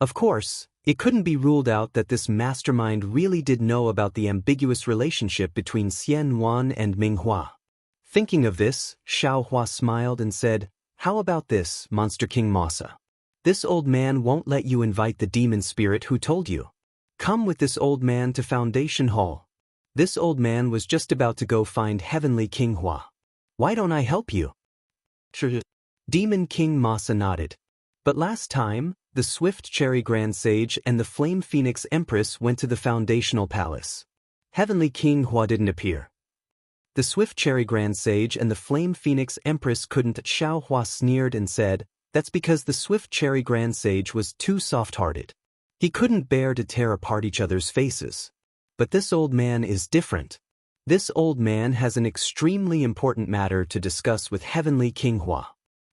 Of course, it couldn't be ruled out that this mastermind really did know about the ambiguous relationship between Xian Wan and Ming Hua. Thinking of this, Xiao Hua smiled and said, "How about this, Monster King Masa? This old man won't let you invite the demon spirit who told you. Come with this old man to Foundation Hall. This old man was just about to go find Heavenly King Hua. Why don't I help you?" Sure. Demon King Masa nodded. But last time, the Swift Cherry Grand Sage and the Flame Phoenix Empress went to the Foundational Palace. Heavenly King Hua didn't appear. The Swift Cherry Grand Sage and the Flame Phoenix Empress couldn't. Xiao Hua sneered and said, "That's because the Swift Cherry Grand Sage was too soft-hearted. He couldn't bear to tear apart each other's faces. But this old man is different. This old man has an extremely important matter to discuss with Heavenly King Hua.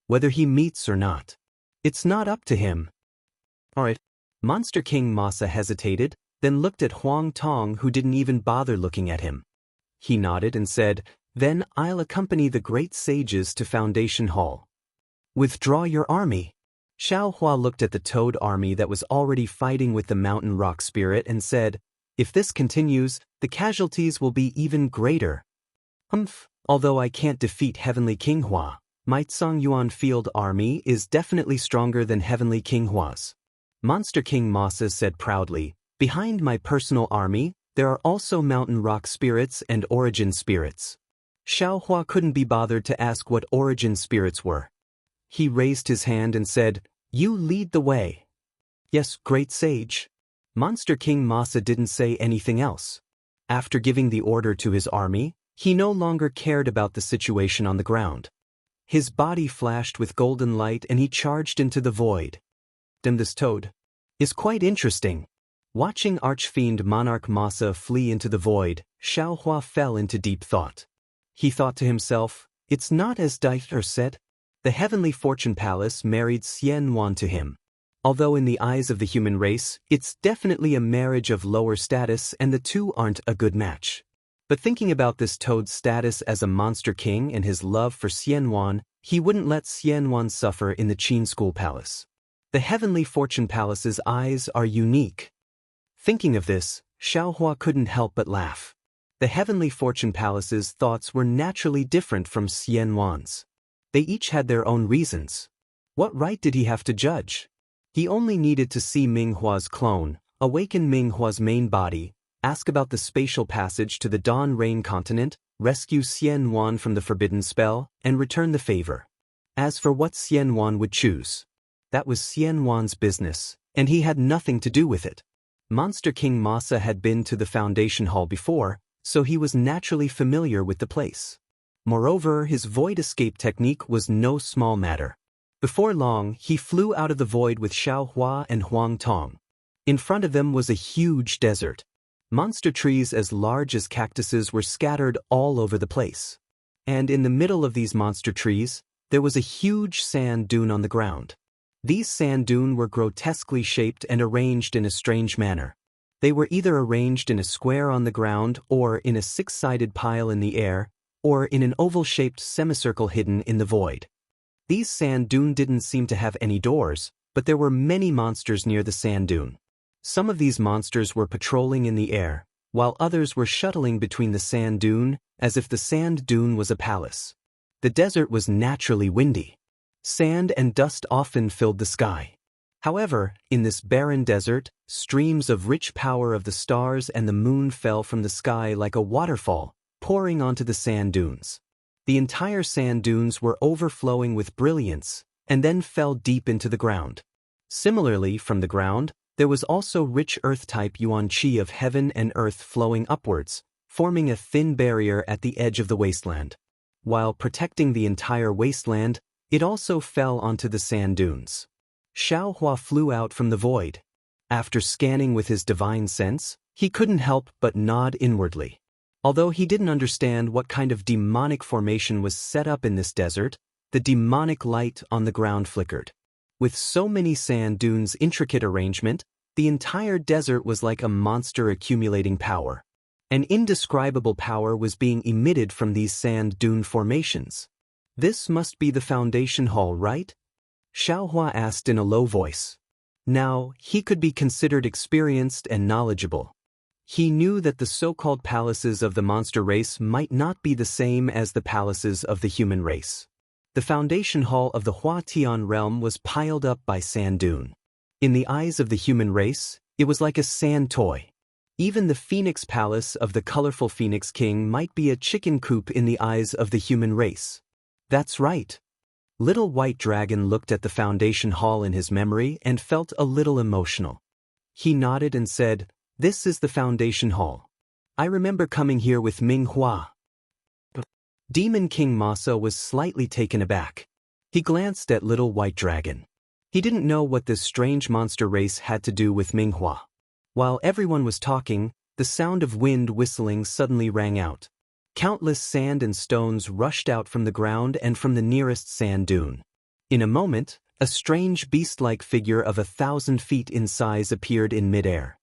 Whether he meets or not. It's not up to him." Alright. Monster King Masa hesitated, then looked at Huang Tong, who didn't even bother looking at him. He nodded and said, "Then I'll accompany the great sages to Foundation Hall." "Withdraw your army." Xiao Hua looked at the toad army that was already fighting with the mountain rock spirit and said, "If this continues, the casualties will be even greater. Although I can't defeat Heavenly King Hua, my Tsongyuan field army is definitely stronger than Heavenly King Hua's." Monster King Masa said proudly, "Behind my personal army, there are also mountain rock spirits and origin spirits." Xiao Hua couldn't be bothered to ask what origin spirits were. He raised his hand and said, "You lead the way." "Yes, great sage." Monster King Masa didn't say anything else. After giving the order to his army, he no longer cared about the situation on the ground. His body flashed with golden light and he charged into the void. This toad is quite interesting. Watching Archfiend Monarch Masa flee into the void, Xiao Hua fell into deep thought. He thought to himself, "It's not as Dieter said. The Heavenly Fortune Palace married Xian Wan to him. Although in the eyes of the human race, it's definitely a marriage of lower status and the two aren't a good match." But thinking about this toad's status as a monster king and his love for Xian Wan, he wouldn't let Xian Wan suffer in the Qin School Palace. The Heavenly Fortune Palace's eyes are unique. Thinking of this, Xiao Hua couldn't help but laugh. The Heavenly Fortune Palace's thoughts were naturally different from Xian Wan's. They each had their own reasons. What right did he have to judge? He only needed to see Ming Hua's clone, awaken Ming Hua's main body, ask about the spatial passage to the Dawn Rain continent, rescue Xian Wan from the forbidden spell, and return the favor. As for what Xian Wan would choose, that was Xian Wan's business, and he had nothing to do with it. Monster King Masa had been to the Foundation Hall before, so he was naturally familiar with the place. Moreover, his void escape technique was no small matter. Before long, he flew out of the void with Xiao Hua and Huang Tong. In front of them was a huge desert. Monster trees as large as cactuses were scattered all over the place. And in the middle of these monster trees, there was a huge sand dune on the ground. These sand dunes were grotesquely shaped and arranged in a strange manner. They were either arranged in a square on the ground or in a six-sided pile in the air, or in an oval-shaped semicircle hidden in the void. These sand dunes didn't seem to have any doors, but there were many monsters near the sand dune. Some of these monsters were patrolling in the air, while others were shuttling between the sand dune, as if the sand dune was a palace. The desert was naturally windy. Sand and dust often filled the sky. However, in this barren desert, streams of rich power of the stars and the moon fell from the sky like a waterfall, pouring onto the sand dunes. The entire sand dunes were overflowing with brilliance, and then fell deep into the ground. Similarly, from the ground, there was also rich earth-type yuan qi of heaven and earth flowing upwards, forming a thin barrier at the edge of the wasteland. While protecting the entire wasteland, it also fell onto the sand dunes. Xiao Hua flew out from the void. After scanning with his divine sense, he couldn't help but nod inwardly. Although he didn't understand what kind of demonic formation was set up in this desert, the demonic light on the ground flickered. With so many sand dunes' intricate arrangement, the entire desert was like a monster accumulating power. An indescribable power was being emitted from these sand dune formations. This must be the foundation hall, right? Xiao Hua asked in a low voice. Now, he could be considered experienced and knowledgeable. He knew that the so-called palaces of the monster race might not be the same as the palaces of the human race. The foundation hall of the Hua Tian realm was piled up by sand dune. In the eyes of the human race, it was like a sand toy. Even the Phoenix Palace of the colorful Phoenix King might be a chicken coop in the eyes of the human race. That's right. Little White Dragon looked at the foundation hall in his memory and felt a little emotional. He nodded and said, "This is the foundation hall. I remember coming here with Ming Hua." Demon King Masa was slightly taken aback. He glanced at Little White Dragon. He didn't know what this strange monster race had to do with Ming Hua. While everyone was talking, the sound of wind whistling suddenly rang out. Countless sand and stones rushed out from the ground and from the nearest sand dune. In a moment, a strange beast-like figure of 1,000 feet in size appeared in midair.